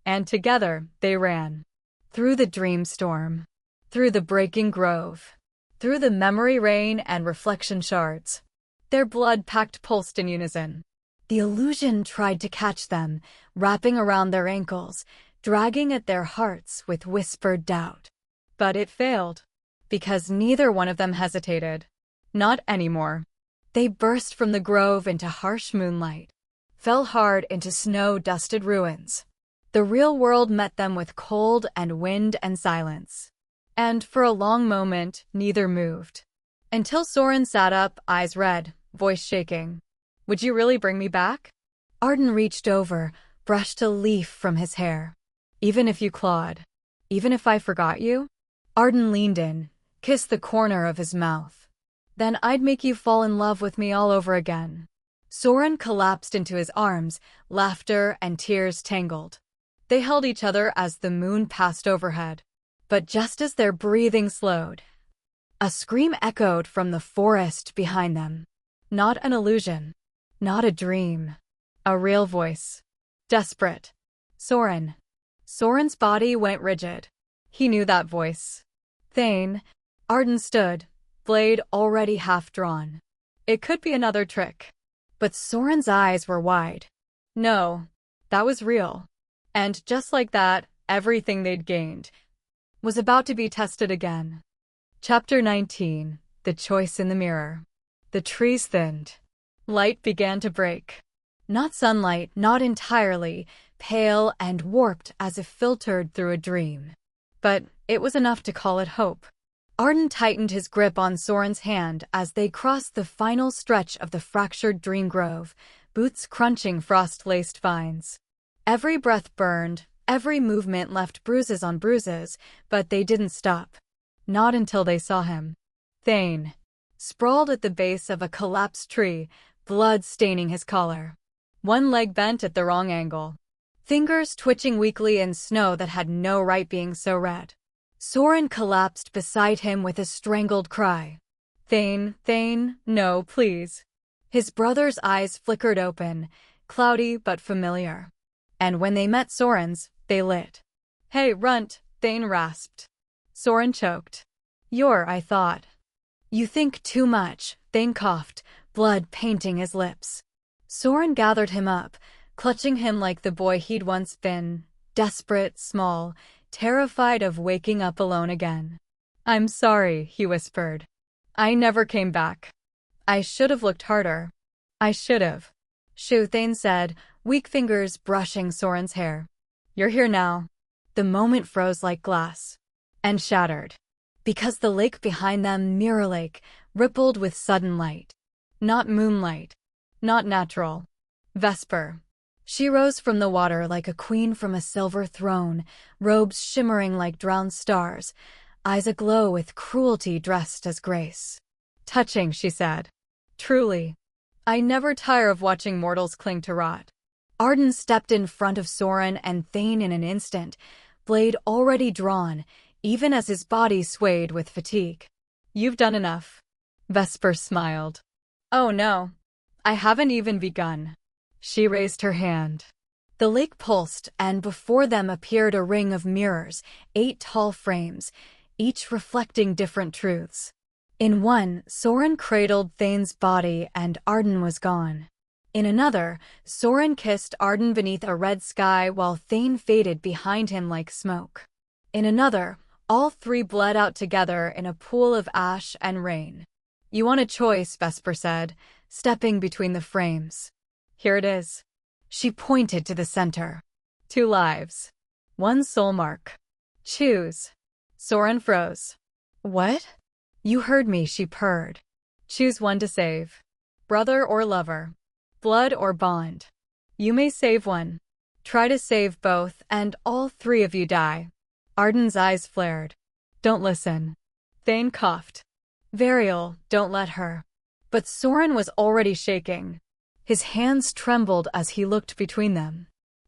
And together, they ran. Through the dream storm. Through the breaking grove. Through the memory rain and reflection shards. Their blood-packed pulsed in unison. The illusion tried to catch them, wrapping around their ankles, dragging at their hearts with whispered doubt. But it failed. Because neither one of them hesitated. Not anymore. They burst from the grove into harsh moonlight, fell hard into snow-dusted ruins. The real world met them with cold and wind and silence. And for a long moment, neither moved. Until Soren sat up, eyes red, voice shaking. "Would you really bring me back?" Arden reached over, brushed a leaf from his hair. "Even if you clawed? Even if I forgot you?" Arden leaned in, kissed the corner of his mouth. "Then I'd make you fall in love with me all over again." Soren collapsed into his arms, laughter and tears tangled. They held each other as the moon passed overhead. But just as their breathing slowed, a scream echoed from the forest behind them. Not an illusion. Not a dream. A real voice. Desperate. "Soren." Soren's body went rigid. He knew that voice. "Thane." Arden stood, blade already half drawn. It could be another trick. But Soren's eyes were wide. No, that was real. And just like that, everything they'd gained was about to be tested again. Chapter 19. The Choice in the Mirror. The trees thinned. Light began to break. Not sunlight, not entirely, pale and warped as if filtered through a dream. But it was enough to call it hope. Arden tightened his grip on Soren's hand as they crossed the final stretch of the fractured dream grove, boots crunching frost-laced vines. Every breath burned, every movement left bruises on bruises, but they didn't stop. Not until they saw him. Thane. Sprawled at the base of a collapsed tree, blood staining his collar. One leg bent at the wrong angle. Fingers twitching weakly in snow that had no right being so red. Soren collapsed beside him with a strangled cry. Thane, no, please. His brother's eyes flickered open, cloudy but familiar. And when they met Soren's, they lit. Hey, Runt, Thane rasped. Soren choked. I thought. You think too much, Thane coughed, blood painting his lips. Soren gathered him up, clutching him like the boy he'd once been, desperate, small, terrified of waking up alone again. I'm sorry, he whispered. I never came back. I should have looked harder. I should have. Shoo, Thane said, weak fingers brushing Soren's hair. You're here now. The moment froze like glass. And shattered. Because the lake behind them, Mirror Lake, rippled with sudden light. Not moonlight. Not natural. Vesper. She rose from the water like a queen from a silver throne, robes shimmering like drowned stars, eyes aglow with cruelty dressed as grace. Touching, she said. Truly. I never tire of watching mortals cling to rot. Arden stepped in front of Soren and Thane in an instant, blade already drawn, even as his body swayed with fatigue. You've done enough. Vesper smiled. Oh no. I haven't even begun. She raised her hand. The lake pulsed, and before them appeared a ring of mirrors, 8 tall frames, each reflecting different truths. In one, Soren cradled Thane's body and Arden was gone. In another, Soren kissed Arden beneath a red sky while Thane faded behind him like smoke. In another, all 3 bled out together in a pool of ash and rain. You want a choice, Vesper said, stepping between the frames. Here it is. She pointed to the center. 2 lives. 1 soul mark. Choose. Soren froze. What? You heard me, she purred. Choose one to save. Brother or lover. Blood or bond. You may save one. Try to save both, and all 3 of you die. Arden's eyes flared. Don't listen. Thane coughed. Variel, don't let her. But Soren was already shaking. His hands trembled as he looked between them.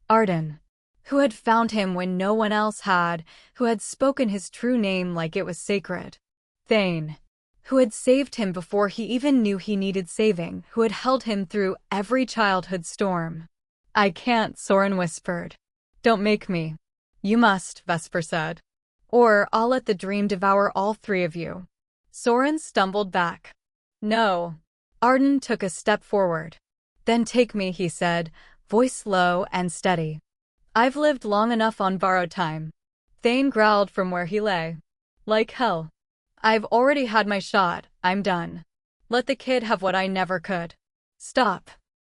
Arden, who had found him when no one else had, who had spoken his true name like it was sacred. Thane, who had saved him before he even knew he needed saving, who had held him through every childhood storm. I can't, Soren whispered. Don't make me. You must, Vesper said. Or I'll let the dream devour all 3 of you. Soren stumbled back. No. Arden took a step forward. Then take me, he said, voice low and steady. I've lived long enough on borrowed time. Thane growled from where he lay. Like hell. I've already had my shot, I'm done. Let the kid have what I never could. Stop.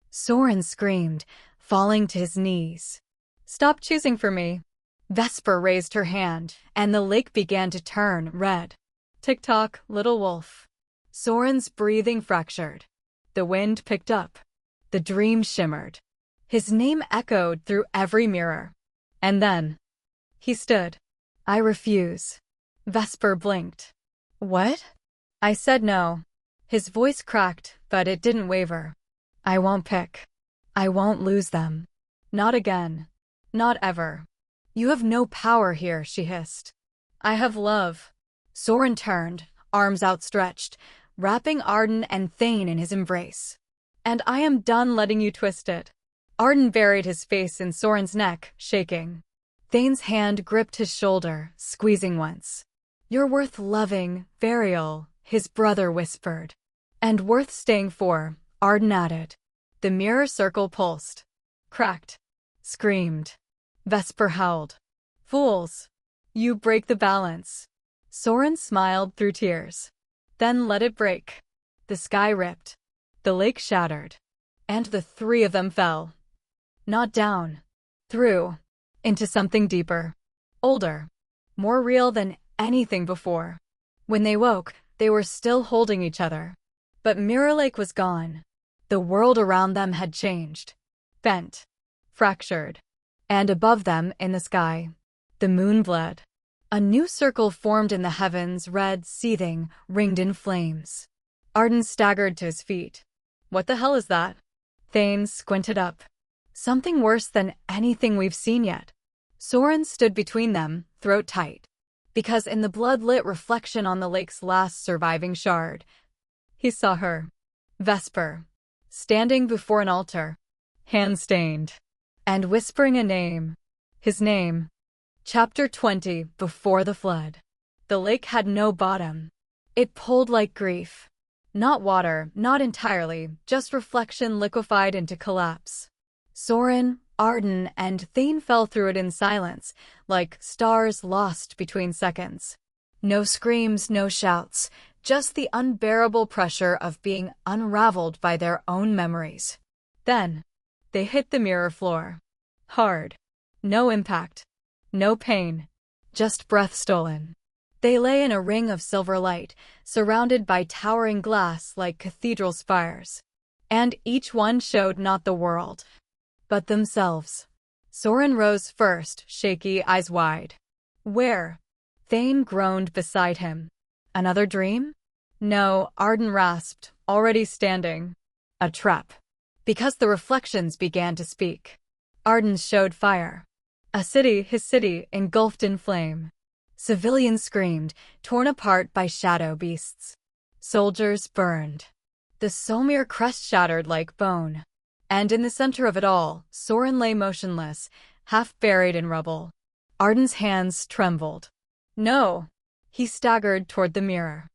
Soren screamed, falling to his knees. Stop choosing for me. Vesper raised her hand, and the lake began to turn red. Tick-tock, little wolf. Soren's breathing fractured. The wind picked up. The dream shimmered. His name echoed through every mirror. And then he stood. I refuse. Vesper blinked. What? I said no. His voice cracked, but it didn't waver. I won't pick. I won't lose them. Not again. Not ever. You have no power here, she hissed. I have love. Soren turned, arms outstretched, wrapping Arden and Thane in his embrace. And I am done letting you twist it. Arden buried his face in Soren's neck, shaking. Thane's hand gripped his shoulder, squeezing once. You're worth loving, Variel, his brother whispered. And worth staying for, Arden added. The mirror circle pulsed. Cracked. Screamed. Vesper howled. Fools! You break the balance. Soren smiled through tears. Then let it break. The sky ripped. The lake shattered. And the 3 of them fell. Not down. Through. Into something deeper. Older. More real than anything before. When they woke, they were still holding each other. But Mirror Lake was gone. The world around them had changed. Bent. Fractured. And above them, in the sky, the moon bled. A new circle formed in the heavens, red, seething, ringed in flames. Arden staggered to his feet. What the hell is that? Thane squinted up. Something worse than anything we've seen yet. Soren stood between them, throat tight. Because in the blood-lit reflection on the lake's last surviving shard, He saw her, Vesper, standing before an altar, hand-stained, and whispering a name. His name. Chapter 20. Before the Flood. The lake had no bottom. It pulled like grief. Not water, not entirely, just reflection liquefied into collapse. Soren, Arden, and Thane fell through it in silence, like stars lost between seconds. No screams, no shouts, just the unbearable pressure of being unraveled by their own memories. Then, they hit the mirror floor. Hard. No impact. No pain. Just breath stolen. They lay in a ring of silver light, surrounded by towering glass like cathedral spires. And each one showed not the world, but themselves. Soren rose first, shaky, eyes wide. Where? Thane groaned beside him. Another dream? No, Arden rasped, already standing. A trap. Because the reflections began to speak. Arden showed fire. A city, his city, engulfed in flame. Civilians screamed, torn apart by shadow beasts. Soldiers burned. The Solmir crest shattered like bone. And in the center of it all, Soren lay motionless, half buried in rubble. Arden's hands trembled. No! He staggered toward the mirror.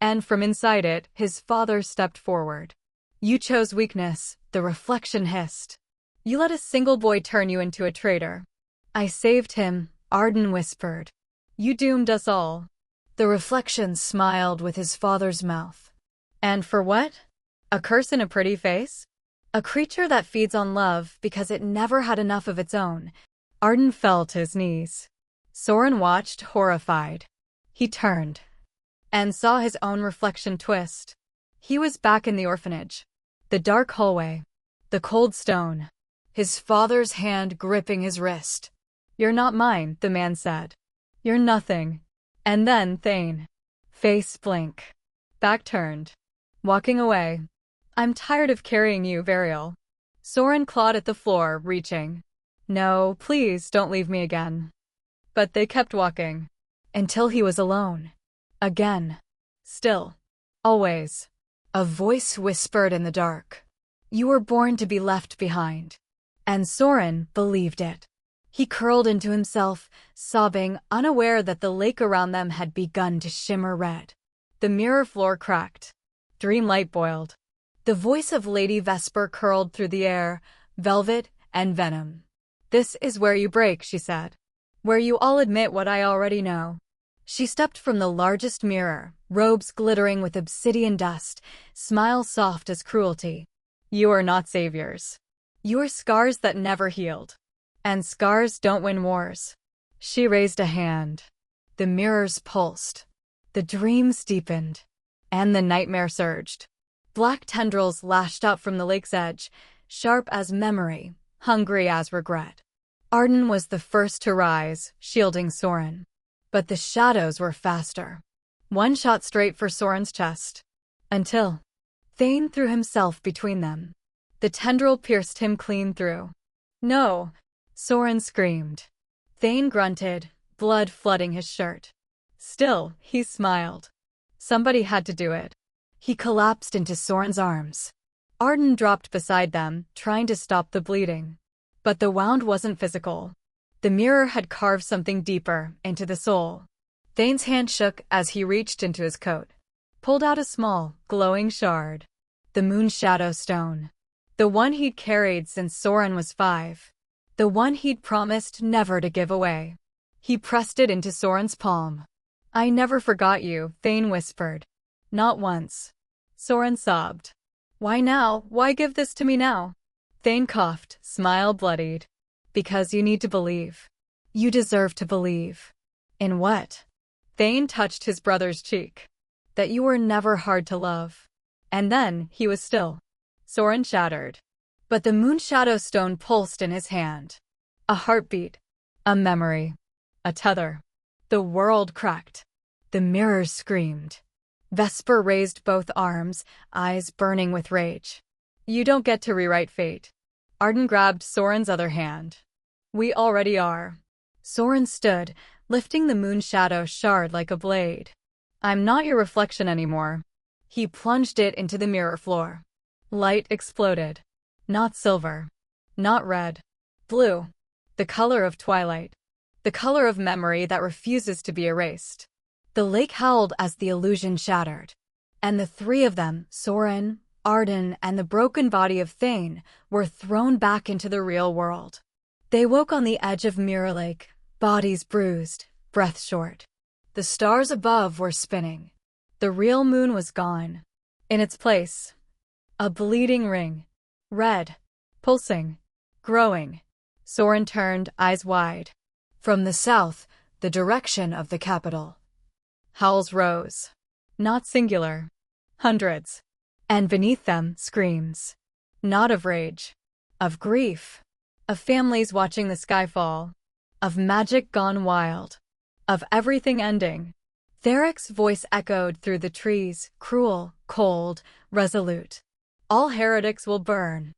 And from inside it, his father stepped forward. You chose weakness, the reflection hissed. You let a single boy turn you into a traitor. I saved him, Arden whispered. You doomed us all. The reflection smiled with his father's mouth. And for what? A curse in a pretty face? A creature that feeds on love because it never had enough of its own. Arden fell to his knees. Soren watched, horrified. He turned and saw his own reflection twist. He was back in the orphanage. The dark hallway. The cold stone. His father's hand gripping his wrist. You're not mine, the man said. You're nothing. And then Thane. Face blank. Back turned. Walking away. I'm tired of carrying you, Variel. Soren clawed at the floor, reaching. No, please don't leave me again. But they kept walking. Until he was alone. Again. Still. Always. A voice whispered in the dark. You were born to be left behind. And Soren believed it. He curled into himself, sobbing, unaware that the lake around them had begun to shimmer red. The mirror floor cracked. Dream light boiled. The voice of Lady Vesper curled through the air, velvet and venom. This is where you break, she said. Where you all admit what I already know. She stepped from the largest mirror, robes glittering with obsidian dust, smile soft as cruelty. You are not saviors. You are scars that never healed. And scars don't win wars. She raised a hand. The mirrors pulsed. The dreams deepened. And the nightmare surged. Black tendrils lashed out from the lake's edge, sharp as memory, hungry as regret. Arden was the first to rise, shielding Soren. But the shadows were faster. One shot straight for Soren's chest. Until Thane threw himself between them. The tendril pierced him clean through. No! Soren screamed. Thane grunted, blood flooding his shirt. Still, he smiled. Somebody had to do it. He collapsed into Soren's arms. Arden dropped beside them, trying to stop the bleeding. But the wound wasn't physical. The mirror had carved something deeper, into the soul. Thane's hand shook as he reached into his coat. Pulled out a small, glowing shard. The moon shadow stone. The one he'd carried since Soren was 5. The one he'd promised never to give away. He pressed it into Soren's palm. I never forgot you, Thane whispered. Not once. Soren sobbed. Why now? Why give this to me now? Thane coughed, smile bloodied. Because you need to believe. You deserve to believe. In what? Thane touched his brother's cheek. That you were never hard to love. And then, he was still. Soren shattered. But the moon shadow stone pulsed in his hand. A heartbeat. A memory. A tether. The world cracked. The mirrors screamed. Vesper raised both arms, eyes burning with rage. You don't get to rewrite fate. Arden grabbed Soren's other hand. We already are. Soren stood, lifting the moon shadow shard like a blade. I'm not your reflection anymore. He plunged it into the mirror floor. Light exploded. Not silver. Not red. Blue. The color of twilight. The color of memory that refuses to be erased. The lake howled as the illusion shattered. And the three of them, Soren, Arden, and the broken body of Thane, were thrown back into the real world. They woke on the edge of Mirror Lake, bodies bruised, breath short. The stars above were spinning. The real moon was gone. In its place, a bleeding ring. Red. Pulsing. Growing. Soren turned, eyes wide. From the south, the direction of the capital. Howls rose. Not singular. Hundreds. And beneath them, screams. Not of rage. Of grief. Of families watching the sky fall. Of magic gone wild. Of everything ending. Therek's voice echoed through the trees, cruel, cold, resolute. All heretics will burn.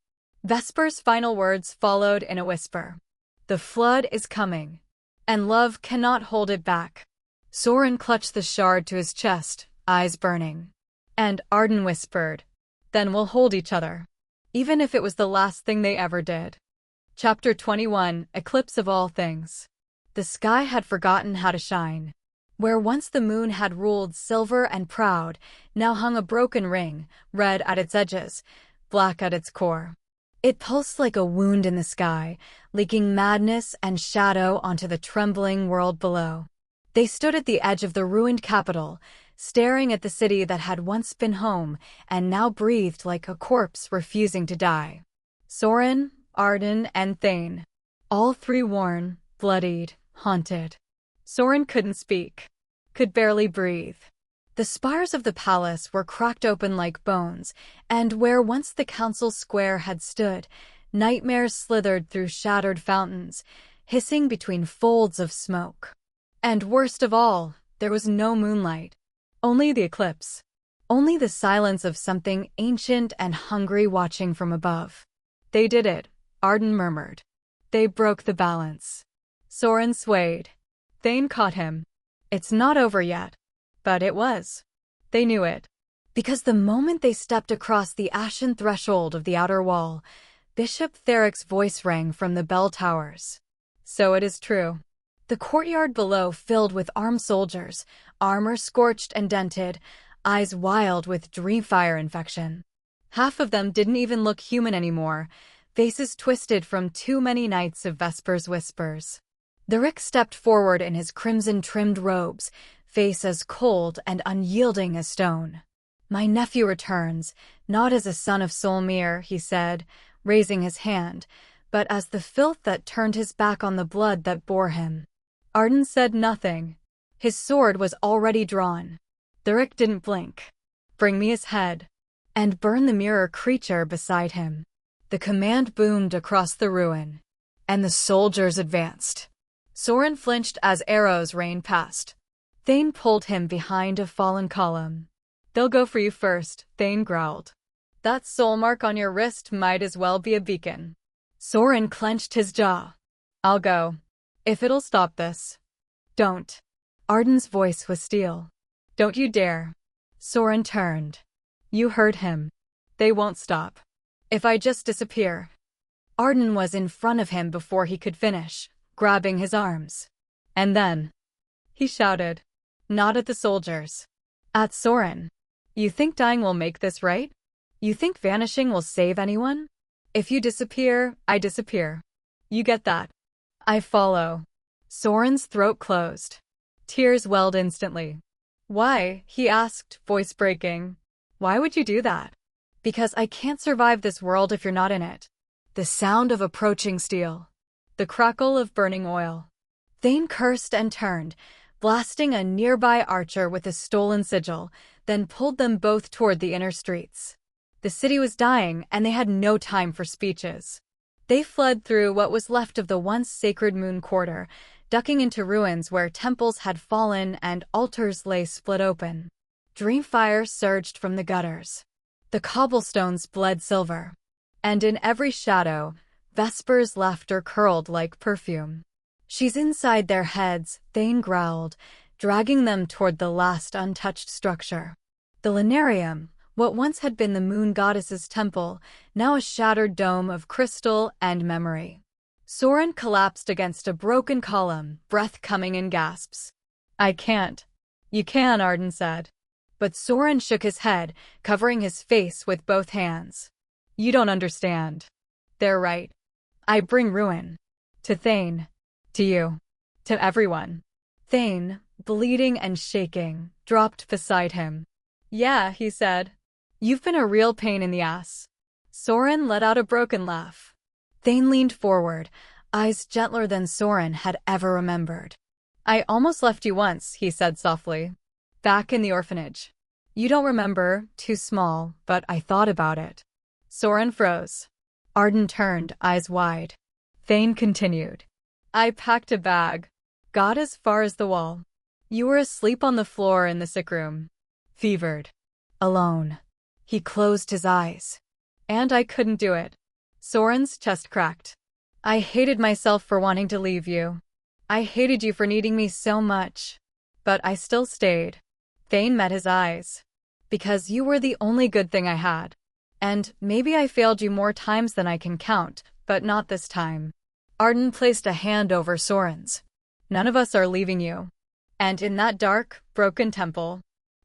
Vesper's final words followed in a whisper. The flood is coming. And love cannot hold it back. Soren clutched the shard to his chest, eyes burning. And Arden whispered, then we'll hold each other. Even if it was the last thing they ever did. Chapter 21, Eclipse of All Things. The sky had forgotten how to shine. Where once the moon had ruled silver and proud, now hung a broken ring, red at its edges, black at its core. It pulsed like a wound in the sky, leaking madness and shadow onto the trembling world below. They stood at the edge of the ruined capital, staring at the city that had once been home and now breathed like a corpse refusing to die. Soren, Arden, and Thane. All three worn, bloodied, haunted. Soren couldn't speak. Could barely breathe. The spires of the palace were cracked open like bones, and where once the council square had stood, nightmares slithered through shattered fountains, hissing between folds of smoke. And worst of all, there was no moonlight. Only the eclipse. Only the silence of something ancient and hungry watching from above. They did it, Arden murmured. They broke the balance. Soren swayed. Thane caught him. It's not over yet. But it was. They knew it. Because the moment they stepped across the ashen threshold of the outer wall, Bishop Therek's voice rang from the bell towers. So it is true. The courtyard below filled with armed soldiers, armor scorched and dented, eyes wild with dreamfire infection. Half of them didn't even look human anymore, faces twisted from too many nights of Vesper's whispers. The Rick stepped forward in his crimson-trimmed robes, face as cold and unyielding as stone. My nephew returns, not as a son of Solmir, he said, raising his hand, but as the filth that turned his back on the blood that bore him. Arden said nothing. His sword was already drawn. The Rick didn't blink. Bring me his head. And burn the mirror creature beside him. The command boomed across the ruin. And the soldiers advanced. Soren flinched as arrows rained past. Thane pulled him behind a fallen column. They'll go for you first, Thane growled. That soul mark on your wrist might as well be a beacon. Soren clenched his jaw. I'll go. If it'll stop this. Don't. Arden's voice was steel. Don't you dare. Soren turned. You heard him. They won't stop. If I just disappear. Arden was in front of him before he could finish, grabbing his arms. And then. He shouted. Not at the soldiers. At Soren. You think dying will make this right? You think vanishing will save anyone? If you disappear, I disappear. You get that? I follow. Soren's throat closed. Tears welled instantly. Why? He asked, voice breaking. Why would you do that? Because I can't survive this world if you're not in it. The sound of approaching steel. The crackle of burning oil. Thane cursed and turned, blasting a nearby archer with a stolen sigil, then pulled them both toward the inner streets. The city was dying, and they had no time for speeches. They fled through what was left of the once sacred moon quarter, ducking into ruins where temples had fallen and altars lay split open. Dreamfire surged from the gutters. The cobblestones bled silver. And in every shadow, Vesper's laughter curled like perfume. She's inside their heads, Thane growled, dragging them toward the last untouched structure. The Lanarium, what once had been the moon goddess's temple, now a shattered dome of crystal and memory. Soren collapsed against a broken column, breath coming in gasps. I can't. You can, Arden said. But Soren shook his head, covering his face with both hands. You don't understand. They're right. I bring ruin. To Thane. To you. To everyone. Thane, bleeding and shaking, dropped beside him. Yeah, he said. You've been a real pain in the ass. Soren let out a broken laugh. Thane leaned forward, eyes gentler than Soren had ever remembered. I almost left you once, he said softly. Back in the orphanage. You don't remember, too small, but I thought about it. Soren froze. Arden turned, eyes wide. Thane continued. I packed a bag. Got as far as the wall. You were asleep on the floor in the sick room. Fevered. Alone. He closed his eyes. And I couldn't do it. Soren's chest cracked. I hated myself for wanting to leave you. I hated you for needing me so much. But I still stayed. Thane met his eyes. Because you were the only good thing I had. And maybe I failed you more times than I can count, but not this time. Arden placed a hand over Soren's. None of us are leaving you. And in that dark, broken temple,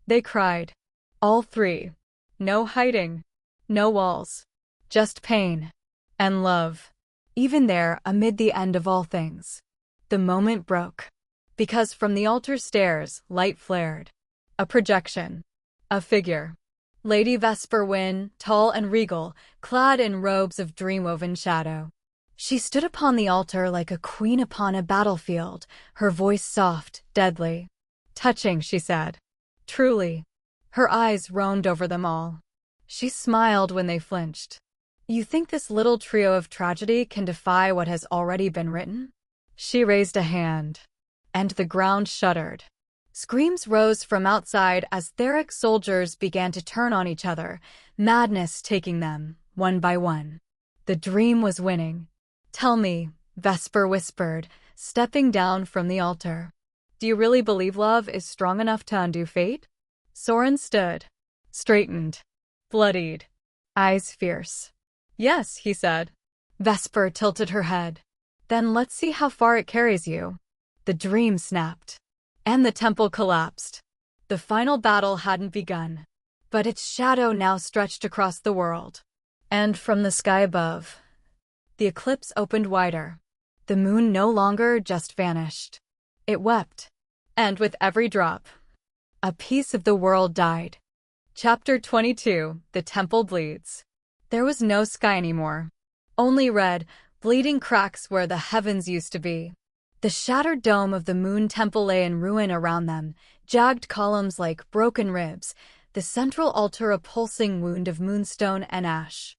they cried. All three. No hiding. No walls. Just pain. And love. Even there, amid the end of all things. The moment broke. Because from the altar stairs, light flared. A projection. A figure. Lady Vesper Wynn, tall and regal, clad in robes of dream-woven shadow. She stood upon the altar like a queen upon a battlefield, her voice soft, deadly. Touching, she said. Truly. Her eyes roamed over them all. She smiled when they flinched. You think this little trio of tragedy can defy what has already been written? She raised a hand. And the ground shuddered. Screams rose from outside as Theric soldiers began to turn on each other, madness taking them, one by one. The dream was winning. Tell me, Vesper whispered, stepping down from the altar. Do you really believe love is strong enough to undo fate? Soren stood. Straightened. Bloodied. Eyes fierce. Yes, he said. Vesper tilted her head. Then let's see how far it carries you. The dream snapped. And the temple collapsed. The final battle hadn't begun. But its shadow now stretched across the world. And from the sky above, the eclipse opened wider. The moon no longer just vanished. It wept. And with every drop, a piece of the world died. Chapter 22, The Temple Bleeds. There was no sky anymore. Only red, bleeding cracks where the heavens used to be. The shattered dome of the moon temple lay in ruin around them, jagged columns like broken ribs, the central altar a pulsing wound of moonstone and ash.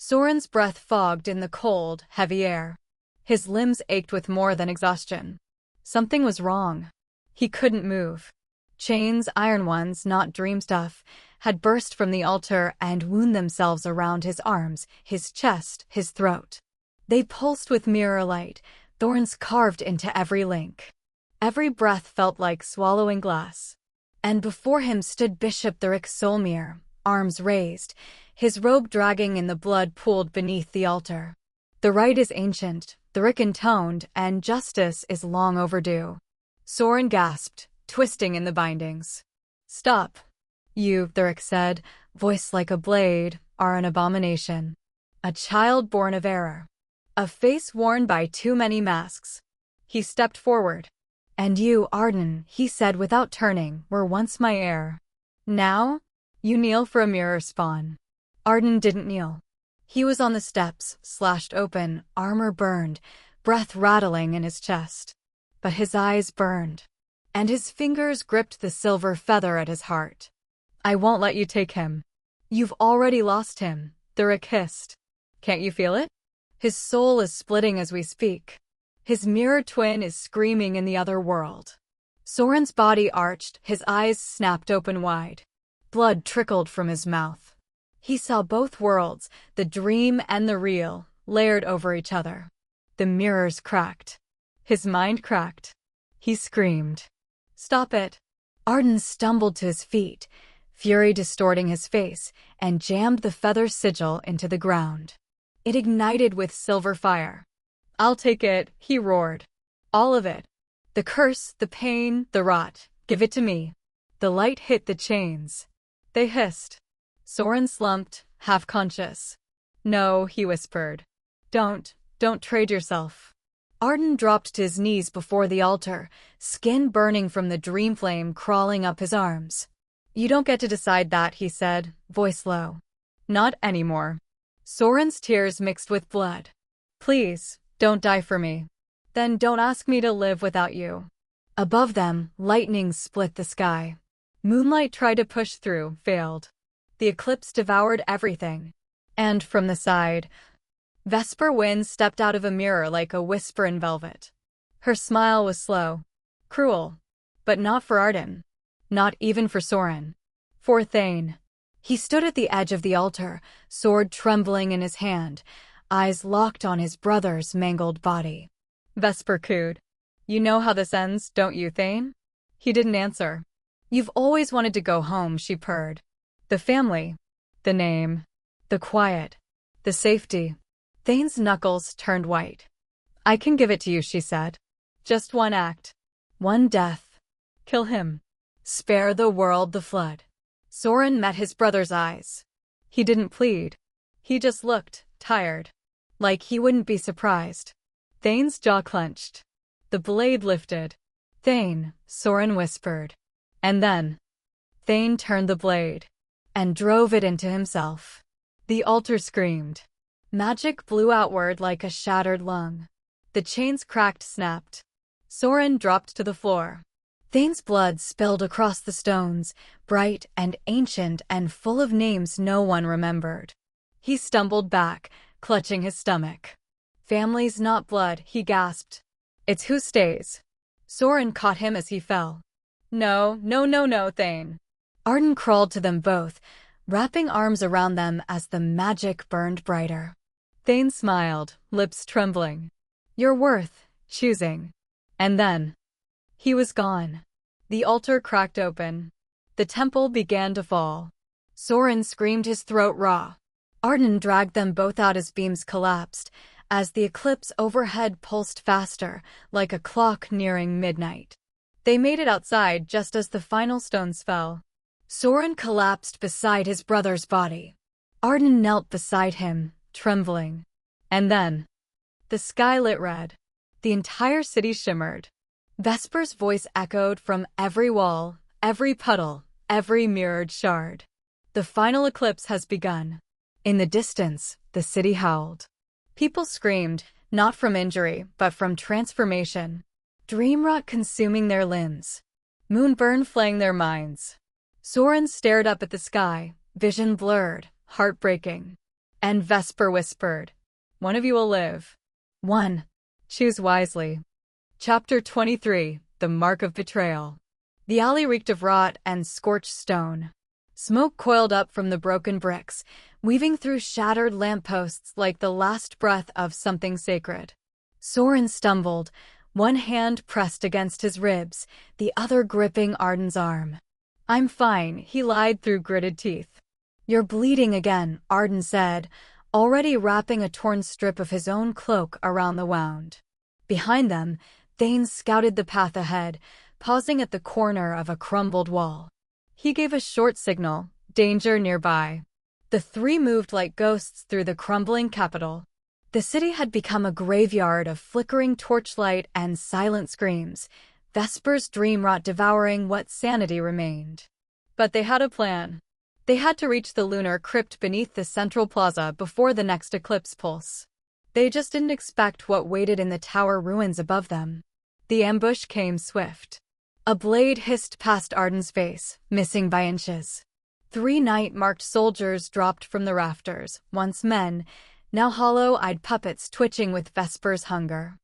Soren's breath fogged in the cold, heavy air. His limbs ached with more than exhaustion. Something was wrong. He couldn't move. Chains, iron ones, not dream stuff, had burst from the altar and wound themselves around his arms, his chest, his throat. They pulsed with mirror light, thorns carved into every link. Every breath felt like swallowing glass. And before him stood Bishop Theric Solmir, arms raised, his robe dragging in the blood pooled beneath the altar. The rite is ancient, Theric intoned, and justice is long overdue. Soren gasped, twisting in the bindings. Stop. You, Theric said, voice like a blade, are an abomination. A child born of error. A face worn by too many masks. He stepped forward. And you, Arden, he said without turning, were once my heir. Now, you kneel for a mirror spawn. Arden didn't kneel. He was on the steps, slashed open, armor burned, breath rattling in his chest. But his eyes burned. And his fingers gripped the silver feather at his heart. I won't let you take him. You've already lost him, Theric hissed. Can't you feel it? His soul is splitting as we speak. His mirror twin is screaming in the other world. Soren's body arched, his eyes snapped open wide. Blood trickled from his mouth. He saw both worlds, the dream and the real, layered over each other. The mirrors cracked. His mind cracked. He screamed. Stop it. Arden stumbled to his feet, fury distorting his face, and jammed the feather sigil into the ground. It ignited with silver fire. "I'll take it," he roared. "All of it. The curse, the pain, the rot. Give it to me." The light hit the chains. They hissed. Soren slumped, half-conscious. "No," he whispered. Don't trade yourself." Arden dropped to his knees before the altar, skin burning from the dream flame crawling up his arms. "You don't get to decide that," he said, voice low. "Not anymore." Soren's tears mixed with blood. "Please, don't die for me. Then don't ask me to live without you." Above them, lightning split the sky. Moonlight tried to push through, failed. The eclipse devoured everything. And from the side, Vesper Wind stepped out of a mirror like a whisper in velvet. Her smile was slow, cruel, but not for Arden. Not even for Soren. For Thane. He stood at the edge of the altar, sword trembling in his hand, eyes locked on his brother's mangled body. Vesper cooed. "You know how this ends, don't you, Thane?" He didn't answer. "You've always wanted to go home," she purred. "The family. The name. The quiet. The safety." Thane's knuckles turned white. "I can give it to you," she said. "Just one act. One death. Kill him. Spare the world the flood." Soren met his brother's eyes. He didn't plead. He just looked, tired. Like he wouldn't be surprised. Thane's jaw clenched. The blade lifted. "Thane," Soren whispered. And then, Thane turned the blade and drove it into himself. The altar screamed. Magic blew outward like a shattered lung. The chains cracked, snapped. Soren dropped to the floor. Thane's blood spilled across the stones, bright and ancient and full of names no one remembered. He stumbled back, clutching his stomach. "Family's not blood," he gasped. "It's who stays." Soren caught him as he fell. No, Thane." Arden crawled to them both, wrapping arms around them as the magic burned brighter. Thane smiled, lips trembling. "You're worth choosing." And then, he was gone. The altar cracked open. The temple began to fall. Soren screamed, his throat raw. Arden dragged them both out as beams collapsed, as the eclipse overhead pulsed faster, like a clock nearing midnight. They made it outside just as the final stones fell. Soren collapsed beside his brother's body. Arden knelt beside him, trembling. And then, the sky lit red. The entire city shimmered. Vesper's voice echoed from every wall, every puddle, every mirrored shard. "The final eclipse has begun." In the distance, the city howled. People screamed, not from injury, but from transformation. Dream rot consuming their limbs. Moonburn flaying their minds. Soren stared up at the sky, vision blurred, heartbreaking. And Vesper whispered, "One of you will live. One. Choose wisely." Chapter 23, The Mark of Betrayal. The alley reeked of rot and scorched stone. Smoke coiled up from the broken bricks, weaving through shattered lampposts like the last breath of something sacred. Soren stumbled, one hand pressed against his ribs, the other gripping Arden's arm. "I'm fine," he lied through gritted teeth. "You're bleeding again," Arden said, already wrapping a torn strip of his own cloak around the wound. Behind them, Thane scouted the path ahead, pausing at the corner of a crumbled wall. He gave a short signal, danger nearby. The three moved like ghosts through the crumbling capital. The city had become a graveyard of flickering torchlight and silent screams, Vesper's dream rot devouring what sanity remained. But they had a plan. They had to reach the lunar crypt beneath the central plaza before the next eclipse pulse. They just didn't expect what waited in the tower ruins above them. The ambush came swift. A blade hissed past Arden's face, missing by inches. 3 night-marked soldiers dropped from the rafters, once men, now hollow-eyed puppets twitching with Vesper's hunger.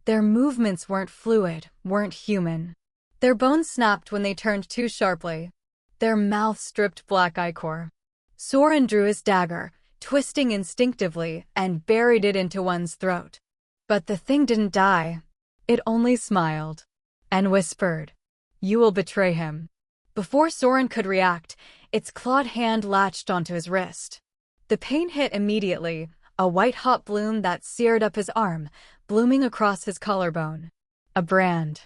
Their movements weren't fluid, weren't human. Their bones snapped when they turned too sharply. Their mouths dripped black ichor. Soren drew his dagger, twisting instinctively, and buried it into one's throat. But the thing didn't die. It only smiled. And whispered, "You will betray him." Before Soren could react, its clawed hand latched onto his wrist. The pain hit immediately, a white-hot bloom that seared up his arm, blooming across his collarbone. A brand.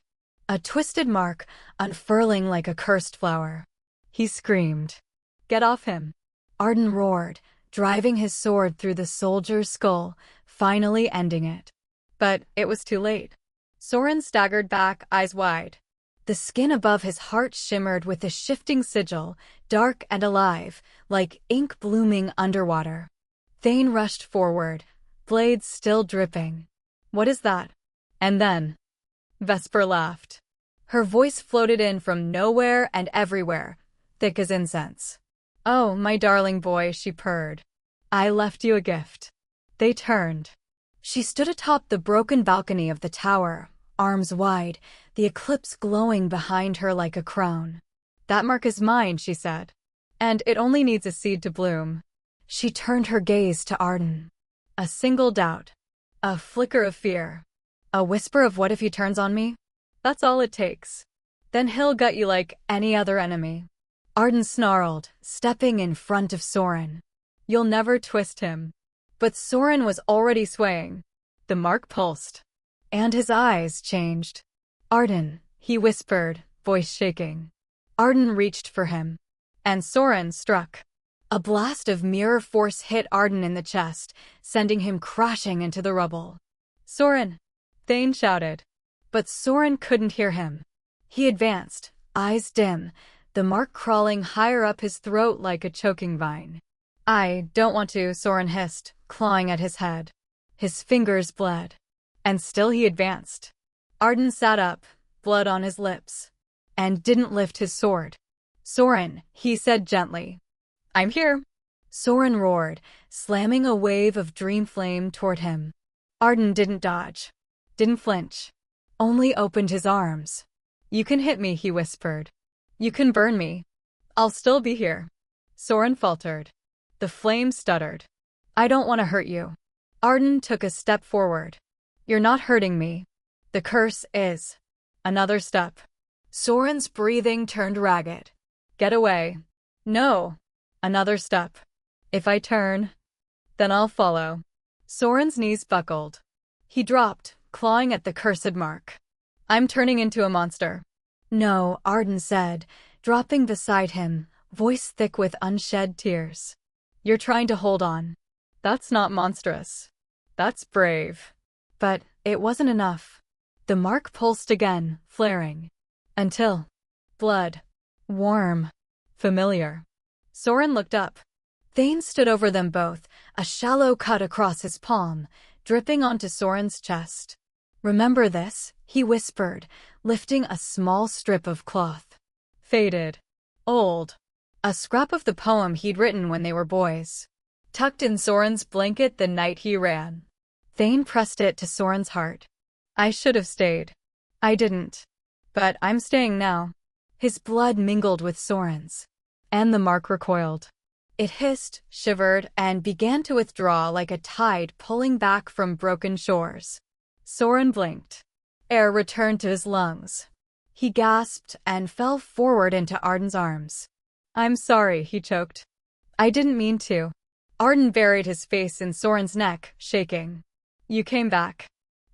A twisted mark, unfurling like a cursed flower. He screamed. "Get off him!" Arden roared, driving his sword through the soldier's skull, finally ending it. But it was too late. Soren staggered back, eyes wide. The skin above his heart shimmered with a shifting sigil, dark and alive, like ink blooming underwater. Thane rushed forward, blades still dripping. "What is that?" And then Vesper laughed. Her voice floated in from nowhere and everywhere, thick as incense. "Oh, my darling boy," she purred. "I left you a gift." They turned. She stood atop the broken balcony of the tower, arms wide, the eclipse glowing behind her like a crown. "That mark is mine," she said. "And it only needs a seed to bloom." She turned her gaze to Arden. A single doubt. A flicker of fear. A whisper of "what if he turns on me?" That's all it takes. Then he'll gut you like any other enemy. Arden snarled, stepping in front of Soren. "You'll never twist him." But Soren was already swaying. The mark pulsed. And his eyes changed. "Arden," he whispered, voice shaking. Arden reached for him. And Soren struck. A blast of mirror force hit Arden in the chest, sending him crashing into the rubble. "Soren!" Thane shouted. But Soren couldn't hear him. He advanced, eyes dim, the mark crawling higher up his throat like a choking vine. "I don't want to," Soren hissed, clawing at his head. His fingers bled. And still he advanced. Arden sat up, blood on his lips, and didn't lift his sword. "Soren," he said gently. "I'm here." Soren roared, slamming a wave of dream flame toward him. Arden didn't dodge. Didn't flinch. Only opened his arms. "You can hit me," he whispered. "You can burn me. I'll still be here." Soren faltered. The flame stuttered. "I don't want to hurt you." Arden took a step forward. "You're not hurting me. The curse is." Another step. Soren's breathing turned ragged. "Get away." "No." Another step. "If I turn, then I'll follow." Soren's knees buckled. He dropped, clawing at the cursed mark. "I'm turning into a monster." "No," Arden said, dropping beside him, voice thick with unshed tears. "You're trying to hold on. That's not monstrous. That's brave." But it wasn't enough. The mark pulsed again, flaring. Until blood. Warm. Familiar. Soren looked up. Thane stood over them both, a shallow cut across his palm, dripping onto Soren's chest. "Remember this?" he whispered, lifting a small strip of cloth. Faded. Old. A scrap of the poem he'd written when they were boys. Tucked in Soren's blanket the night he ran. Thane pressed it to Soren's heart. "I should have stayed. I didn't. But I'm staying now." His blood mingled with Soren's. And the mark recoiled. It hissed, shivered, and began to withdraw like a tide pulling back from broken shores. Soren blinked. Air returned to his lungs. He gasped and fell forward into Arden's arms. "I'm sorry," he choked. "I didn't mean to." Arden buried his face in Soren's neck, shaking. "You came back."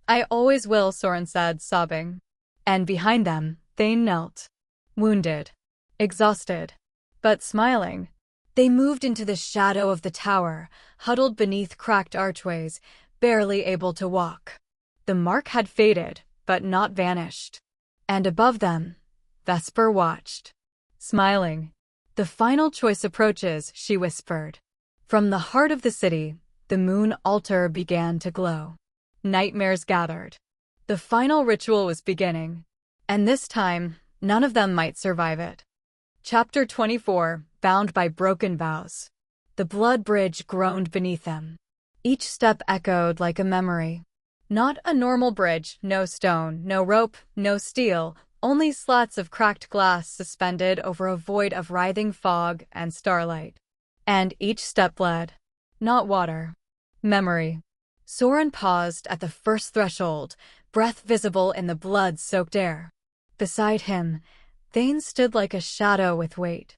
"I always will," Soren said, sobbing. And behind them, Thane knelt. Wounded. Exhausted. But smiling. They moved into the shadow of the tower, huddled beneath cracked archways, barely able to walk. The mark had faded, but not vanished. And above them, Vesper watched. Smiling. "The final choice approaches," she whispered. From the heart of the city, the moon altar began to glow. Nightmares gathered. The final ritual was beginning. And this time, none of them might survive it. Chapter 24, Bound by Broken Vows. The blood bridge groaned beneath them. Each step echoed like a memory. Not a normal bridge, no stone, no rope, no steel, only slats of cracked glass suspended over a void of writhing fog and starlight. And each step led. Not water. Memory. Soren paused at the first threshold, breath visible in the blood-soaked air. Beside him, Thane stood like a shadow with weight.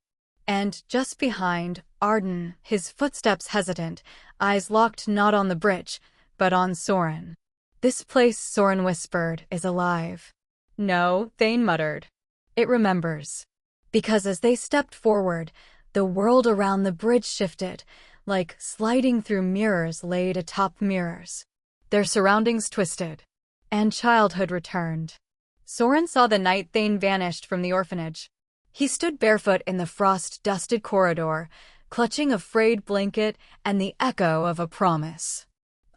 And just behind, Arden, his footsteps hesitant, eyes locked not on the bridge, but on Soren. "This place," Soren whispered, "is alive." "No," Thane muttered. "It remembers." Because as they stepped forward, the world around the bridge shifted, like sliding through mirrors laid atop mirrors. Their surroundings twisted, and childhood returned. Soren saw the night Thane vanished from the orphanage. He stood barefoot in the frost-dusted corridor, clutching a frayed blanket and the echo of a promise.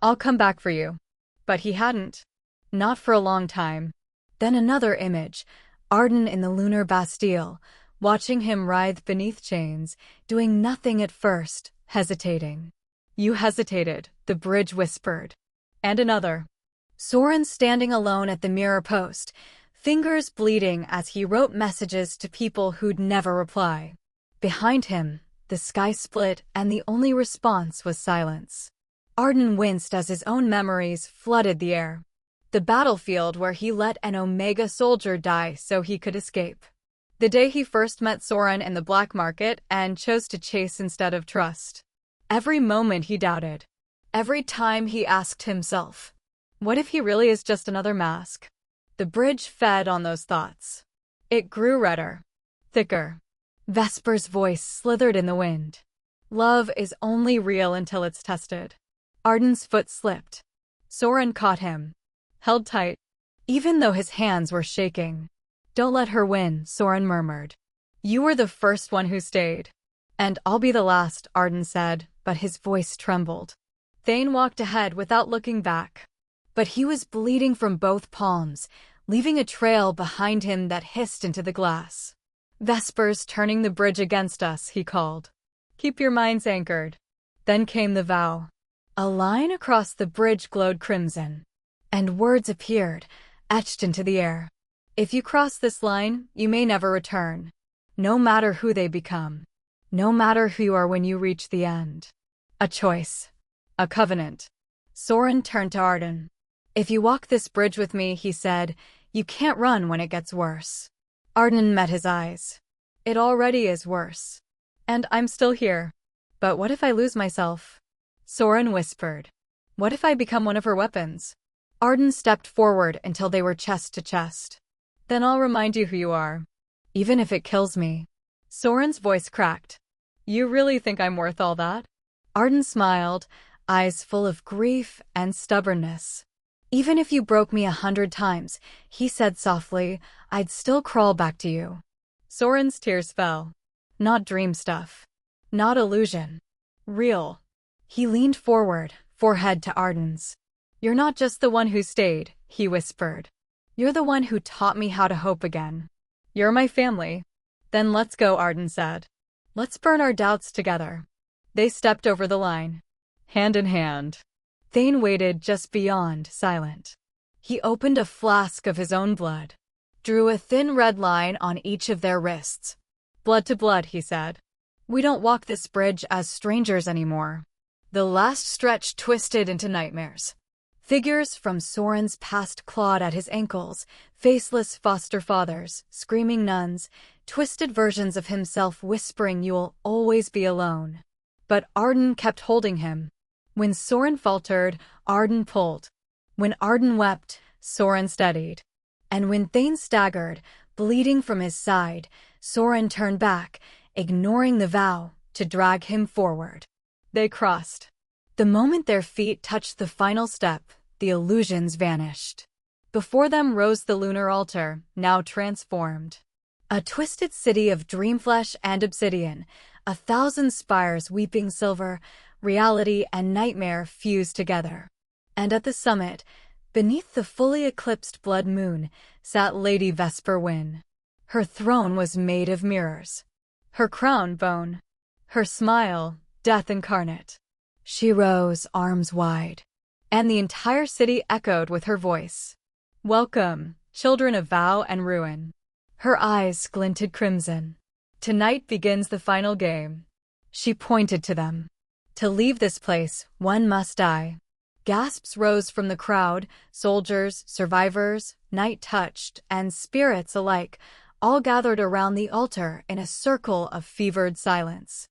"I'll come back for you." But he hadn't. Not for a long time. Then another image, Arden in the lunar Bastille, watching him writhe beneath chains, doing nothing at first, hesitating. "You hesitated," the bridge whispered. And another. Soren standing alone at the mirror post, fingers bleeding as he wrote messages to people who'd never reply. Behind him, the sky split and the only response was silence. Arden winced as his own memories flooded the air. The battlefield where he let an Omega soldier die so he could escape. The day he first met Soren in the black market and chose to chase instead of trust. Every moment he doubted. Every time he asked himself, what if he really is just another mask? The bridge fed on those thoughts. It grew redder, thicker. Vesper's voice slithered in the wind. "Love is only real until it's tested." Arden's foot slipped. Soren caught him. Held tight, even though his hands were shaking. "Don't let her win," Soren murmured. "You were the first one who stayed." "And I'll be the last," Arden said, but his voice trembled. Thane walked ahead without looking back. But he was bleeding from both palms, leaving a trail behind him that hissed into the glass. "Vesper's turning the bridge against us," he called. "Keep your minds anchored." Then came the vow. A line across the bridge glowed crimson, and words appeared, etched into the air. "If you cross this line, you may never return. No matter who they become. No matter who you are when you reach the end. A choice. A covenant." Soren turned to Arden. "If you walk this bridge with me," he said, "you can't run when it gets worse." Arden met his eyes. "It already is worse. And I'm still here. But what if I lose myself?" Soren whispered. "What if I become one of her weapons?" Arden stepped forward until they were chest to chest. "Then I'll remind you who you are. Even if it kills me." Soren's voice cracked. "You really think I'm worth all that?" Arden smiled, eyes full of grief and stubbornness. "Even if you broke me 100 times," he said softly, "I'd still crawl back to you." Soren's tears fell. Not dream stuff. Not illusion. Real. He leaned forward, forehead to Arden's. "You're not just the one who stayed," he whispered. "You're the one who taught me how to hope again. You're my family." "Then let's go," Arden said. "Let's burn our doubts together." They stepped over the line. Hand in hand. Thane waited just beyond, silent. He opened a flask of his own blood. Drew a thin red line on each of their wrists. "Blood to blood," he said. "We don't walk this bridge as strangers anymore." The last stretch twisted into nightmares. Figures from Soren's past clawed at his ankles, faceless foster fathers, screaming nuns, twisted versions of himself whispering, "You'll always be alone." But Arden kept holding him. When Soren faltered, Arden pulled. When Arden wept, Soren steadied. And when Thane staggered, bleeding from his side, Soren turned back, ignoring the vow, to drag him forward. They crossed. The moment their feet touched the final step, the illusions vanished. Before them rose the lunar altar, now transformed. A twisted city of dreamflesh and obsidian, 1,000 spires weeping silver, reality and nightmare fused together. And at the summit, beneath the fully eclipsed blood moon, sat Lady Vesper Wynn. Her throne was made of mirrors. Her crown bone. Her smile, death incarnate. She rose, arms wide. And the entire city echoed with her voice. "Welcome, children of vow and ruin." Her eyes glinted crimson. "Tonight begins the final game." She pointed to them. "To leave this place, one must die." Gasps rose from the crowd, soldiers, survivors, night-touched, and spirits alike, all gathered around the altar in a circle of fevered silence.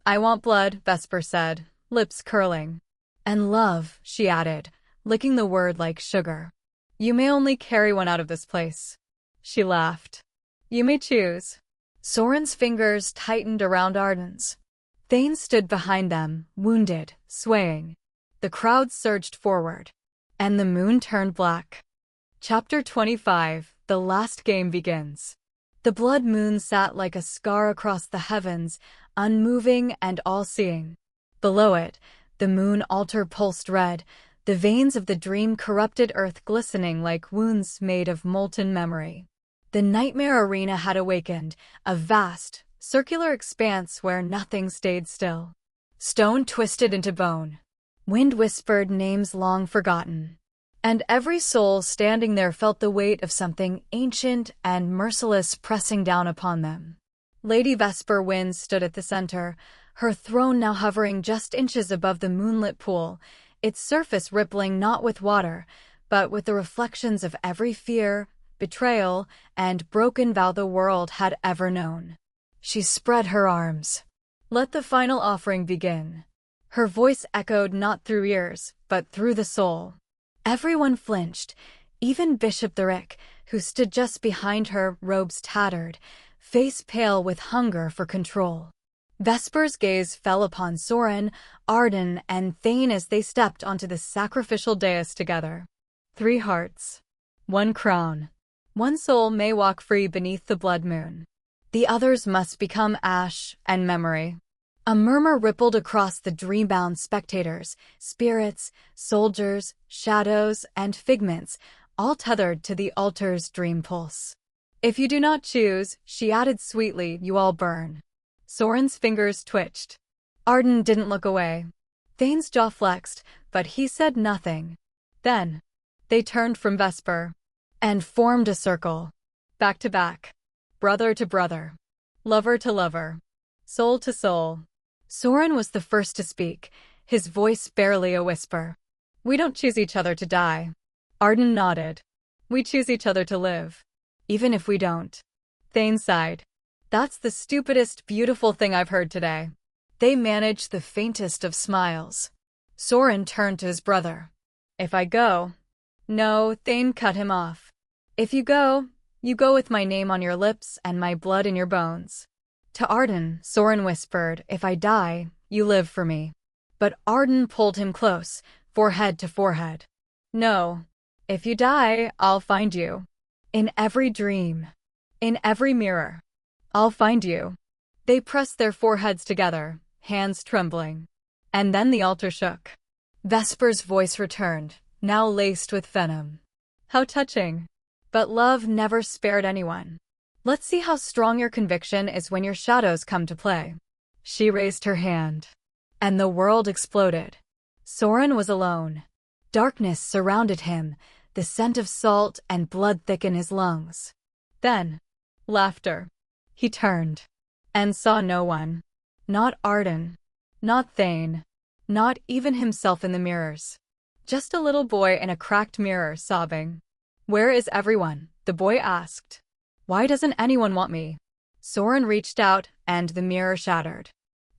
"I want blood," Vesper said, lips curling. "And love," she added, licking the word like sugar. "You may only carry one out of this place." She laughed. "You may choose." Soren's fingers tightened around Arden's. Thane stood behind them, wounded, swaying. The crowd surged forward. And the moon turned black. Chapter 25, The Last Game Begins. The blood moon sat like a scar across the heavens, unmoving and all-seeing. Below it, the moon altar pulsed red, the veins of the dream-corrupted earth glistening like wounds made of molten memory. The nightmare arena had awakened, a vast, circular expanse where nothing stayed still. Stone twisted into bone. Wind whispered names long forgotten. And every soul standing there felt the weight of something ancient and merciless pressing down upon them. Lady Vesper Wind stood at the center, her throne now hovering just inches above the moonlit pool, its surface rippling not with water, but with the reflections of every fear, betrayal, and broken vow the world had ever known. She spread her arms. "Let the final offering begin." Her voice echoed not through ears, but through the soul. Everyone flinched, even Bishop Therick, who stood just behind her, robes tattered, face pale with hunger for control. Vesper's gaze fell upon Soren, Arden, and Thane as they stepped onto the sacrificial dais together. 3 hearts. 1 crown. 1 soul may walk free beneath the blood moon. The others must become ash and memory. A murmur rippled across the dream-bound spectators, spirits, soldiers, shadows, and figments, all tethered to the altar's dream pulse. "If you do not choose," she added sweetly, "you all burn." Soren's fingers twitched. Arden didn't look away. Thane's jaw flexed, but he said nothing. Then, they turned from Vesper and formed a circle. Back to back. Brother to brother. Lover to lover. Soul to soul. Soren was the first to speak, his voice barely a whisper. "We don't choose each other to die." Arden nodded. "We choose each other to live. Even if we don't." Thane sighed. "That's the stupidest, beautiful thing I've heard today." They managed the faintest of smiles. Soren turned to his brother. "If I go—" "No," Thane cut him off. "If you go with my name on your lips and my blood in your bones." To Arden, Soren whispered, "If I die, you live for me." But Arden pulled him close, forehead to forehead. "No. If you die, I'll find you. In every dream. In every mirror. I'll find you." They pressed their foreheads together, hands trembling. And then the altar shook. Vesper's voice returned, now laced with venom. "How touching. But love never spared anyone. Let's see how strong your conviction is when your shadows come to play." She raised her hand. And the world exploded. Soren was alone. Darkness surrounded him, the scent of salt and blood thick in his lungs. Then, laughter. He turned. And saw no one. Not Arden. Not Thane. Not even himself in the mirrors. Just a little boy in a cracked mirror, sobbing. "Where is everyone?" the boy asked. "Why doesn't anyone want me?" Soren reached out, and the mirror shattered.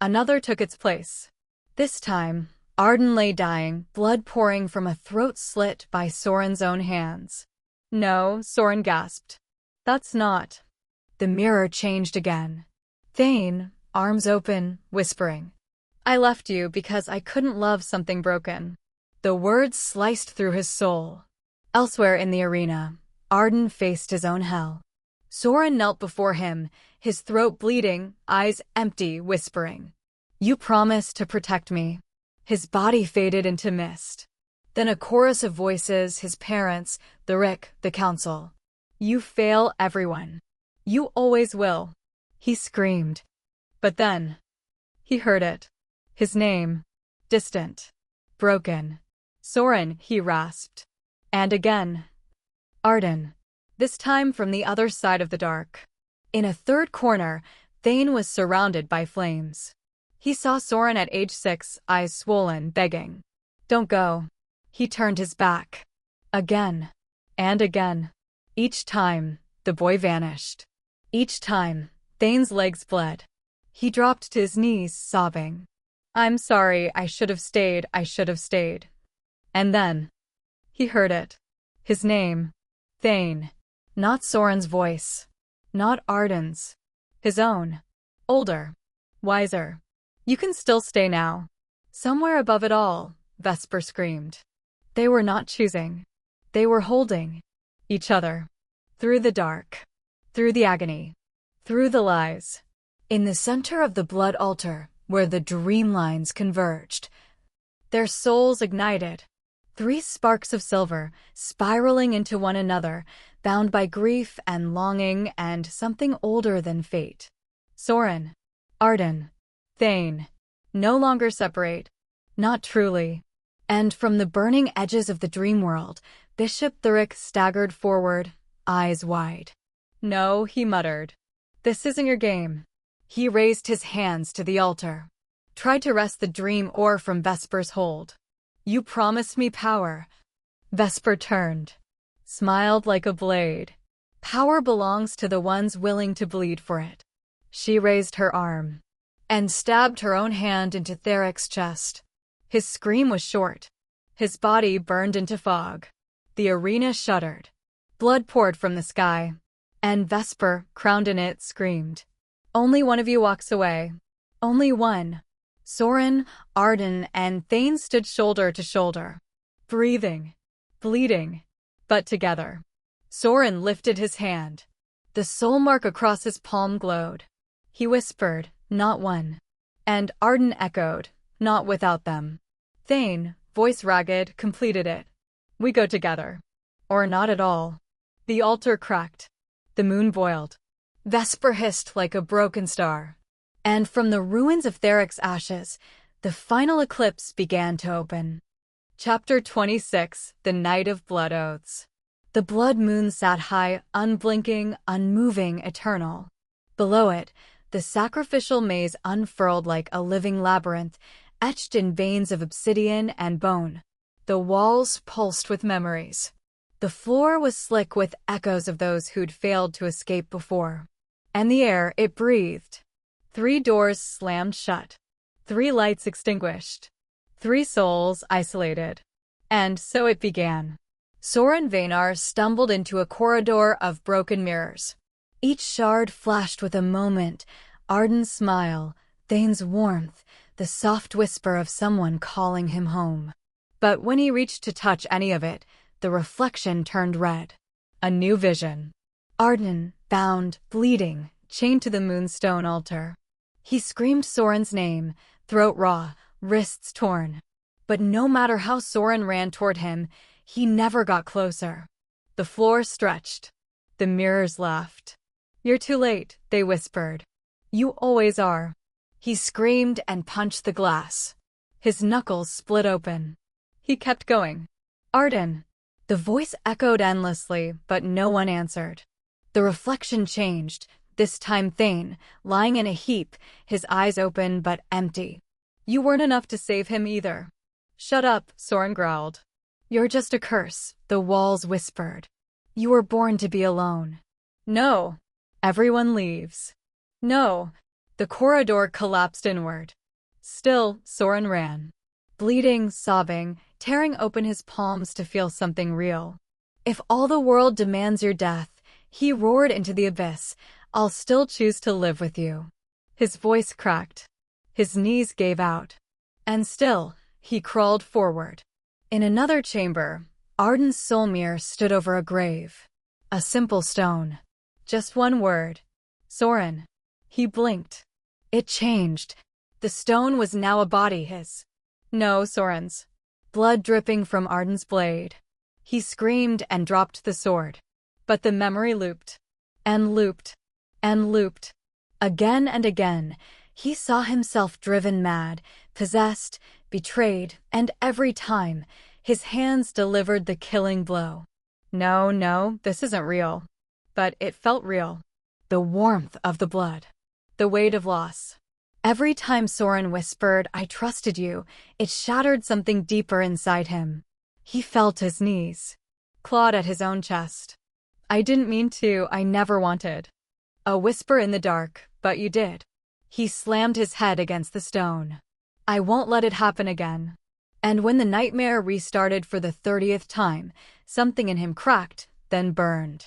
Another took its place. This time, Arden lay dying, blood pouring from a throat slit by Soren's own hands. "No," Soren gasped. "That's not." The mirror changed again. Thane, arms open, whispering. "I left you because I couldn't love something broken." The words sliced through his soul. Elsewhere in the arena, Arden faced his own hell. Soren knelt before him, his throat bleeding, eyes empty, whispering, "You promised to protect me." His body faded into mist. Then a chorus of voices, his parents, the Rick, the council. "You fail everyone. You always will." He screamed. But then, he heard it. His name. Distant. Broken. "Soren," he rasped. And again. "Arden." This time from the other side of the dark. In a third corner, Thane was surrounded by flames. He saw Soren at age 6, eyes swollen, begging. "Don't go." He turned his back. Again. And again. Each time, the boy vanished. Each time, Thane's legs bled. He dropped to his knees, sobbing. "I'm sorry, I should have stayed, I should have stayed." And then, he heard it. His name. Thane. Not Soren's voice. Not Arden's. His own. Older. Wiser. "You can still stay now." Somewhere above it all, Vesper screamed. They were not choosing. They were holding each other. Through the dark. Through the agony. Through the lies. In the center of the blood altar, where the dream lines converged, their souls ignited. 3 sparks of silver, spiraling into one another, bound by grief and longing and something older than fate. Soren. Arden. Thane. No longer separate. Not truly. And from the burning edges of the dream world, Bishop Thurick staggered forward, eyes wide. "No," he muttered. "This isn't your game." He raised his hands to the altar. Tried to wrest the dream ore from Vesper's hold. "You promised me power." Vesper turned. Smiled like a blade. "Power belongs to the ones willing to bleed for it." She raised her arm and stabbed her own hand into Therick's chest. His scream was short. His body burned into fog. The arena shuddered. Blood poured from the sky. And Vesper, crowned in it, screamed. "Only one of you walks away. Only one." Soren, Arden, and Thane stood shoulder to shoulder. Breathing. Bleeding. But together. Soren lifted his hand. The soul mark across his palm glowed. He whispered, "Not one." And Arden echoed, "Not without them." Thane, voice ragged, completed it. "We go together." Or not at all. The altar cracked. The moon boiled. Vesper hissed like a broken star. And from the ruins of Therick's ashes, the final eclipse began to open. Chapter 26, The Night of Blood Oaths. The blood moon sat high, unblinking, unmoving, eternal. Below it, the sacrificial maze unfurled like a living labyrinth, etched in veins of obsidian and bone. The walls pulsed with memories. The floor was slick with echoes of those who'd failed to escape before. And the air, it breathed. 3 doors slammed shut. 3 lights extinguished. 3 souls isolated. And so it began. Soren Veinar stumbled into a corridor of broken mirrors. Each shard flashed with a moment, Arden's smile, Thane's warmth, the soft whisper of someone calling him home. But when he reached to touch any of it, the reflection turned red. A new vision. Arden, bound, bleeding, chained to the moonstone altar. He screamed Soren's name, throat raw, wrists torn. But no matter how Soren ran toward him, he never got closer. The floor stretched. The mirrors laughed. "You're too late," they whispered. "You always are." He screamed and punched the glass. His knuckles split open. He kept going. "Arden." The voice echoed endlessly, but no one answered. The reflection changed, this time Thane, lying in a heap, his eyes open but empty. "You weren't enough to save him either." "Shut up," Soren growled. "You're just a curse," the walls whispered. "You were born to be alone." "No." "Everyone leaves." "No." The corridor collapsed inward. Still, Soren ran. Bleeding, sobbing, tearing open his palms to feel something real. "If all the world demands your death," he roared into the abyss, "I'll still choose to live with you." His voice cracked. His knees gave out. And still, he crawled forward. In another chamber, Arden's soul mirror stood over a grave. A simple stone. Just one word. "Soren." He blinked. It changed. The stone was now a body, his. No, Soren's. Blood dripping from Arden's blade. He screamed and dropped the sword. But the memory looped. And looped. And looped. Again and again, he saw himself driven mad, possessed, betrayed, and every time, his hands delivered the killing blow. No, this isn't real. But it felt real. The warmth of the blood. The weight of loss. Every time Soren whispered, "I trusted you," it shattered something deeper inside him. He fell to his knees. Clawed at his own chest. "I didn't mean to, I never wanted." A whisper in the dark, but you did. He slammed his head against the stone. I won't let it happen again. And when the nightmare restarted for the 30th time, something in him cracked, then burned.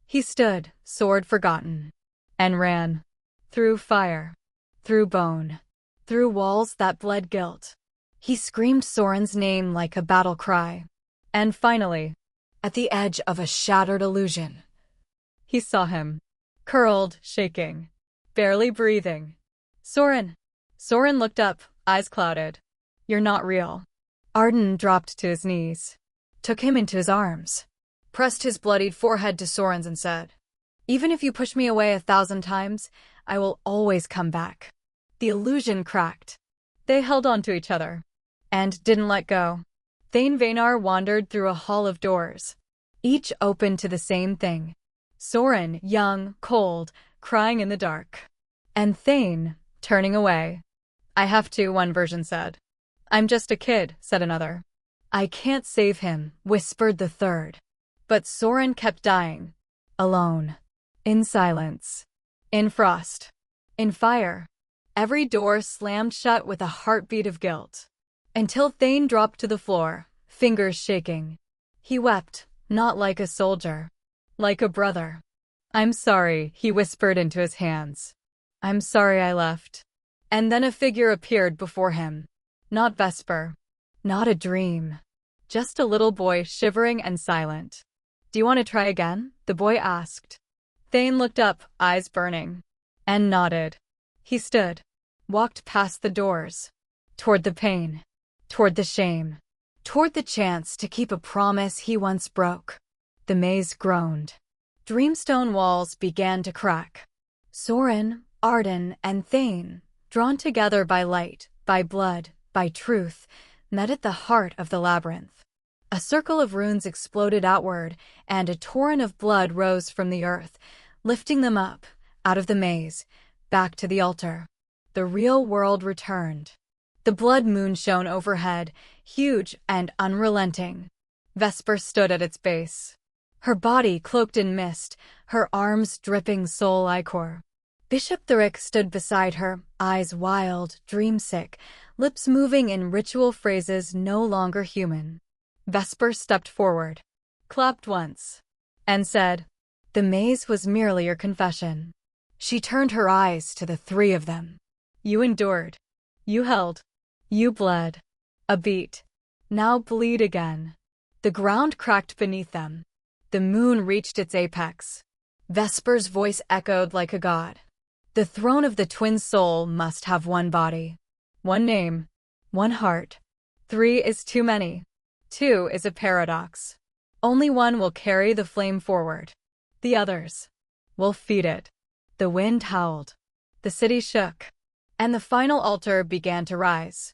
He stood, sword forgotten, and ran. Through fire. Through bone. Through walls that bled guilt. He screamed Soren's name like a battle cry. And finally, at the edge of a shattered illusion, he saw him. Curled, shaking. Barely breathing. Soren. Soren looked up, eyes clouded. You're not real. Arden dropped to his knees. Took him into his arms. Pressed his bloodied forehead to Soren's and said, Even if you push me away 1,000 times, I will always come back. The illusion cracked. They held on to each other. And didn't let go. Thane Vaynar wandered through a hall of doors. Each open to the same thing. Soren, young, cold, crying in the dark. And Thane, turning away. I have to, one version said. I'm just a kid, said another. I can't save him, whispered the third. But Soren kept dying. Alone. In silence. In frost. In fire. Every door slammed shut with a heartbeat of guilt. Until Thane dropped to the floor, fingers shaking. He wept, not like a soldier. Like a brother. I'm sorry, he whispered into his hands. I'm sorry I left. And then a figure appeared before him. Not Vesper. Not a dream. Just a little boy shivering and silent. Do you want to try again? The boy asked. Thane looked up, eyes burning. And nodded. He stood. Walked past the doors. Toward the pain. Toward the shame. Toward the chance to keep a promise he once broke. The maze groaned. Dreamstone walls began to crack. Soren, Arden, and Thane, drawn together by light, by blood, by truth, met at the heart of the labyrinth. A circle of runes exploded outward, and a torrent of blood rose from the earth, lifting them up, out of the maze, back to the altar. The real world returned. The blood moon shone overhead, huge and unrelenting. Vesper stood at its base. Her body cloaked in mist, her arms dripping soul ichor. Bishop Thurick stood beside her, eyes wild, dreamsick, lips moving in ritual phrases no longer human. Vesper stepped forward, clapped once, and said, The maze was merely your confession. She turned her eyes to the three of them. You endured. You held. You bled. A beat. Now bleed again. The ground cracked beneath them. The moon reached its apex. Vesper's voice echoed like a god. The throne of the twin soul must have one body. One name. One heart. 3 is too many. 2 is a paradox. Only one will carry the flame forward. The others will feed it. The wind howled. The city shook. And the final altar began to rise.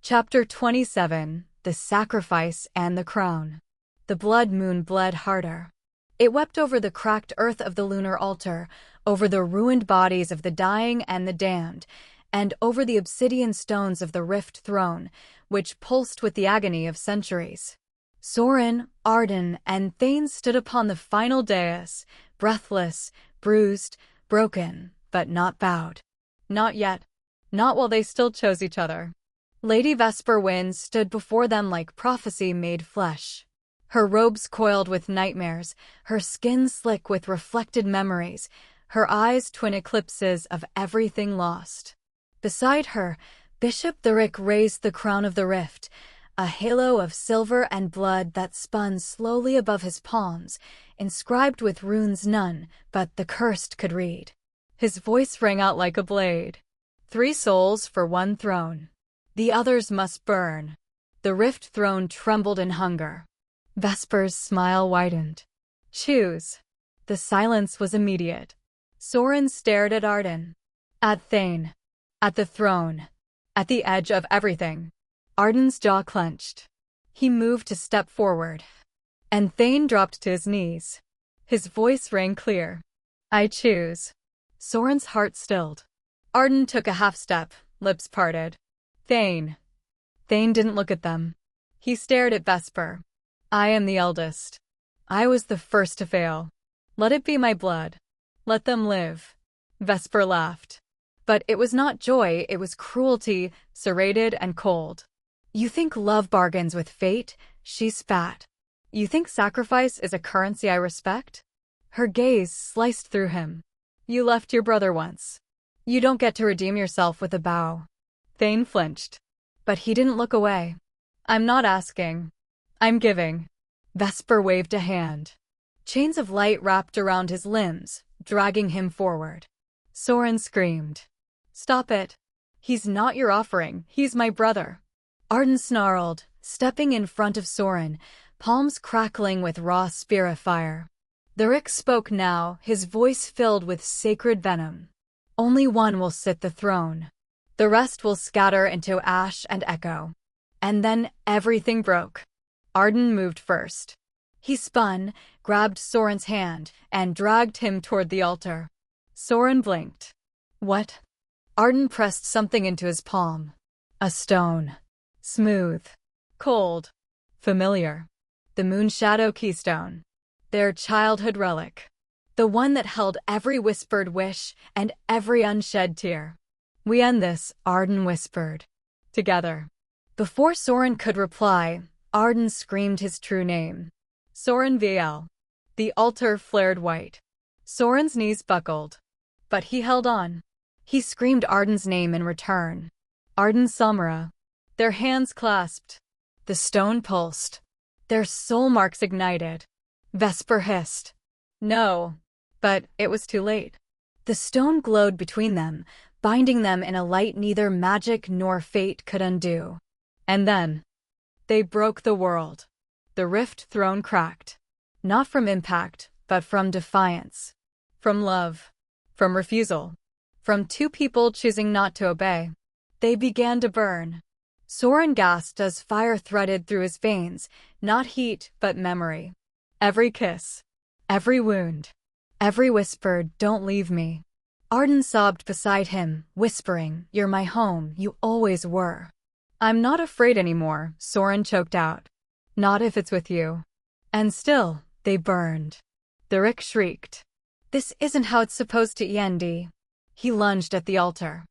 Chapter 27, The Sacrifice and the Crown. The blood moon bled harder. It wept over the cracked earth of the lunar altar, over the ruined bodies of the dying and the damned, and over the obsidian stones of the rift throne, which pulsed with the agony of centuries. Soren, Arden, and Thane stood upon the final dais, breathless, bruised, broken, but not bowed. Not yet. Not while they still chose each other. Lady Vesper Wynn stood before them like prophecy made flesh. Her robes coiled with nightmares, her skin slick with reflected memories, her eyes twin eclipses of everything lost. Beside her, Bishop Thurick raised the crown of the rift, a halo of silver and blood that spun slowly above his palms, inscribed with runes none but the cursed could read. His voice rang out like a blade. 3 souls for one throne. The others must burn. The rift throne trembled in hunger. Vesper's smile widened. Choose. The silence was immediate. Soren stared at Arden. At Thane. At the throne. At the edge of everything. Arden's jaw clenched. He moved to step forward. And Thane dropped to his knees. His voice rang clear. I choose. Soren's heart stilled. Arden took a half step, lips parted. Thane. Thane didn't look at them. He stared at Vesper. I am the eldest. I was the first to fail. Let it be my blood. Let them live. Vesper laughed. But it was not joy, it was cruelty, serrated and cold. You think love bargains with fate? She's fat. You think sacrifice is a currency I respect? Her gaze sliced through him. You left your brother once. You don't get to redeem yourself with a bow. Thane flinched. But he didn't look away. I'm not asking. I'm giving. Vesper waved a hand. Chains of light wrapped around his limbs, dragging him forward. Soren screamed. Stop it. He's not your offering, he's my brother. Arden snarled, stepping in front of Soren, palms crackling with raw spirit fire. The Rick spoke now, his voice filled with sacred venom. Only one will sit the throne. The rest will scatter into ash and echo. And then everything broke. Arden moved first. He spun, grabbed Soren's hand, and dragged him toward the altar. Soren blinked. What? Arden pressed something into his palm. A stone. Smooth. Cold. Familiar. The Moonshadow Keystone. Their childhood relic. The one that held every whispered wish and every unshed tear. We end this, Arden whispered. Together. Before Soren could reply, Arden screamed his true name. Soren VL. The altar flared white. Soren's knees buckled. But he held on. He screamed Arden's name in return. Arden Samara. Their hands clasped. The stone pulsed. Their soul marks ignited. Vesper hissed. No. But it was too late. The stone glowed between them, binding them in a light neither magic nor fate could undo. And then, they broke the world. The rift throne cracked. Not from impact, but from defiance. From love. From refusal. From two people choosing not to obey. They began to burn. Soren gasped as fire threaded through his veins, not heat, but memory. Every kiss. Every wound. Every whispered, don't leave me. Arden sobbed beside him, whispering, you're my home, you always were. I'm not afraid anymore, Soren choked out. Not if it's with you. And still, they burned. The Rick shrieked. This isn't how it's supposed to end. He lunged at the altar.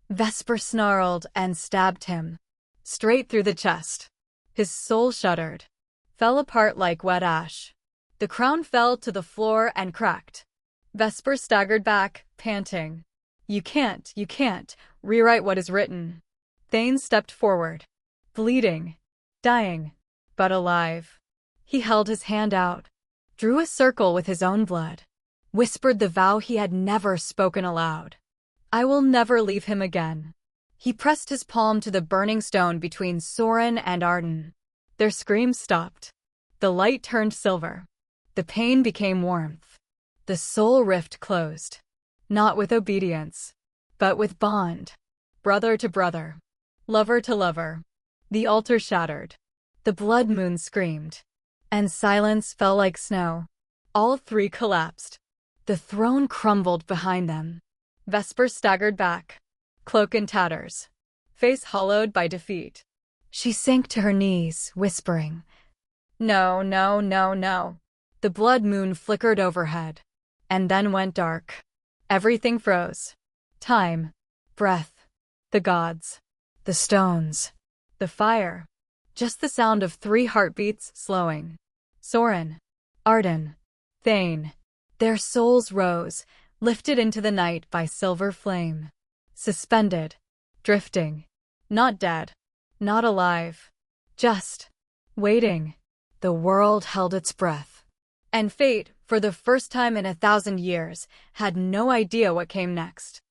Vesper snarled and stabbed him. Straight through the chest. His soul shuddered. Fell apart like wet ash. The crown fell to the floor and cracked. Vesper staggered back, panting. You can't, rewrite what is written. Thane stepped forward. Bleeding. Dying. But alive. He held his hand out. Drew a circle with his own blood. Whispered the vow he had never spoken aloud. I will never leave him again. He pressed his palm to the burning stone between Soren and Arden. Their screams stopped. The light turned silver. The pain became warmth. The soul rift closed. Not with obedience, but with bond. Brother to brother. Lover to lover. The altar shattered. The blood moon screamed. And silence fell like snow. All three collapsed. The throne crumbled behind them. Vesper staggered back. Cloak in tatters. Face hollowed by defeat. She sank to her knees, whispering. No. The blood moon flickered overhead. And then went dark. Everything froze. Time. Breath. The gods. The stones. The fire. Just the sound of 3 heartbeats slowing. Soren. Arden. Thane. Their souls rose, lifted into the night by silver flame. Suspended. Drifting. Not dead. Not alive. Just. Waiting. The world held its breath. And fate, for the first time in 1,000 years, had no idea what came next.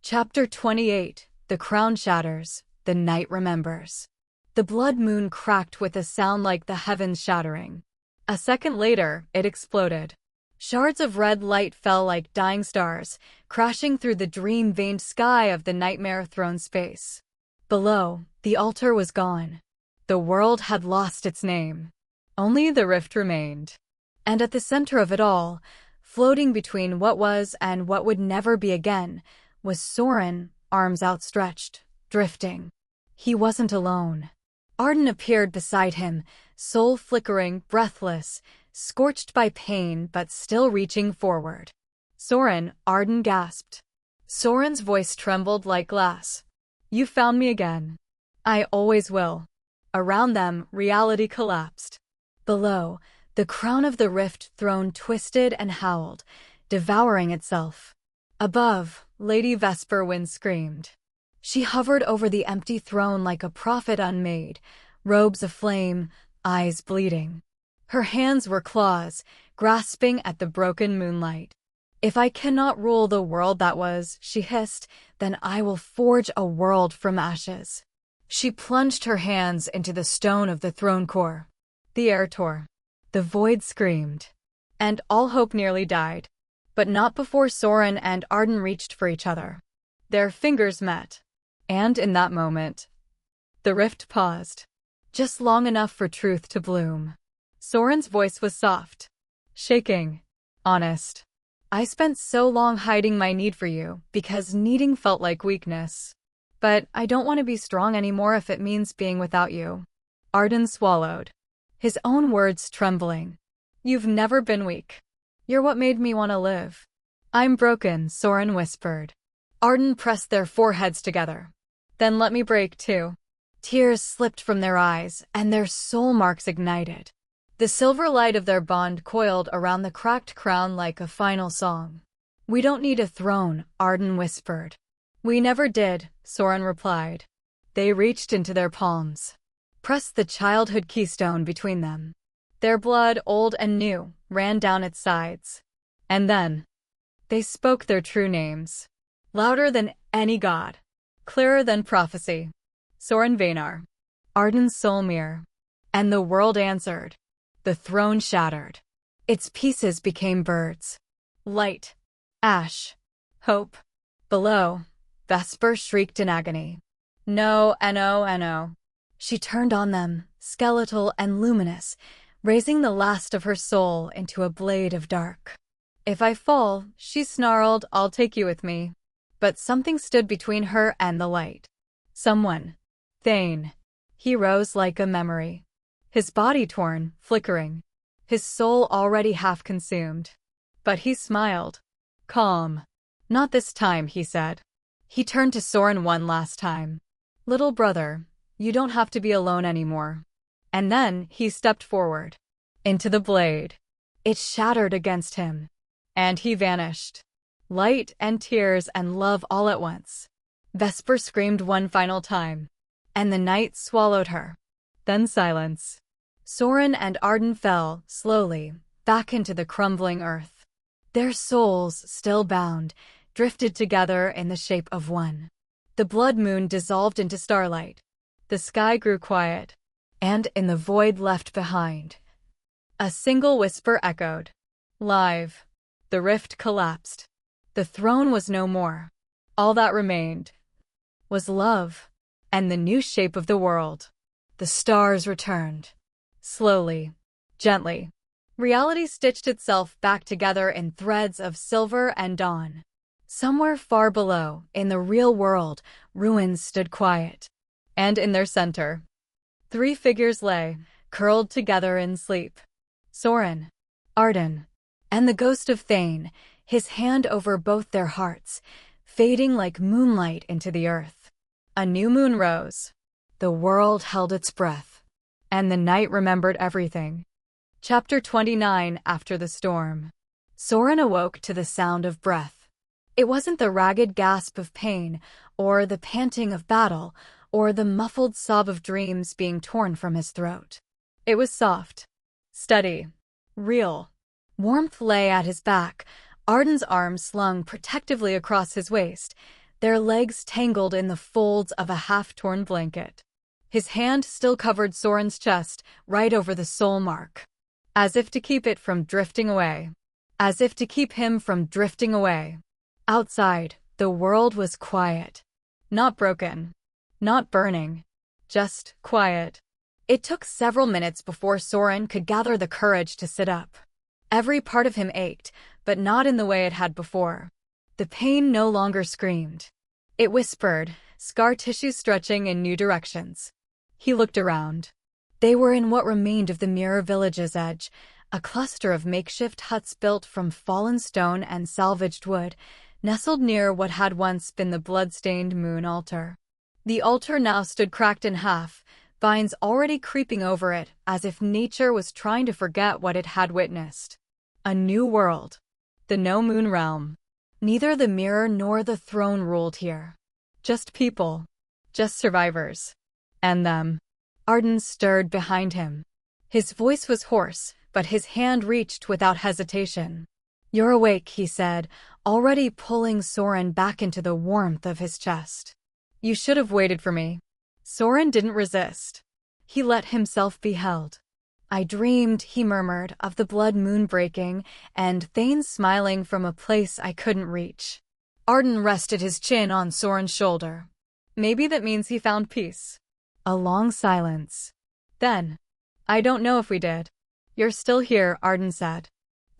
Chapter 28. The crown shatters. The night remembers. The blood moon cracked with a sound like the heavens shattering. A second later, it exploded. Shards of red light fell like dying stars, crashing through the dream-veined sky of the nightmare throne space. Below, the altar was gone. The world had lost its name. Only the rift remained. And at the center of it all, floating between what was and what would never be again, was Soren, arms outstretched, drifting. He wasn't alone. Arden appeared beside him, soul flickering, breathless, scorched by pain but still reaching forward. Soren, Arden gasped. Soren's voice trembled like glass. You found me again. I always will. Around them, reality collapsed. Below, the crown of the rift throne twisted and howled, devouring itself. Above, Lady Vesperwind screamed. She hovered over the empty throne like a prophet unmade, robes aflame, eyes bleeding. Her hands were claws, grasping at the broken moonlight. If I cannot rule the world that was, she hissed, then I will forge a world from ashes. She plunged her hands into the stone of the throne core. The air tore. The void screamed. And all hope nearly died. But not before Soren and Arden reached for each other. Their fingers met. And in that moment, the rift paused. Just long enough for truth to bloom. Soren's voice was soft. Shaking. Honest. I spent so long hiding my need for you, because needing felt like weakness. But I don't want to be strong anymore if it means being without you. Arden swallowed. His own words trembling. You've never been weak. You're what made me want to live. I'm broken, Soren whispered. Arden pressed their foreheads together. Then let me break too. Tears slipped from their eyes, and their soul marks ignited. The silver light of their bond coiled around the cracked crown like a final song. We don't need a throne, Arden whispered. We never did, Soren replied. They reached into their palms. Pressed the childhood keystone between them. Their blood, old and new, ran down its sides. And then, they spoke their true names. Louder than any god. Clearer than prophecy. Soren Veinar. Arden's Solmir. And the world answered. The throne shattered. Its pieces became birds. Light. Ash. Hope. Below, Vesper shrieked in agony. No, no. She turned on them, skeletal and luminous, raising the last of her soul into a blade of dark. If I fall, she snarled, I'll take you with me. But something stood between her and the light. Someone. Thane. He rose like a memory. His body torn, flickering. His soul already half consumed. But he smiled. Calm. Not this time, he said. He turned to Soren one last time. Little brother, you don't have to be alone anymore. And then he stepped forward. Into the blade. It shattered against him. And he vanished. Light and tears and love all at once. Vesper screamed one final time. And the night swallowed her. Then silence. Soren and Arden fell, slowly, back into the crumbling earth. Their souls, still bound, drifted together in the shape of one. The blood moon dissolved into starlight. The sky grew quiet. And in the void left behind, a single whisper echoed. Live. The rift collapsed. The throne was no more. All that remained was love and the new shape of the world. The stars returned. Slowly, gently. Reality stitched itself back together in threads of silver and dawn. Somewhere far below, in the real world, ruins stood quiet. And in their center, 3 figures lay, curled together in sleep. Soren, Arden, and the ghost of Thane, his hand over both their hearts, fading like moonlight into the earth. A new moon rose. The world held its breath. And the night remembered everything. Chapter 29 After the Storm. Soren awoke to the sound of breath. It wasn't the ragged gasp of pain, or the panting of battle, or the muffled sob of dreams being torn from his throat. It was soft, steady, real. Warmth lay at his back, Arden's arms slung protectively across his waist, their legs tangled in the folds of a half-torn blanket. His hand still covered Soren's chest, right over the soul mark. As if to keep it from drifting away. As if to keep him from drifting away. Outside, the world was quiet. Not broken. Not burning. Just quiet. It took several minutes before Soren could gather the courage to sit up. Every part of him ached, but not in the way it had before. The pain no longer screamed. It whispered, scar tissue stretching in new directions. He looked around. They were in what remained of the Mirror Village's edge, a cluster of makeshift huts built from fallen stone and salvaged wood, nestled near what had once been the blood-stained moon altar. The altar now stood cracked in half, vines already creeping over it as if nature was trying to forget what it had witnessed. A new world. The no-moon realm. Neither the mirror nor the throne ruled here. Just people. Just survivors. And them. Arden stirred behind him. His voice was hoarse, but his hand reached without hesitation. "You're awake," he said, already pulling Soren back into the warmth of his chest. "You should have waited for me." Soren didn't resist. He let himself be held. "I dreamed," he murmured, "of the blood moon breaking, and Thane smiling from a place I couldn't reach." Arden rested his chin on Soren's shoulder. "Maybe that means he found peace." A long silence. Then, "I don't know if we did." "You're still here," Arden said.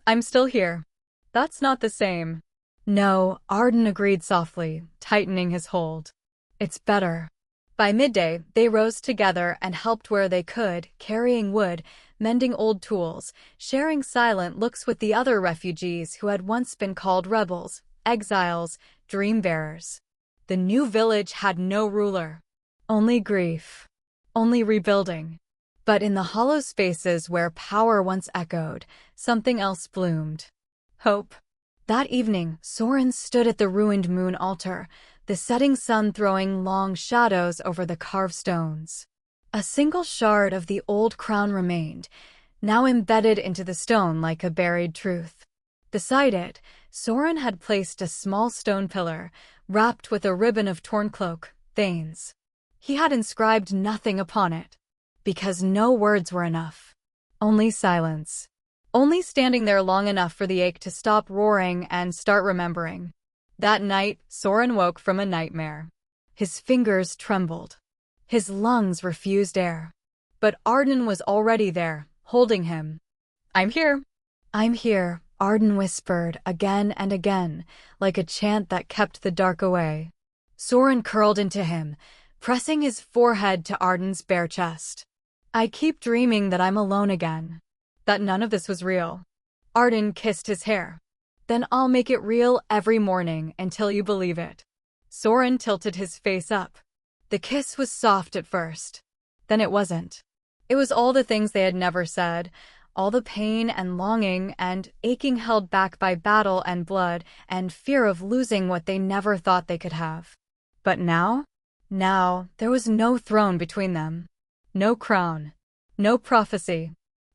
"I'm still here." "That's not the same." "No," Arden agreed softly, tightening his hold. "It's better." By midday, they rose together and helped where they could, carrying wood, mending old tools, sharing silent looks with the other refugees who had once been called rebels, exiles, dream-bearers. The new village had no ruler. Only grief. Only rebuilding. But in the hollow spaces where power once echoed, something else bloomed. Hope. That evening, Soren stood at the ruined moon altar, the setting sun throwing long shadows over the carved stones. A single shard of the old crown remained, now embedded into the stone like a buried truth. Beside it, Soren had placed a small stone pillar, wrapped with a ribbon of torn cloak, Thane's. He had inscribed nothing upon it, because no words were enough. Only silence. Only standing there long enough for the ache to stop roaring and start remembering. That night, Soren woke from a nightmare. His fingers trembled. His lungs refused air. But Arden was already there, holding him. "I'm here." "I'm here," Arden whispered again and again, like a chant that kept the dark away. Soren curled into him, pressing his forehead to Arden's bare chest. "I keep dreaming that I'm alone again. That none of this was real." Arden kissed his hair. "Then I'll make it real every morning until you believe it." Soren tilted his face up. The kiss was soft at first. Then it wasn't. It was all the things they had never said, all the pain and longing and aching held back by battle and blood and fear of losing what they never thought they could have. But now? Now, there was no throne between them. No crown. No prophecy.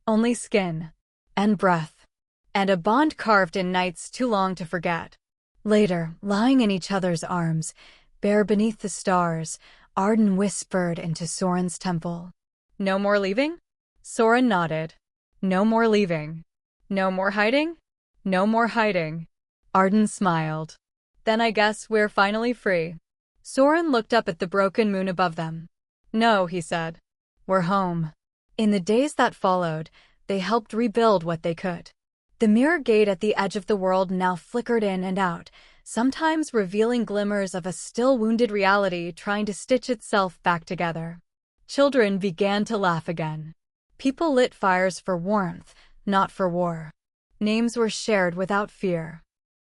Only skin. And breath. And a bond carved in nights too long to forget. Later, lying in each other's arms, bare beneath the stars, Arden whispered into Soren's temple. "No more leaving?" Soren nodded. "No more leaving. No more hiding?" "No more hiding." Arden smiled. "Then I guess we're finally free." Soren looked up at the broken moon above them. "No," he said. "We're home." In the days that followed, they helped rebuild what they could. The mirror gate at the edge of the world now flickered in and out, sometimes revealing glimmers of a still wounded reality trying to stitch itself back together. Children began to laugh again. People lit fires for warmth, not for war. Names were shared without fear.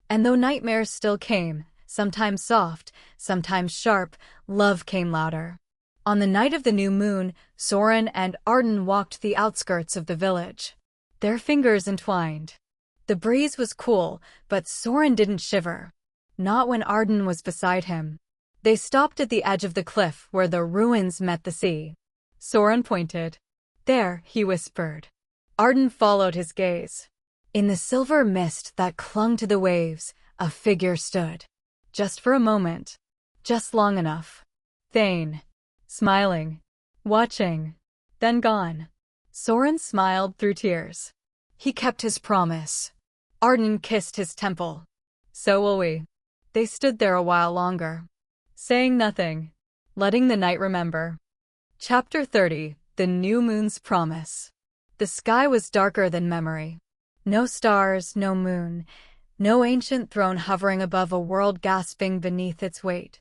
And though nightmares still came, sometimes soft, sometimes sharp, love came louder. On the night of the new moon, Soren and Arden walked the outskirts of the village. Their fingers entwined. The breeze was cool, but Soren didn't shiver. Not when Arden was beside him. They stopped at the edge of the cliff where the ruins met the sea. Soren pointed. "There," he whispered. Arden followed his gaze. In the silver mist that clung to the waves, a figure stood. Just for a moment. Just long enough. Thane. Smiling. Watching. Then gone. Soren smiled through tears. He kept his promise. Arden kissed his temple. "So will we." They stood there a while longer, saying nothing, letting the night remember. Chapter 30. The New Moon's Promise. The sky was darker than memory. No stars, no moon, no ancient throne hovering above a world gasping beneath its weight.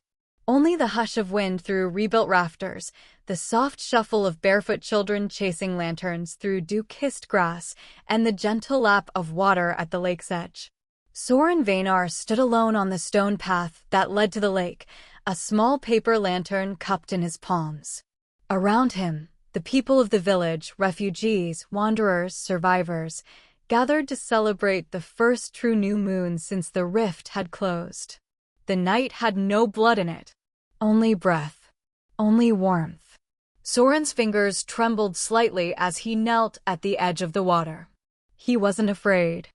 Only the hush of wind through rebuilt rafters, the soft shuffle of barefoot children chasing lanterns through dew-kissed grass, and the gentle lap of water at the lake's edge. Soren Veinar stood alone on the stone path that led to the lake, a small paper lantern cupped in his palms. Around him, the people of the village, refugees, wanderers, survivors, gathered to celebrate the first true new moon since the rift had closed. The night had no blood in it. Only breath. Only warmth. Soren's fingers trembled slightly as he knelt at the edge of the water. He wasn't afraid.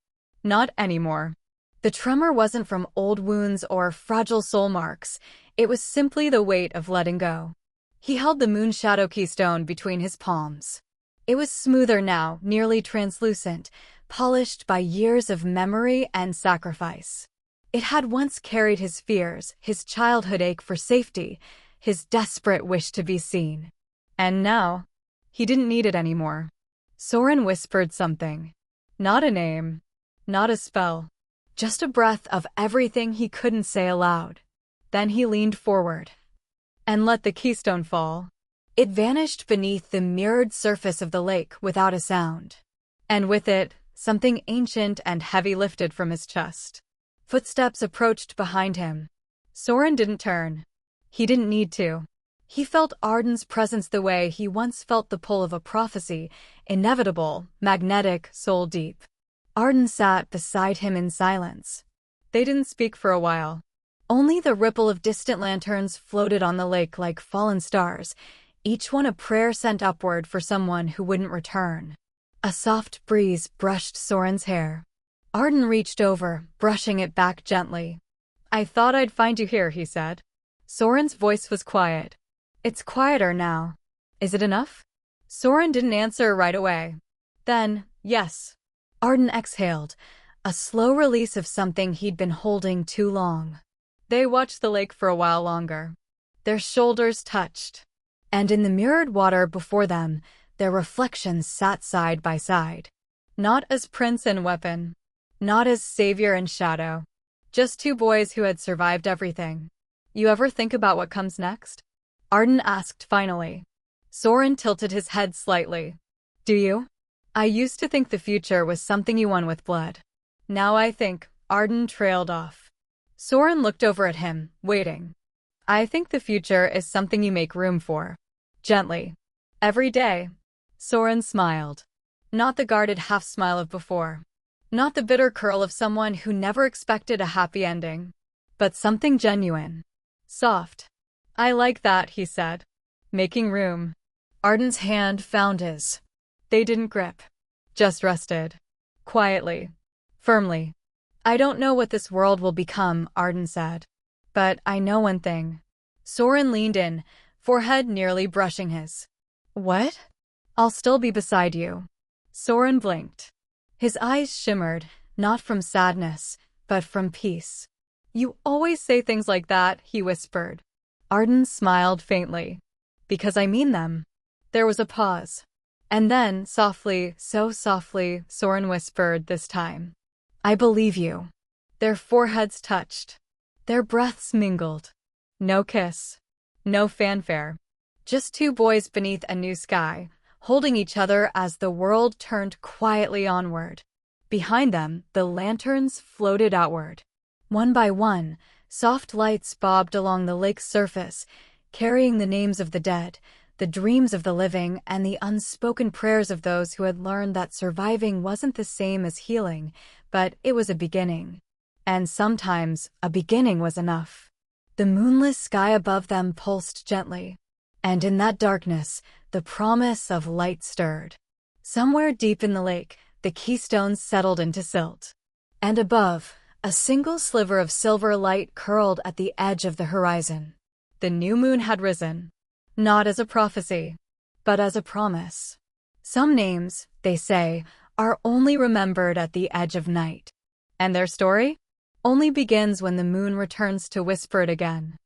Not anymore. The tremor wasn't from old wounds or fragile soul marks. It was simply the weight of letting go. He held the moon shadow keystone between his palms. It was smoother now, nearly translucent, polished by years of memory and sacrifice. It had once carried his fears, his childhood ache for safety, his desperate wish to be seen. And now, he didn't need it anymore. Soren whispered something. Not a name. Not a spell. Just a breath of everything he couldn't say aloud. Then he leaned forward and let the keystone fall. It vanished beneath the mirrored surface of the lake without a sound. And with it, something ancient and heavy lifted from his chest. Footsteps approached behind him. Soren didn't turn. He didn't need to. He felt Arden's presence the way he once felt the pull of a prophecy, inevitable, magnetic, soul-deep. Arden sat beside him in silence. They didn't speak for a while. Only the ripple of distant lanterns floated on the lake like fallen stars, each one a prayer sent upward for someone who wouldn't return. A soft breeze brushed Soren's hair. Arden reached over, brushing it back gently. I thought I'd find you here, he said. Soren's voice was quiet. It's quieter now. Is it enough? Soren didn't answer right away. Then, yes. Arden exhaled, a slow release of something he'd been holding too long. They watched the lake for a while longer. Their shoulders touched. And in the mirrored water before them, their reflections sat side by side. Not as prince and weapon. Not as savior and shadow. Just two boys who had survived everything. You ever think about what comes next? Arden asked finally. Soren tilted his head slightly. Do you? I used to think the future was something you won with blood. Now I think, Arden trailed off. Soren looked over at him, waiting. I think the future is something you make room for. Gently. Every day. Soren smiled. Not the guarded half-smile of before. Not the bitter curl of someone who never expected a happy ending. But something genuine. Soft. I like that, he said. Making room. Arden's hand found his. They didn't grip. Just rested. Quietly. Firmly. I don't know what this world will become, Arden said. But I know one thing. Soren leaned in, forehead nearly brushing his. What? I'll still be beside you. Soren blinked. His eyes shimmered, not from sadness, but from peace. You always say things like that, he whispered. Arden smiled faintly. Because I mean them. There was a pause. And then, softly, so softly, Soren whispered this time. I believe you. Their foreheads touched. Their breaths mingled. No kiss. No fanfare. Just two boys beneath a new sky, holding each other as the world turned quietly onward. Behind them, the lanterns floated outward. One by one, soft lights bobbed along the lake's surface, carrying the names of the dead, the dreams of the living, and the unspoken prayers of those who had learned that surviving wasn't the same as healing, but it was a beginning. And sometimes, a beginning was enough. The moonless sky above them pulsed gently. And in that darkness, the promise of light stirred. Somewhere deep in the lake, the keystones settled into silt. And above, a single sliver of silver light curled at the edge of the horizon. The new moon had risen. Not as a prophecy, but as a promise. Some names, they say, are only remembered at the edge of night. And their story? Only begins when the moon returns to whisper it again.